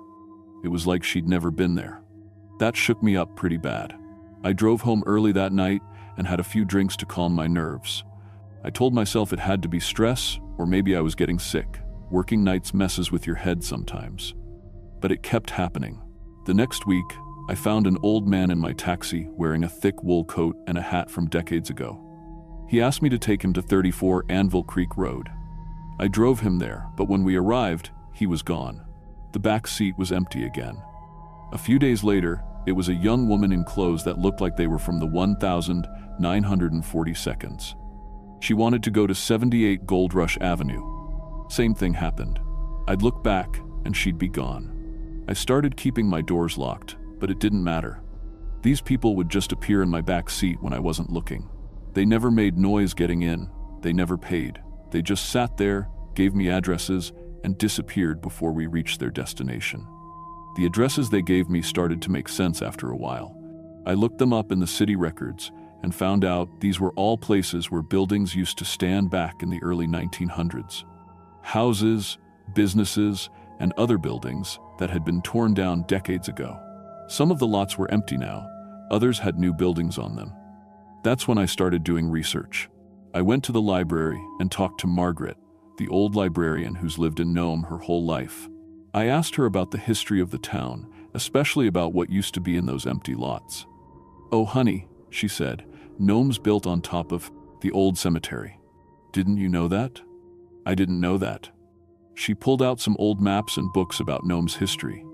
It was like she'd never been there. That shook me up pretty bad. I drove home early that night and had a few drinks to calm my nerves. I told myself it had to be stress, or maybe I was getting sick. Working nights messes with your head sometimes. But it kept happening. The next week, I found an old man in my taxi wearing a thick wool coat and a hat from decades ago. He asked me to take him to 34 Anvil Creek Road. I drove him there, but when we arrived, he was gone. The back seat was empty again. A few days later, it was a young woman in clothes that looked like they were from the 1942. She wanted to go to 78 Gold Rush Avenue. Same thing happened. I'd look back, and she'd be gone. I started keeping my doors locked, but it didn't matter. These people would just appear in my back seat when I wasn't looking. They never made noise getting in. They never paid. They just sat there, gave me addresses, and disappeared before we reached their destination. The addresses they gave me started to make sense after a while. I looked them up in the city records and found out these were all places where buildings used to stand back in the early 1900s. Houses, businesses, and other buildings that had been torn down decades ago. Some of the lots were empty now, others had new buildings on them. That's when I started doing research. I went to the library and talked to Margaret, the old librarian who's lived in Nome her whole life. I asked her about the history of the town, especially about what used to be in those empty lots. "Oh, honey," she said, "Nome's built on top of the old cemetery. Didn't you know that?" I didn't know that. She pulled out some old maps and books about Nome's history.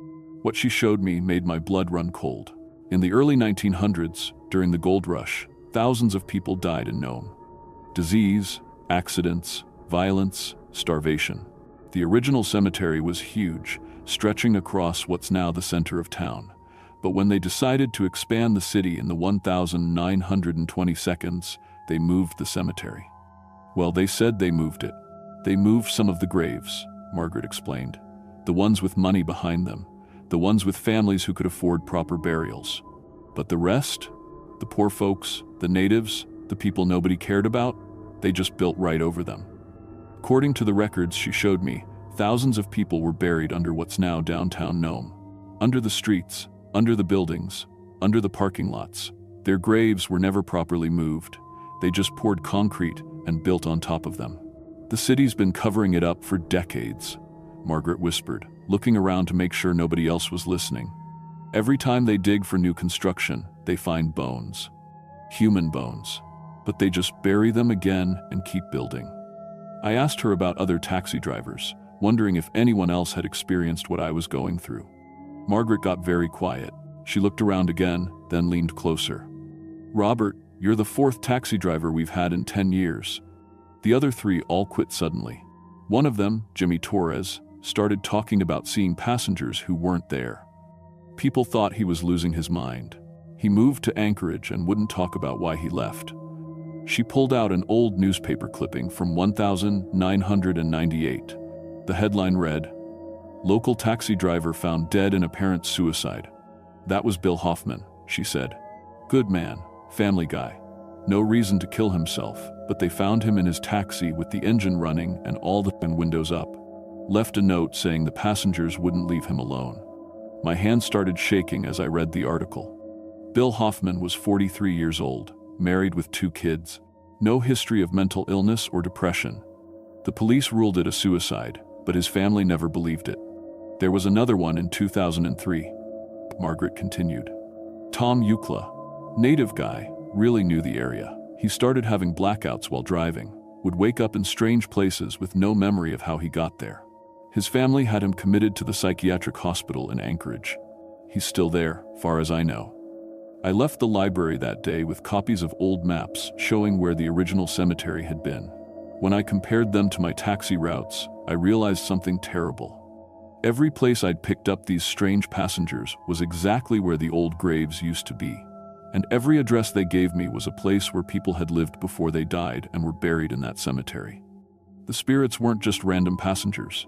What she showed me made my blood run cold. In the early 1900s, during the gold rush, thousands of people died in Nome. Disease, accidents, violence, starvation. The original cemetery was huge, stretching across what's now the center of town. But when they decided to expand the city in the 1920 seconds, they moved the cemetery. Well, they said they moved it. They moved some of the graves, Margaret explained. The ones with money behind them. The ones with families who could afford proper burials. But the rest? The poor folks, the natives, the people nobody cared about? They just built right over them. According to the records she showed me, thousands of people were buried under what's now downtown Nome. Under the streets, under the buildings, under the parking lots. Their graves were never properly moved. They just poured concrete and built on top of them. "The city's been covering it up for decades," Margaret whispered, looking around to make sure nobody else was listening. "Every time they dig for new construction, they find bones. Human bones. But they just bury them again and keep building." I asked her about other taxi drivers, wondering if anyone else had experienced what I was going through. Margaret got very quiet. She looked around again, then leaned closer. "Robert, you're the fourth taxi driver we've had in 10 years. The other 3 all quit suddenly. One of them, Jimmy Torres, started talking about seeing passengers who weren't there. People thought he was losing his mind. He moved to Anchorage and wouldn't talk about why he left." She pulled out an old newspaper clipping from 1998. The headline read, "Local taxi driver found dead in apparent suicide." "That was Bill Hoffman," she said. "Good man, family guy. No reason to kill himself, but they found him in his taxi with the engine running and all the windows up. Left a note saying the passengers wouldn't leave him alone." My hand started shaking as I read the article. Bill Hoffman was 43 years old, married with 2 kids. No history of mental illness or depression. The police ruled it a suicide, but his family never believed it. "There was another one in 2003, Margaret continued. "Tom Eucla, native guy, really knew the area. He started having blackouts while driving, would wake up in strange places with no memory of how he got there. His family had him committed to the psychiatric hospital in Anchorage. He's still there, far as I know." I left the library that day with copies of old maps showing where the original cemetery had been. When I compared them to my taxi routes, I realized something terrible. Every place I'd picked up these strange passengers was exactly where the old graves used to be. And every address they gave me was a place where people had lived before they died and were buried in that cemetery. The spirits weren't just random passengers.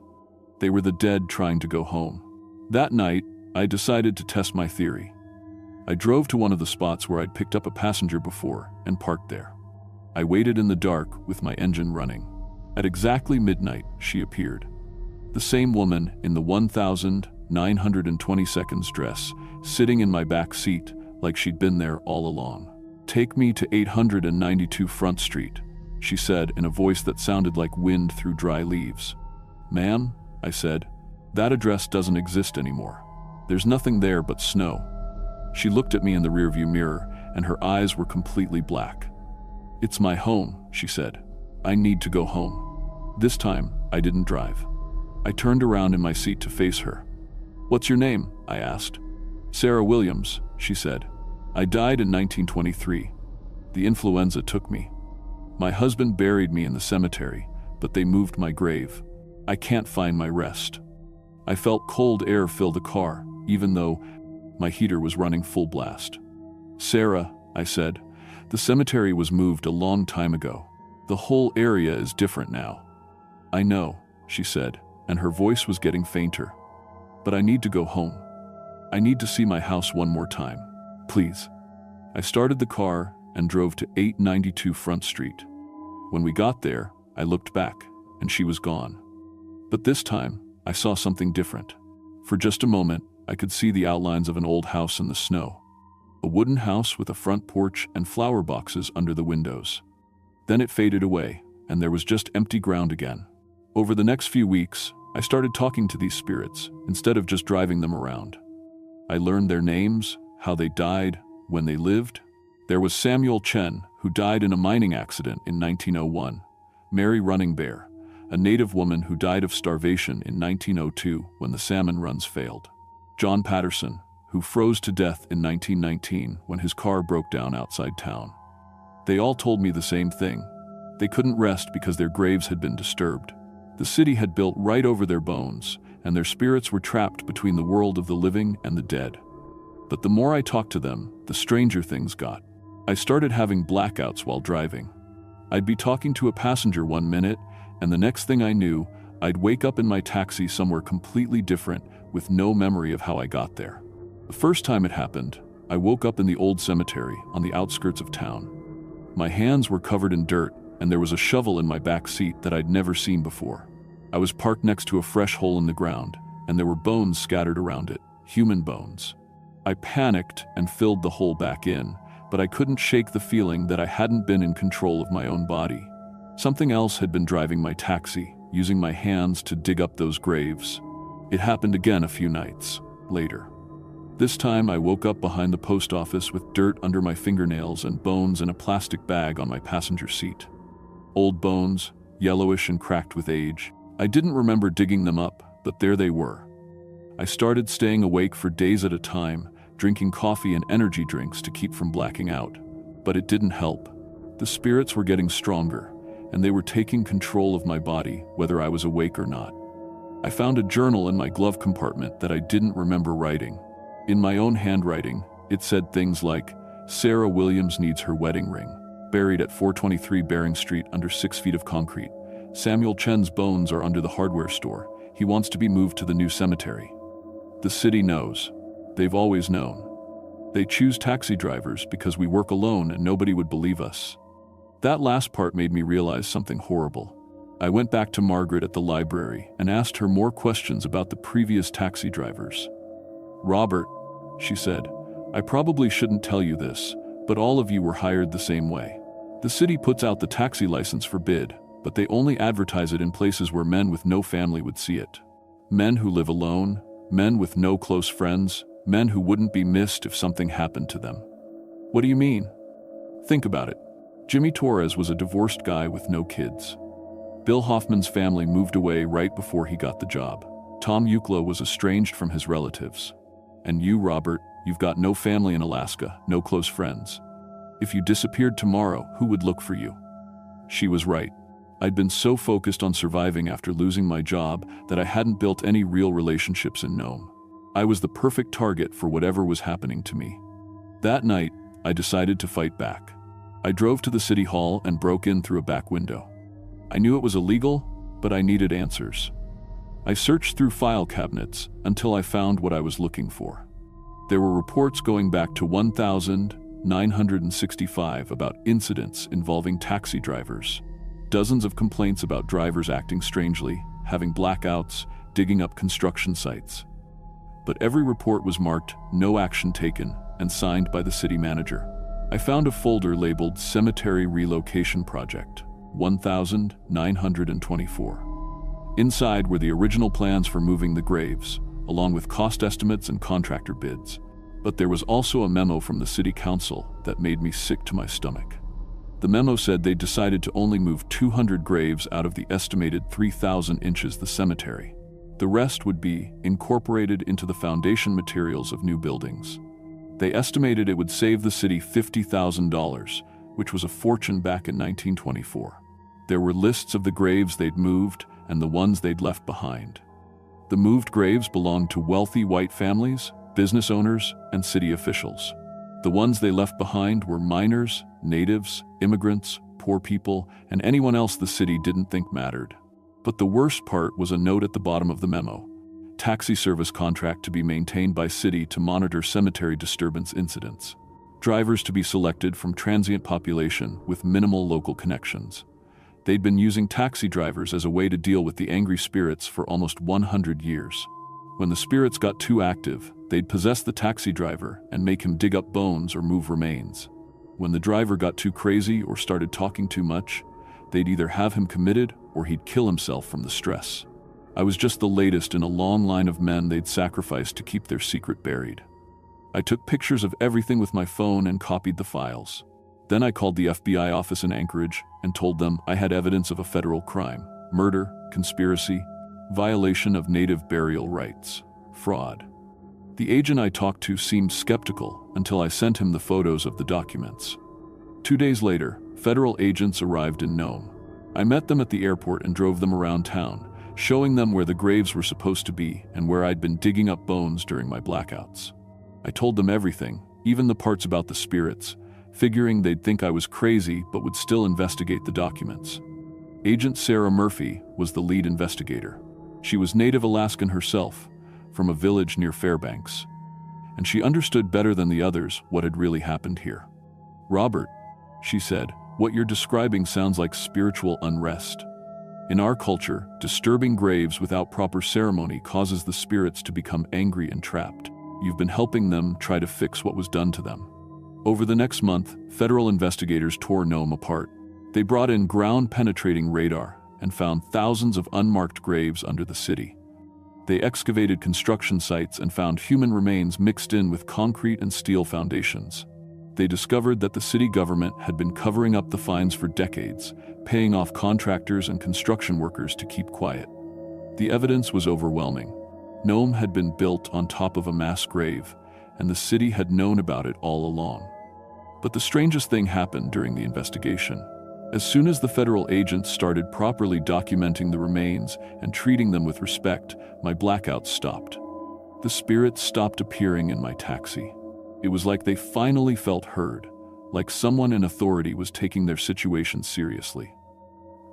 They were the dead trying to go home. That night, I decided to test my theory. I drove to one of the spots where I'd picked up a passenger before and parked there. I waited in the dark with my engine running. At exactly midnight, she appeared. The same woman in the 1920 seconds dress, sitting in my back seat like she'd been there all along. "Take me to 892 Front Street," she said in a voice that sounded like wind through dry leaves. "Ma'am," I said, "that address doesn't exist anymore. There's nothing there but snow." She looked at me in the rearview mirror, and her eyes were completely black. "It's my home," she said. "I need to go home." This time, I didn't drive. I turned around in my seat to face her. "What's your name?" I asked. "Sarah Williams," she said. "I died in 1923. The influenza took me. My husband buried me in the cemetery, but they moved my grave. I can't find my rest." I felt cold air fill the car, even though my heater was running full blast. "Sarah," I said, "the cemetery was moved a long time ago. The whole area is different now." "I know," she said, and her voice was getting fainter. "But I need to go home. I need to see my house one more time. Please." I started the car and drove to 892 Front Street. When we got there, I looked back, and she was gone. But this time, I saw something different. For just a moment, I could see the outlines of an old house in the snow. A wooden house with a front porch and flower boxes under the windows. Then it faded away, and there was just empty ground again. Over the next few weeks, I started talking to these spirits instead of just driving them around. I learned their names, how they died, when they lived. There was Samuel Chen, who died in a mining accident in 1901, Mary Running Bear, a native woman who died of starvation in 1902 when the salmon runs failed, John Patterson, who froze to death in 1919 when his car broke down outside town. They all told me the same thing. They couldn't rest because their graves had been disturbed. The city had built right over their bones, and their spirits were trapped between the world of the living and the dead. But the more I talked to them, the stranger things got. I started having blackouts while driving. I'd be talking to a passenger one minute, and the next thing I knew, I'd wake up in my taxi somewhere completely different with no memory of how I got there. The first time it happened, I woke up in the old cemetery on the outskirts of town. My hands were covered in dirt, and there was a shovel in my back seat that I'd never seen before. I was parked next to a fresh hole in the ground, and there were bones scattered around it, human bones. I panicked and filled the hole back in, but I couldn't shake the feeling that I hadn't been in control of my own body. Something else had been driving my taxi, using my hands to dig up those graves. It happened again a few nights later. This time I woke up behind the post office with dirt under my fingernails and bones in a plastic bag on my passenger seat. Old bones, yellowish and cracked with age. I didn't remember digging them up, but there they were. I started staying awake for days at a time, drinking coffee and energy drinks to keep from blacking out. But it didn't help. The spirits were getting stronger, and they were taking control of my body, whether I was awake or not. I found a journal in my glove compartment that I didn't remember writing. In my own handwriting, it said things like, "Sarah Williams needs her wedding ring. Buried at 423 Bering Street under 6 feet of concrete. Samuel Chen's bones are under the hardware store. He wants to be moved to the new cemetery." The city knows. They've always known. They choose taxi drivers because we work alone and nobody would believe us. That last part made me realize something horrible. I went back to Margaret at the library and asked her more questions about the previous taxi drivers. "Robert," she said, "I probably shouldn't tell you this, but all of you were hired the same way. The city puts out the taxi license for bid, but they only advertise it in places where men with no family would see it. Men who live alone, men with no close friends, men who wouldn't be missed if something happened to them." "What do you mean?" "Think about it. Jimmy Torres was a divorced guy with no kids. Bill Hoffman's family moved away right before he got the job. Tom Uklo was estranged from his relatives. And you, Robert, you've got no family in Alaska, no close friends. If you disappeared tomorrow, who would look for you?" She was right. I'd been so focused on surviving after losing my job that I hadn't built any real relationships in Nome. I was the perfect target for whatever was happening to me. That night, I decided to fight back. I drove to the city hall and broke in through a back window. I knew it was illegal, but I needed answers. I searched through file cabinets until I found what I was looking for. There were reports going back to 1965 about incidents involving taxi drivers, dozens of complaints about drivers acting strangely, having blackouts, digging up construction sites. But every report was marked "no action taken" and signed by the city manager. I found a folder labeled Cemetery Relocation Project 1924. Inside were the original plans for moving the graves, along with cost estimates and contractor bids. But there was also a memo from the city council that made me sick to my stomach. The memo said they decided to only move 200 graves out of the estimated 3,000 inches the cemetery. The rest would be incorporated into the foundation materials of new buildings. They estimated it would save the city $50,000, which was a fortune back in 1924. There were lists of the graves they'd moved and the ones they'd left behind. The moved graves belonged to wealthy white families, business owners, and city officials. The ones they left behind were miners, natives, immigrants, poor people, and anyone else the city didn't think mattered. But the worst part was a note at the bottom of the memo: taxi service contract to be maintained by city to monitor cemetery disturbance incidents. Drivers to be selected from transient population with minimal local connections. They'd been using taxi drivers as a way to deal with the angry spirits for almost 100 years. When the spirits got too active, they'd possess the taxi driver and make him dig up bones or move remains. When the driver got too crazy or started talking too much, they'd either have him committed or he'd kill himself from the stress. I was just the latest in a long line of men they'd sacrificed to keep their secret buried. I took pictures of everything with my phone and copied the files. Then I called the FBI office in Anchorage and told them I had evidence of a federal crime: murder, conspiracy, violation of native burial rights, fraud. The agent I talked to seemed skeptical until I sent him the photos of the documents. 2 days later, federal agents arrived in Nome. I met them at the airport and drove them around town, showing them where the graves were supposed to be and where I'd been digging up bones during my blackouts. I told them everything, even the parts about the spirits, figuring they'd think I was crazy but would still investigate the documents. Agent Sarah Murphy was the lead investigator. She was native Alaskan herself, from a village near Fairbanks, and she understood better than the others what had really happened here. "Robert," she said, "what you're describing sounds like spiritual unrest. In our culture, disturbing graves without proper ceremony causes the spirits to become angry and trapped. You've been helping them try to fix what was done to them." Over the next month, federal investigators tore Nome apart. They brought in ground-penetrating radar and found thousands of unmarked graves under the city. They excavated construction sites and found human remains mixed in with concrete and steel foundations. They discovered that the city government had been covering up the finds for decades, paying off contractors and construction workers to keep quiet. The evidence was overwhelming. Nome had been built on top of a mass grave, and the city had known about it all along. But the strangest thing happened during the investigation. As soon as the federal agents started properly documenting the remains and treating them with respect, my blackouts stopped. The spirits stopped appearing in my taxi. It was like they finally felt heard, like someone in authority was taking their situation seriously.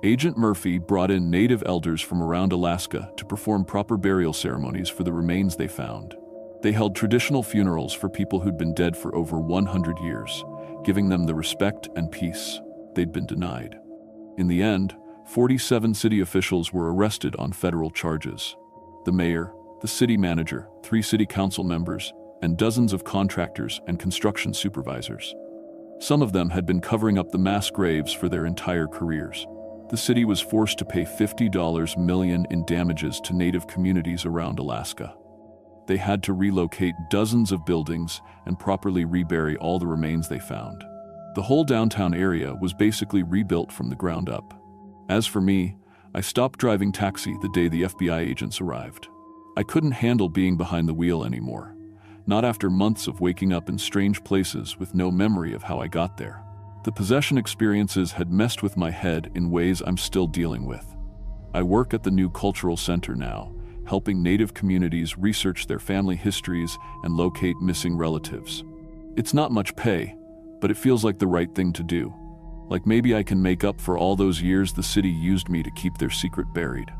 Agent Murphy brought in native elders from around Alaska to perform proper burial ceremonies for the remains they found. They held traditional funerals for people who'd been dead for over 100 years, giving them the respect and peace they'd been denied. In the end, 47 city officials were arrested on federal charges. The mayor, the city manager, 3 city council members, and dozens of contractors and construction supervisors. Some of them had been covering up the mass graves for their entire careers. The city was forced to pay $50 million in damages to native communities around Alaska. They had to relocate dozens of buildings and properly rebury all the remains they found. The whole downtown area was basically rebuilt from the ground up. As for me, I stopped driving taxi the day the FBI agents arrived. I couldn't handle being behind the wheel anymore, not after months of waking up in strange places with no memory of how I got there. The possession experiences had messed with my head in ways I'm still dealing with. I work at the new cultural center now, helping native communities research their family histories and locate missing relatives. It's not much pay, but it feels like the right thing to do. Like maybe I can make up for all those years the city used me to keep their secret buried.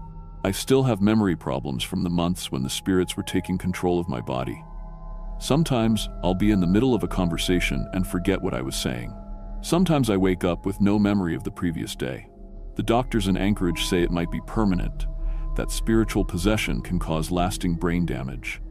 I still have memory problems from the months when the spirits were taking control of my body. Sometimes I'll be in the middle of a conversation and forget what I was saying. Sometimes I wake up with no memory of the previous day. The doctors in Anchorage say it might be permanent, that spiritual possession can cause lasting brain damage.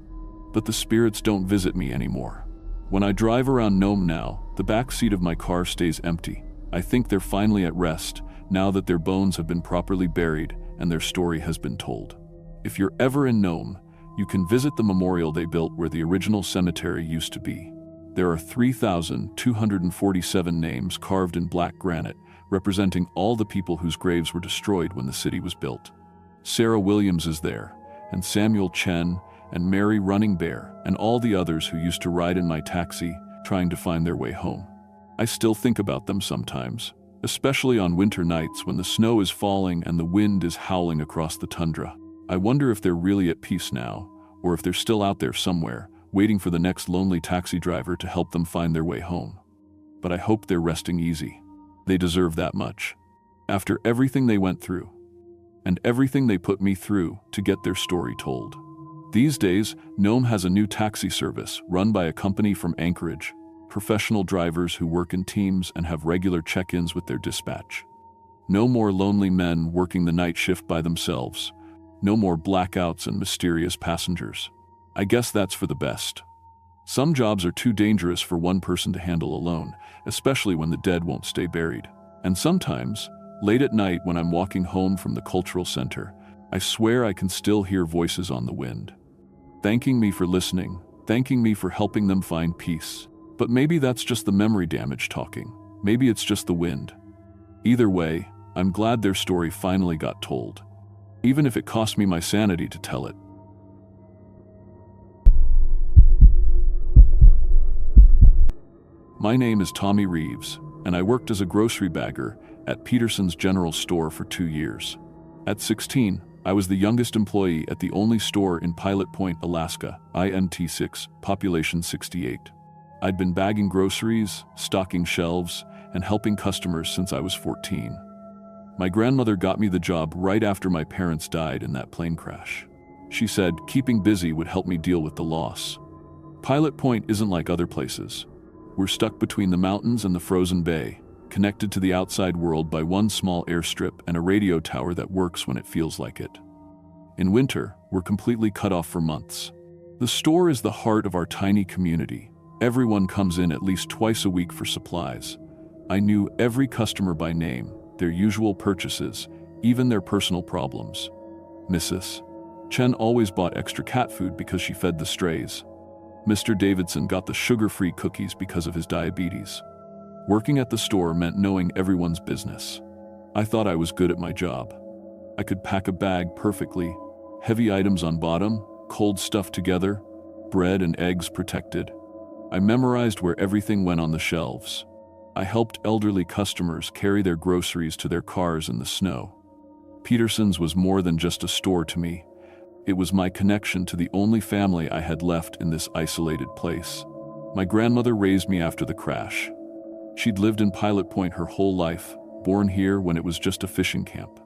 But the spirits don't visit me anymore. When I drive around Nome now, the back seat of my car stays empty. I think they're finally at rest, now that their bones have been properly buried and their story has been told. If you're ever in Nome, you can visit the memorial they built where the original cemetery used to be. There are 3,247 names carved in black granite, representing all the people whose graves were destroyed when the city was built. Sarah Williams is there, and Samuel Chen, and Mary Running Bear, and all the others who used to ride in my taxi, trying to find their way home. I still think about them sometimes, especially on winter nights when the snow is falling and the wind is howling across the tundra. I wonder if they're really at peace now, or if they're still out there somewhere, waiting for the next lonely taxi driver to help them find their way home. But I hope they're resting easy. They deserve that much. After everything they went through, and everything they put me through to get their story told. These days, Nome has a new taxi service run by a company from Anchorage, professional drivers who work in teams and have regular check-ins with their dispatch. No more lonely men working the night shift by themselves. No more blackouts and mysterious passengers. I guess that's for the best. Some jobs are too dangerous for one person to handle alone, especially when the dead won't stay buried. And sometimes, Late at night when I'm walking home from the cultural center, I swear I can still hear voices on the wind, thanking me for listening, thanking me for helping them find peace. But maybe that's just the memory damage talking. Maybe it's just the wind. Either way, I'm glad their story finally got told, even if it cost me my sanity to tell it. My name is Tommy Reeves, and I worked as a grocery bagger at Peterson's General Store for 2 years. At 16, I was the youngest employee at the only store in Pilot Point, Alaska, INT6, population 68. I'd been bagging groceries, stocking shelves, and helping customers since I was 14. My grandmother got me the job right after my parents died in that plane crash. She said keeping busy would help me deal with the loss. Pilot Point isn't like other places. We're stuck between the mountains and the frozen bay, connected to the outside world by one small airstrip and a radio tower that works when it feels like it. In winter, we're completely cut off for months. The store is the heart of our tiny community. Everyone comes in at least twice a week for supplies. I knew every customer by name, their usual purchases, even their personal problems. Mrs. Chen always bought extra cat food because she fed the strays. Mr. Davidson got the sugar-free cookies because of his diabetes. Working at the store meant knowing everyone's business. I thought I was good at my job. I could pack a bag perfectly, heavy items on bottom, cold stuff together, bread and eggs protected. I memorized where everything went on the shelves. I helped elderly customers carry their groceries to their cars in the snow. Peterson's was more than just a store to me. It was my connection to the only family I had left in this isolated place. My grandmother raised me after the crash. She'd lived in Pilot Point her whole life, born here when it was just a fishing camp.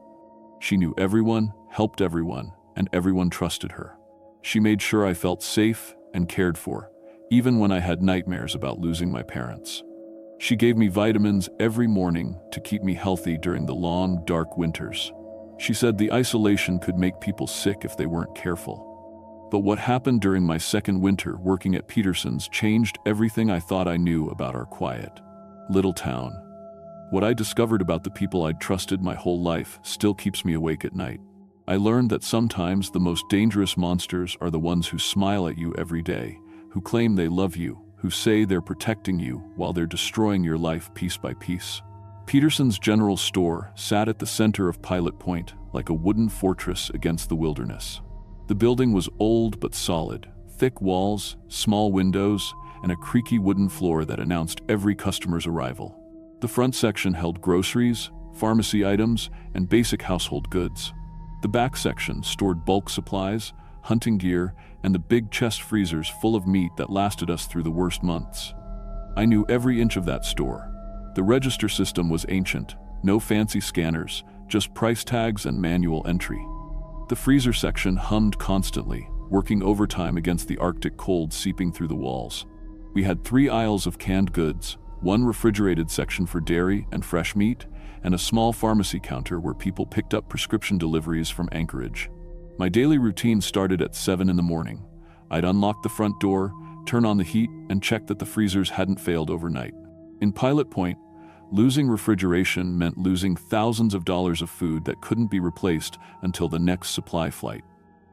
She knew everyone, helped everyone, and everyone trusted her. She made sure I felt safe and cared for, even when I had nightmares about losing my parents. She gave me vitamins every morning to keep me healthy during the long, dark winters. She said the isolation could make people sick if they weren't careful. But what happened during my second winter working at Peterson's changed everything I thought I knew about our quiet little town. What I discovered about the people I'd trusted my whole life still keeps me awake at night. I learned that sometimes the most dangerous monsters are the ones who smile at you every day, who claim they love you, who say they're protecting you while they're destroying your life piece by piece. Peterson's General Store sat at the center of Pilot Point like a wooden fortress against the wilderness. The building was old but solid, thick walls, small windows, and a creaky wooden floor that announced every customer's arrival. The front section held groceries, pharmacy items, and basic household goods. The back section stored bulk supplies, hunting gear, and the big chest freezers full of meat that lasted us through the worst months. I knew every inch of that store. The register system was ancient, no fancy scanners, just price tags and manual entry. The freezer section hummed constantly, working overtime against the Arctic cold seeping through the walls. We had 3 aisles of canned goods, one refrigerated section for dairy and fresh meat, and a small pharmacy counter where people picked up prescription deliveries from Anchorage. My daily routine started at 7 in the morning. I'd unlock the front door, turn on the heat, and check that the freezers hadn't failed overnight. In Pilot Point, losing refrigeration meant losing thousands of dollars of food that couldn't be replaced until the next supply flight.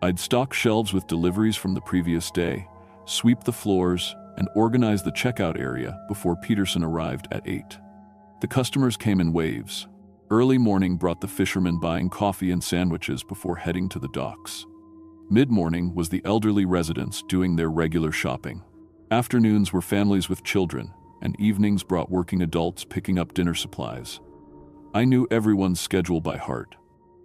I'd stock shelves with deliveries from the previous day, sweep the floors, and organize the checkout area before Peterson arrived at 8. The customers came in waves. Early morning brought the fishermen buying coffee and sandwiches before heading to the docks. Mid-morning was the elderly residents doing their regular shopping. Afternoons were families with children, and evenings brought working adults picking up dinner supplies. I knew everyone's schedule by heart.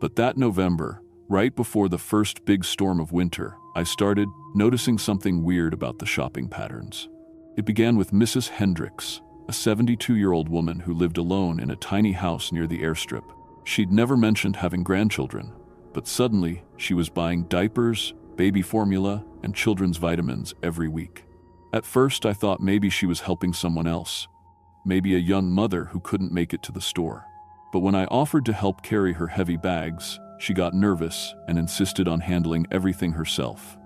But that November, right before the first big storm of winter, I started noticing something weird about the shopping patterns. It began with Mrs. Hendricks, a 72-year-old woman who lived alone in a tiny house near the airstrip. She'd never mentioned having grandchildren, but suddenly she was buying diapers, baby formula, and children's vitamins every week. At first I thought maybe she was helping someone else, maybe a young mother who couldn't make it to the store. But when I offered to help carry her heavy bags, she got nervous and insisted on handling everything herself.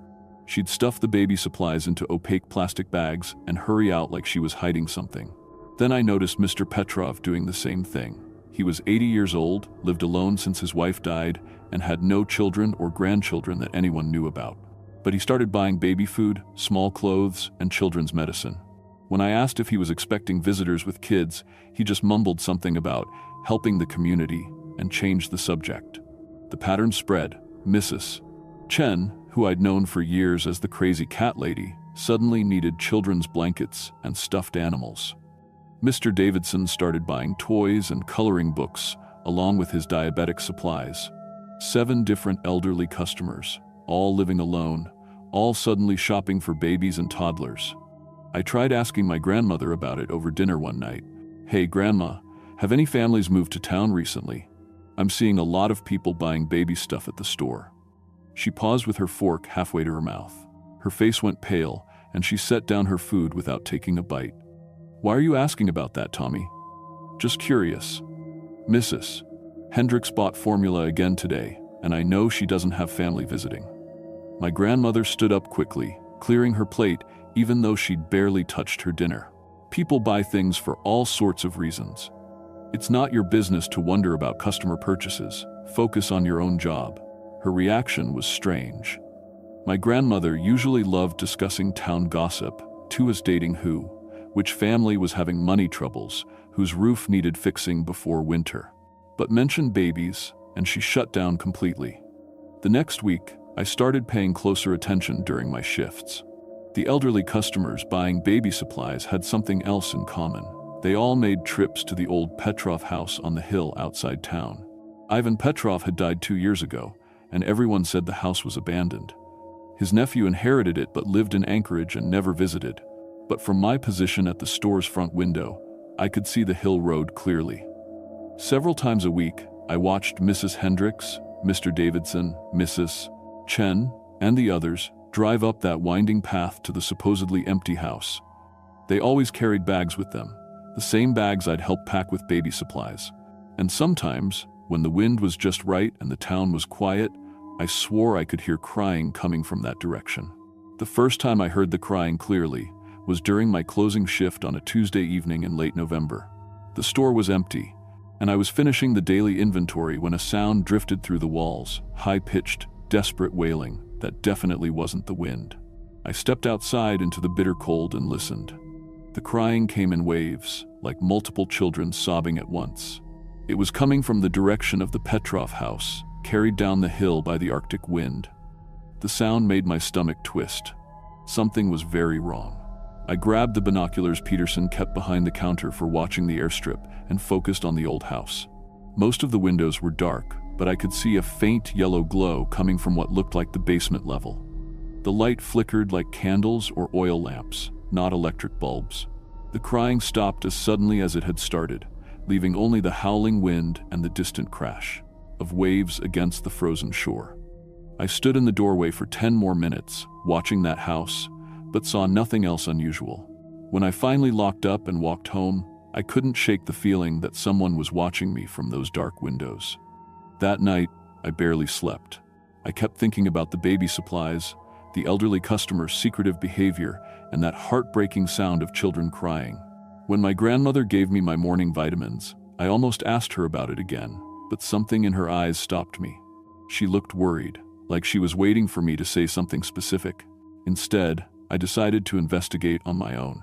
She'd stuff the baby supplies into opaque plastic bags and hurry out like she was hiding something. Then I noticed Mr. Petrov doing the same thing. He was 80 years old, lived alone since his wife died, and had no children or grandchildren that anyone knew about. But he started buying baby food, small clothes, and children's medicine. When I asked if he was expecting visitors with kids, he just mumbled something about helping the community and changed the subject. The pattern spread. Mrs. Chen, who I'd known for years as the crazy cat lady, suddenly needed children's blankets and stuffed animals. Mr. Davidson started buying toys and coloring books, along with his diabetic supplies. 7 different elderly customers, all living alone, all suddenly shopping for babies and toddlers. I tried asking my grandmother about it over dinner one night. "Hey, Grandma, have any families moved to town recently? I'm seeing a lot of people buying baby stuff at the store." She paused with her fork halfway to her mouth. Her face went pale, and she set down her food without taking a bite. "Why are you asking about that, Tommy?" "Just curious. Mrs. Hendricks bought formula again today, and I know she doesn't have family visiting." My grandmother stood up quickly, clearing her plate even though she'd barely touched her dinner. "People buy things for all sorts of reasons. It's not your business to wonder about customer purchases. Focus on your own job." Her reaction was strange. My grandmother usually loved discussing town gossip, who was dating who, which family was having money troubles, whose roof needed fixing before winter. But mentioned babies, and she shut down completely. The next week, I started paying closer attention during my shifts. The elderly customers buying baby supplies had something else in common. They all made trips to the old Petrov house on the hill outside town. Ivan Petrov had died 2 years ago, and everyone said the house was abandoned. His nephew inherited it but lived in Anchorage and never visited. But from my position at the store's front window, I could see the hill road clearly. Several times a week, I watched Mrs. Hendricks, Mr. Davidson, Mrs. Chen, and the others drive up that winding path to the supposedly empty house. They always carried bags with them, the same bags I'd helped pack with baby supplies. And sometimes, when the wind was just right and the town was quiet, I swore I could hear crying coming from that direction. The first time I heard the crying clearly was during my closing shift on a Tuesday evening in late November. The store was empty, and I was finishing the daily inventory when a sound drifted through the walls, high-pitched, desperate wailing that definitely wasn't the wind. I stepped outside into the bitter cold and listened. The crying came in waves, like multiple children sobbing at once. It was coming from the direction of the Petrov house, carried down the hill by the Arctic wind. The sound made my stomach twist. Something was very wrong. I grabbed the binoculars Peterson kept behind the counter for watching the airstrip and focused on the old house. Most of the windows were dark, but I could see a faint yellow glow coming from what looked like the basement level. The light flickered like candles or oil lamps, not electric bulbs. The crying stopped as suddenly as it had started, leaving only the howling wind and the distant crash of waves against the frozen shore. I stood in the doorway for 10 more minutes, watching that house, but saw nothing else unusual. When I finally locked up and walked home, I couldn't shake the feeling that someone was watching me from those dark windows. That night, I barely slept. I kept thinking about the baby supplies, the elderly customer's secretive behavior, and that heartbreaking sound of children crying. When my grandmother gave me my morning vitamins, I almost asked her about it again, but something in her eyes stopped me. She looked worried, like she was waiting for me to say something specific. Instead, I decided to investigate on my own.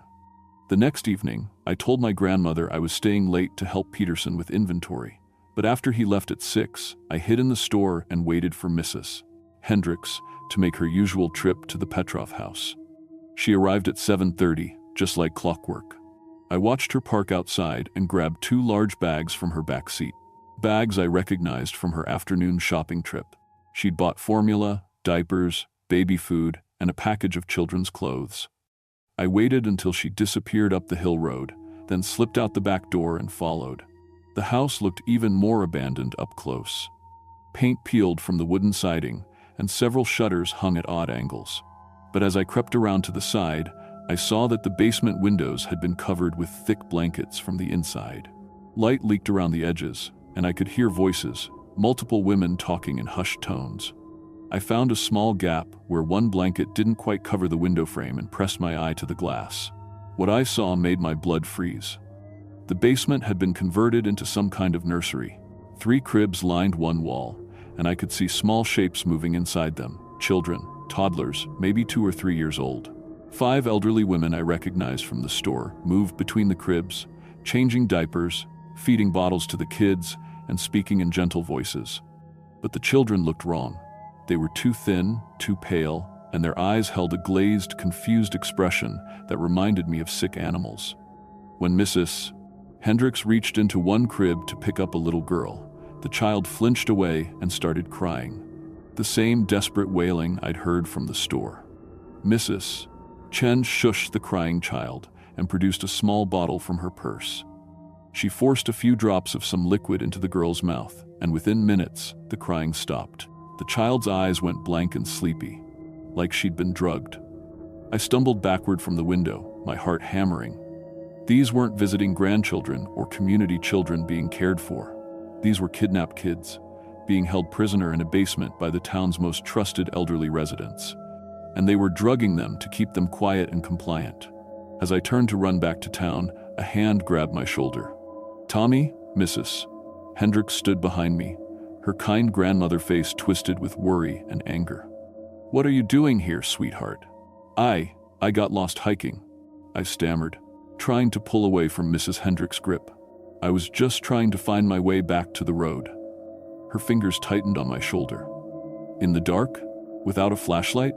The next evening, I told my grandmother I was staying late to help Peterson with inventory. But after he left at 6, I hid in the store and waited for Mrs. Hendricks to make her usual trip to the Petrov house. She arrived at 7:30, just like clockwork. I watched her park outside and grabbed 2 large bags from her back seat. Bags I recognized from her afternoon shopping trip. She'd bought formula, diapers, baby food, and a package of children's clothes. I waited until she disappeared up the hill road, then slipped out the back door and followed. The house looked even more abandoned up close. Paint peeled from the wooden siding, and several shutters hung at odd angles. But as I crept around to the side, I saw that the basement windows had been covered with thick blankets from the inside. Light leaked around the edges, and I could hear voices, multiple women talking in hushed tones. I found a small gap where one blanket didn't quite cover the window frame and pressed my eye to the glass. What I saw made my blood freeze. The basement had been converted into some kind of nursery. 3 cribs lined one wall, and I could see small shapes moving inside them. Children, toddlers, maybe 2 or 3 years old. 5 elderly women I recognized from the store moved between the cribs, changing diapers, feeding bottles to the kids, and speaking in gentle voices. But the children looked wrong. They were too thin, too pale, and their eyes held a glazed, confused expression that reminded me of sick animals. When Mrs. Hendricks reached into one crib to pick up a little girl, the child flinched away and started crying. The same desperate wailing I'd heard from the store. Mrs. Chen shushed the crying child and produced a small bottle from her purse. She forced a few drops of some liquid into the girl's mouth, and within minutes, the crying stopped. The child's eyes went blank and sleepy, like she'd been drugged. I stumbled backward from the window, my heart hammering. These weren't visiting grandchildren or community children being cared for. These were kidnapped kids, being held prisoner in a basement by the town's most trusted elderly residents. And they were drugging them to keep them quiet and compliant. As I turned to run back to town, a hand grabbed my shoulder. "Tommy?" Mrs. Hendricks stood behind me, her kind grandmother face twisted with worry and anger. "What are you doing here, sweetheart?" I got lost hiking," I stammered, trying to pull away from Mrs. Hendricks' grip. "I was just trying to find my way back to the road." Her fingers tightened on my shoulder. "In the dark? Without a flashlight?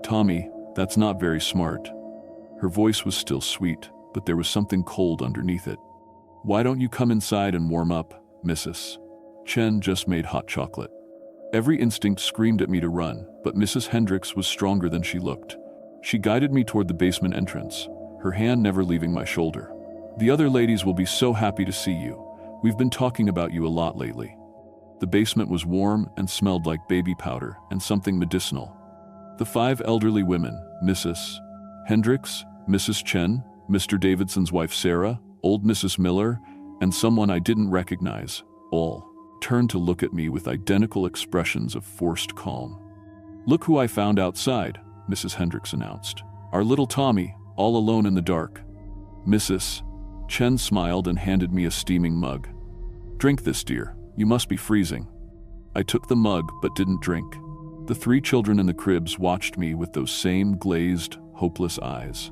Tommy, that's not very smart." Her voice was still sweet, but there was something cold underneath it. "Why don't you come inside and warm up, Mrs. Chen just made hot chocolate." Every instinct screamed at me to run, but Mrs. Hendricks was stronger than she looked. She guided me toward the basement entrance, her hand never leaving my shoulder. "The other ladies will be so happy to see you. We've been talking about you a lot lately." The basement was warm and smelled like baby powder and something medicinal. The 5 elderly women, Mrs. Hendricks, Mrs. Chen, Mr. Davidson's wife Sarah, old Mrs. Miller, and someone I didn't recognize, all turned to look at me with identical expressions of forced calm. "Look who I found outside," Mrs. Hendricks announced. "Our little Tommy, all alone in the dark." Mrs. Chen smiled and handed me a steaming mug. "Drink this, dear. You must be freezing." I took the mug but didn't drink. The 3 children in the cribs watched me with those same glazed, hopeless eyes.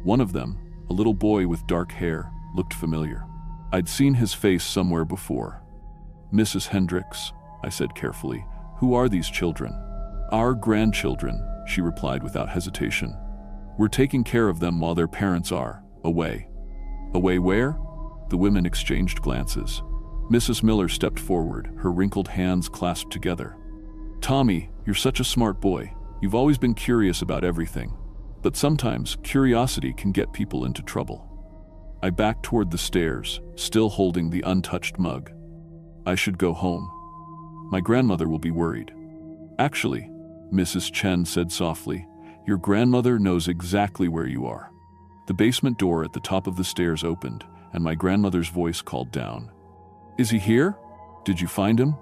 One of them, a little boy with dark hair, looked familiar. I'd seen his face somewhere before. "Mrs. Hendricks," I said carefully, "who are these children?" "Our grandchildren," she replied without hesitation. "We're taking care of them while their parents are away." "Away where?" The women exchanged glances. Mrs. Miller stepped forward, her wrinkled hands clasped together. "Tommy, you're such a smart boy. You've always been curious about everything. But sometimes curiosity can get people into trouble." I backed toward the stairs, still holding the untouched mug. "I should go home. My grandmother will be worried." "Actually," Mrs. Chen said softly, "your grandmother knows exactly where you are." The basement door at the top of the stairs opened, and my grandmother's voice called down. "Is he here? Did you find him?"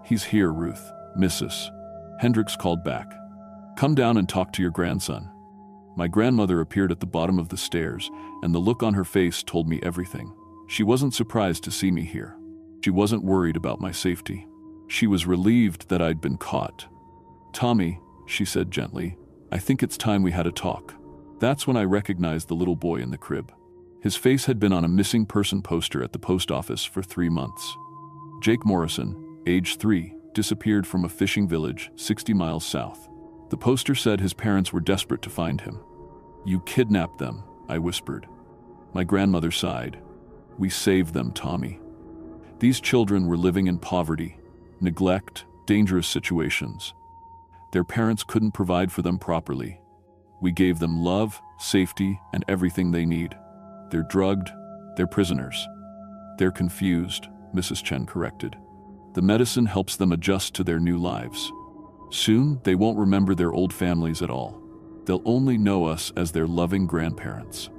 "He's here, Ruth," Mrs. Hendricks called back. "Come down and talk to your grandson." My grandmother appeared at the bottom of the stairs, and the look on her face told me everything. She wasn't surprised to see me here. She wasn't worried about my safety. She was relieved that I'd been caught. "Tommy," she said gently, "I think it's time we had a talk." That's when I recognized the little boy in the crib. His face had been on a missing person poster at the post office for 3 months. Jake Morrison, age 3, disappeared from a fishing village 60 miles south. The poster said his parents were desperate to find him. "You kidnapped them," I whispered. My grandmother sighed. "We saved them, Tommy." These children were living in poverty, neglect, dangerous situations. Their parents couldn't provide for them properly. We gave them love, safety, and everything they need. They're drugged, they're prisoners. They're confused, Mrs. Chen corrected. The medicine helps them adjust to their new lives. Soon, they won't remember their old families at all. They'll only know us as their loving grandparents.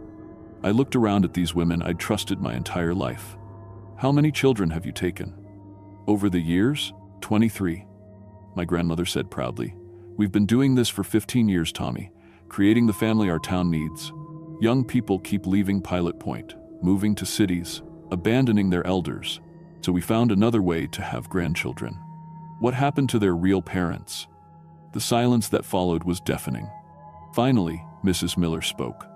I looked around at these women I'd trusted my entire life. "How many children have you taken?" "Over the years, 23. My grandmother said proudly. "We've been doing this for 15 years, Tommy, creating the family our town needs. Young people keep leaving Pilot Point, moving to cities, abandoning their elders. So we found another way to have grandchildren. What happened to their real parents? The silence that followed was deafening. Finally, Mrs. Miller spoke.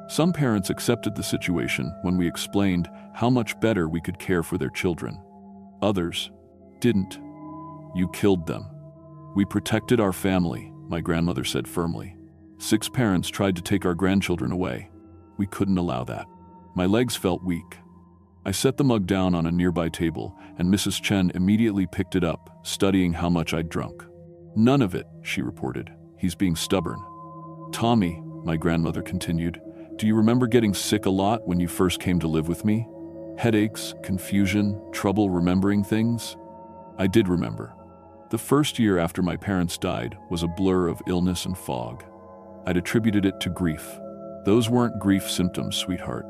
Some parents accepted the situation when we explained how much better we could care for their children. Others didn't. You killed them. We protected our family, my grandmother said firmly. 6 parents tried to take our grandchildren away. We couldn't allow that. My legs felt weak. I set the mug down on a nearby table, and Mrs. Chen immediately picked it up, studying how much I'd drunk. None of it, she reported. He's being stubborn. Tommy, my grandmother continued, do you remember getting sick a lot when you first came to live with me? Headaches, confusion, trouble remembering things? I did remember. The first year after my parents died was a blur of illness and fog. I'd attributed it to grief. Those weren't grief symptoms, sweetheart.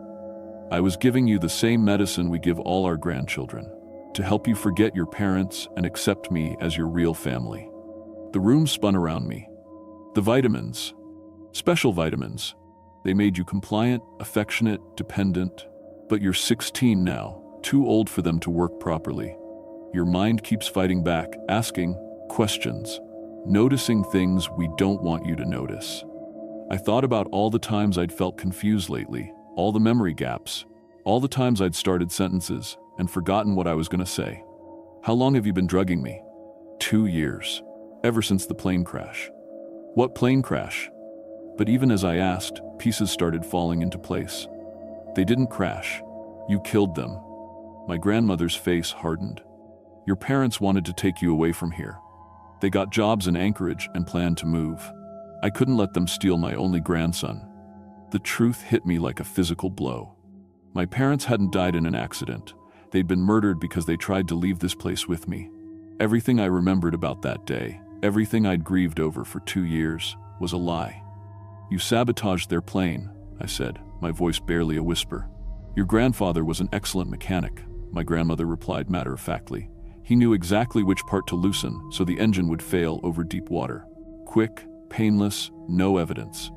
I was giving you the same medicine we give all our grandchildren, to help you forget your parents and accept me as your real family. The room spun around me. The vitamins, special vitamins, they made you compliant, affectionate, dependent. But you're 16 now, too old for them to work properly. Your mind keeps fighting back, asking questions, noticing things we don't want you to notice. I thought about all the times I'd felt confused lately, all the memory gaps, all the times I'd started sentences and forgotten what I was going to say. How long have you been drugging me? 2 years. Ever since the plane crash. What plane crash? But even as I asked, pieces started falling into place. They didn't crash. You killed them. My grandmother's face hardened. Your parents wanted to take you away from here. They got jobs in Anchorage and planned to move. I couldn't let them steal my only grandson. The truth hit me like a physical blow. My parents hadn't died in an accident. They'd been murdered because they tried to leave this place with me. Everything I remembered about that day, everything I'd grieved over for 2 years, was a lie. You sabotaged their plane, I said, my voice barely a whisper. Your grandfather was an excellent mechanic, my grandmother replied matter-of-factly. He knew exactly which part to loosen so the engine would fail over deep water. Quick, painless, no evidence.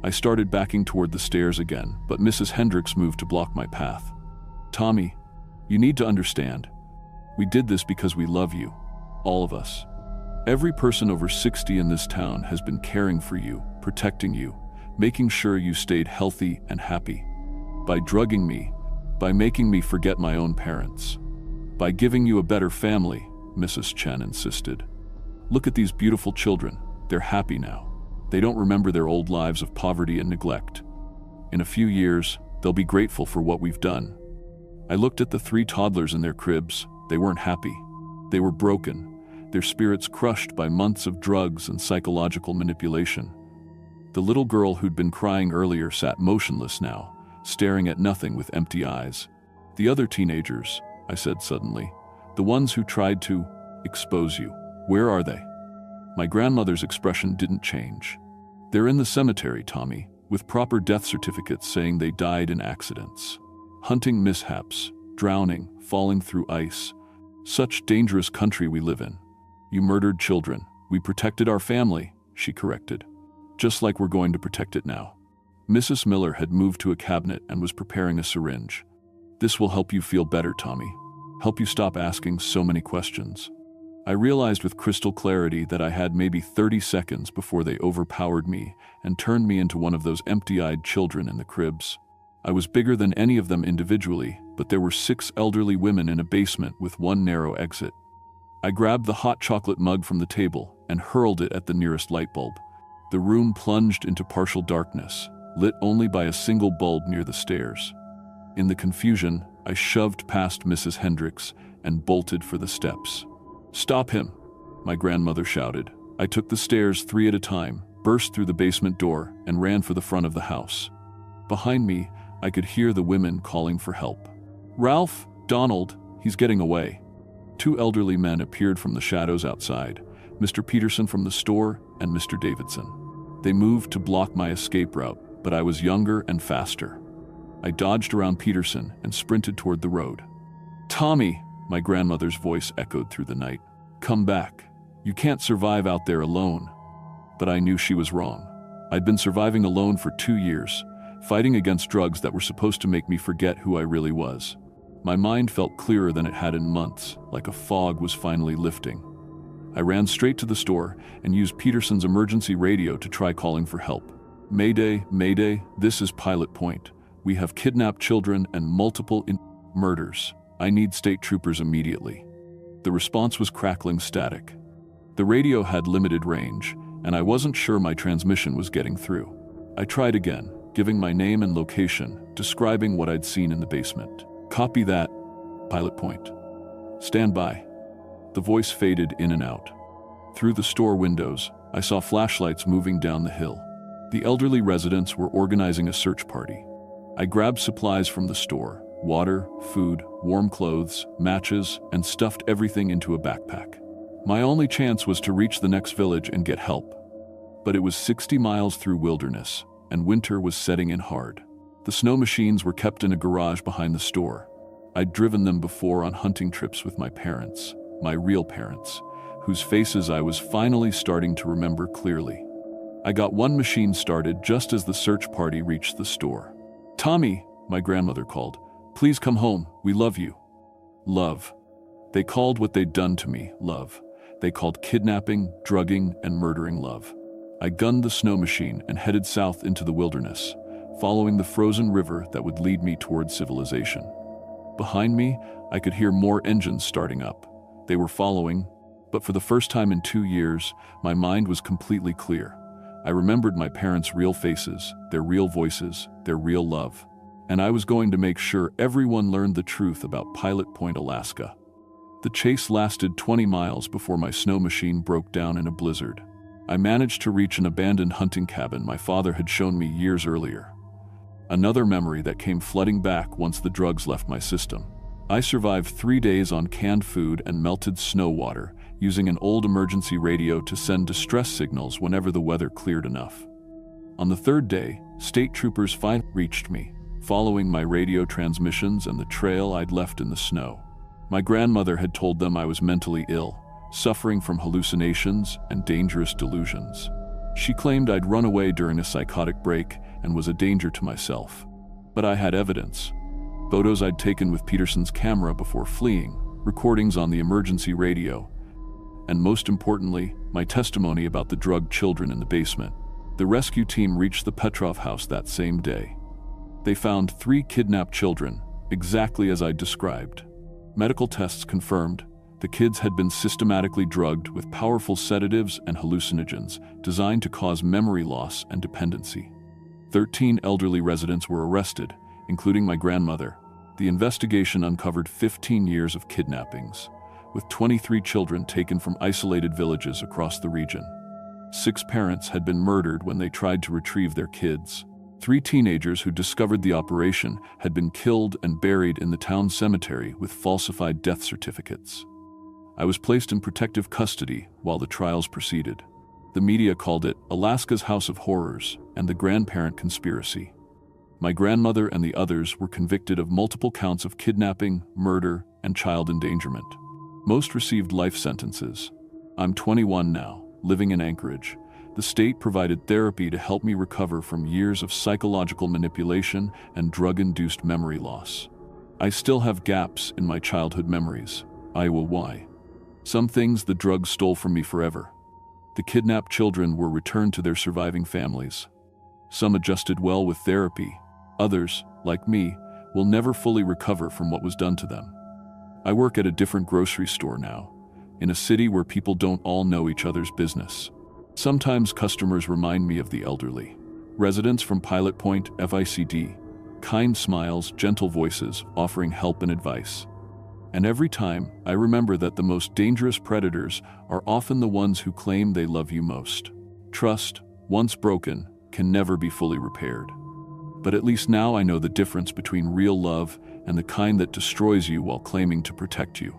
I started backing toward the stairs again, but Mrs. Hendricks moved to block my path. Tommy, you need to understand. We did this because we love you. All of us. Every person over 60 in this town has been caring for you, protecting you, making sure you stayed healthy and happy. By drugging me, by making me forget my own parents, by giving you a better family, Mrs. Chen insisted. Look at these beautiful children. They're happy now. They don't remember their old lives of poverty and neglect. In a few years, they'll be grateful for what we've done. I looked at the 3 toddlers in their cribs. They weren't happy. They were broken, their spirits crushed by months of drugs and psychological manipulation. The little girl who'd been crying earlier sat motionless now, staring at nothing with empty eyes. The other teenagers, I said suddenly, the ones who tried to expose you, where are they? My grandmother's expression didn't change. They're in the cemetery, Tommy, with proper death certificates saying they died in accidents. Hunting mishaps, drowning, falling through ice. Such dangerous country we live in. You murdered children. We protected our family, she corrected. Just like we're going to protect it now. Mrs. Miller had moved to a cabinet and was preparing a syringe. This will help you feel better, Tommy. Help you stop asking so many questions. I realized with crystal clarity that I had maybe 30 seconds before they overpowered me and turned me into one of those empty-eyed children in the cribs. I was bigger than any of them individually, but there were 6 elderly women in a basement with one narrow exit. I grabbed the hot chocolate mug from the table and hurled it at the nearest light bulb. The room plunged into partial darkness, lit only by a single bulb near the stairs. In the confusion, I shoved past Mrs. Hendricks and bolted for the steps. "Stop him!" my grandmother shouted. I took the stairs 3 at a time, burst through the basement door, and ran for the front of the house. Behind me, I could hear the women calling for help. "Ralph, Donald, he's getting away." 2 elderly men appeared from the shadows outside, Mr. Peterson from the store and Mr. Davidson. They moved to block my escape route, but I was younger and faster. I dodged around Peterson and sprinted toward the road. "Tommy," my grandmother's voice echoed through the night. "Come back. You can't survive out there alone." But I knew she was wrong. I'd been surviving alone for 2 years, fighting against drugs that were supposed to make me forget who I really was. My mind felt clearer than it had in months, like a fog was finally lifting. I ran straight to the store and used Peterson's emergency radio to try calling for help. Mayday, Mayday, this is Pilot Point. We have kidnapped children and multiple murders. I need state troopers immediately. The response was crackling static. The radio had limited range, and I wasn't sure my transmission was getting through. I tried again, giving my name and location, describing what I'd seen in the basement. Copy that, Pilot Point. Stand by. The voice faded in and out. Through the store windows, I saw flashlights moving down the hill. The elderly residents were organizing a search party. I grabbed supplies from the store: water, food, warm clothes, matches, and stuffed everything into a backpack. My only chance was to reach the next village and get help. But it was 60 miles through wilderness, and winter was setting in hard. The snow machines were kept in a garage behind the store. I'd driven them before on hunting trips with my parents, my real parents, whose faces I was finally starting to remember clearly. I got one machine started just as the search party reached the store. "Tommy," my grandmother called, "please come home, we love you." Love. They called what they'd done to me love. They called kidnapping, drugging, and murdering love. I gunned the snow machine and headed south into the wilderness, following the frozen river that would lead me toward civilization. Behind me, I could hear more engines starting up. They were following, but for the first time in 2 years, my mind was completely clear. I remembered my parents' real faces, their real voices, their real love. And I was going to make sure everyone learned the truth about Pilot Point, Alaska. The chase lasted 20 miles before my snow machine broke down in a blizzard. I managed to reach an abandoned hunting cabin my father had shown me years earlier. Another memory that came flooding back once the drugs left my system. I survived 3 days on canned food and melted snow water, using an old emergency radio to send distress signals whenever the weather cleared enough. On the third day, state troopers finally reached me, following my radio transmissions and the trail I'd left in the snow. My grandmother had told them I was mentally ill, suffering from hallucinations and dangerous delusions. She claimed I'd run away during a psychotic break and was a danger to myself. But I had evidence. Photos I'd taken with Peterson's camera before fleeing, recordings on the emergency radio, and most importantly, my testimony about the drugged children in the basement. The rescue team reached the Petrov house that same day. They found 3 kidnapped children, exactly as I'd described. Medical tests confirmed the kids had been systematically drugged with powerful sedatives and hallucinogens designed to cause memory loss and dependency. 13 elderly residents were arrested, including my grandmother. The investigation uncovered 15 years of kidnappings, with 23 children taken from isolated villages across the region. 6 parents had been murdered when they tried to retrieve their kids. 3 teenagers who discovered the operation had been killed and buried in the town cemetery with falsified death certificates. I was placed in protective custody while the trials proceeded. The media called it Alaska's House of Horrors and the Grandparent Conspiracy. My grandmother and the others were convicted of multiple counts of kidnapping, murder, and child endangerment. Most received life sentences. I'm 21 now, living in Anchorage. The state provided therapy to help me recover from years of psychological manipulation and drug-induced memory loss. I still have gaps in my childhood memories. Iowa why? Some things the drugs stole from me forever. The kidnapped children were returned to their surviving families. Some adjusted well with therapy. Others, like me, will never fully recover from what was done to them. I work at a different grocery store now, in a city where people don't all know each other's business. Sometimes customers remind me of the elderly. Residents from Pilot Point, FICD, kind smiles, gentle voices, offering help and advice. And every time, I remember that the most dangerous predators are often the ones who claim they love you most. Trust, once broken, can never be fully repaired. But at least now I know the difference between real love and the kind that destroys you while claiming to protect you.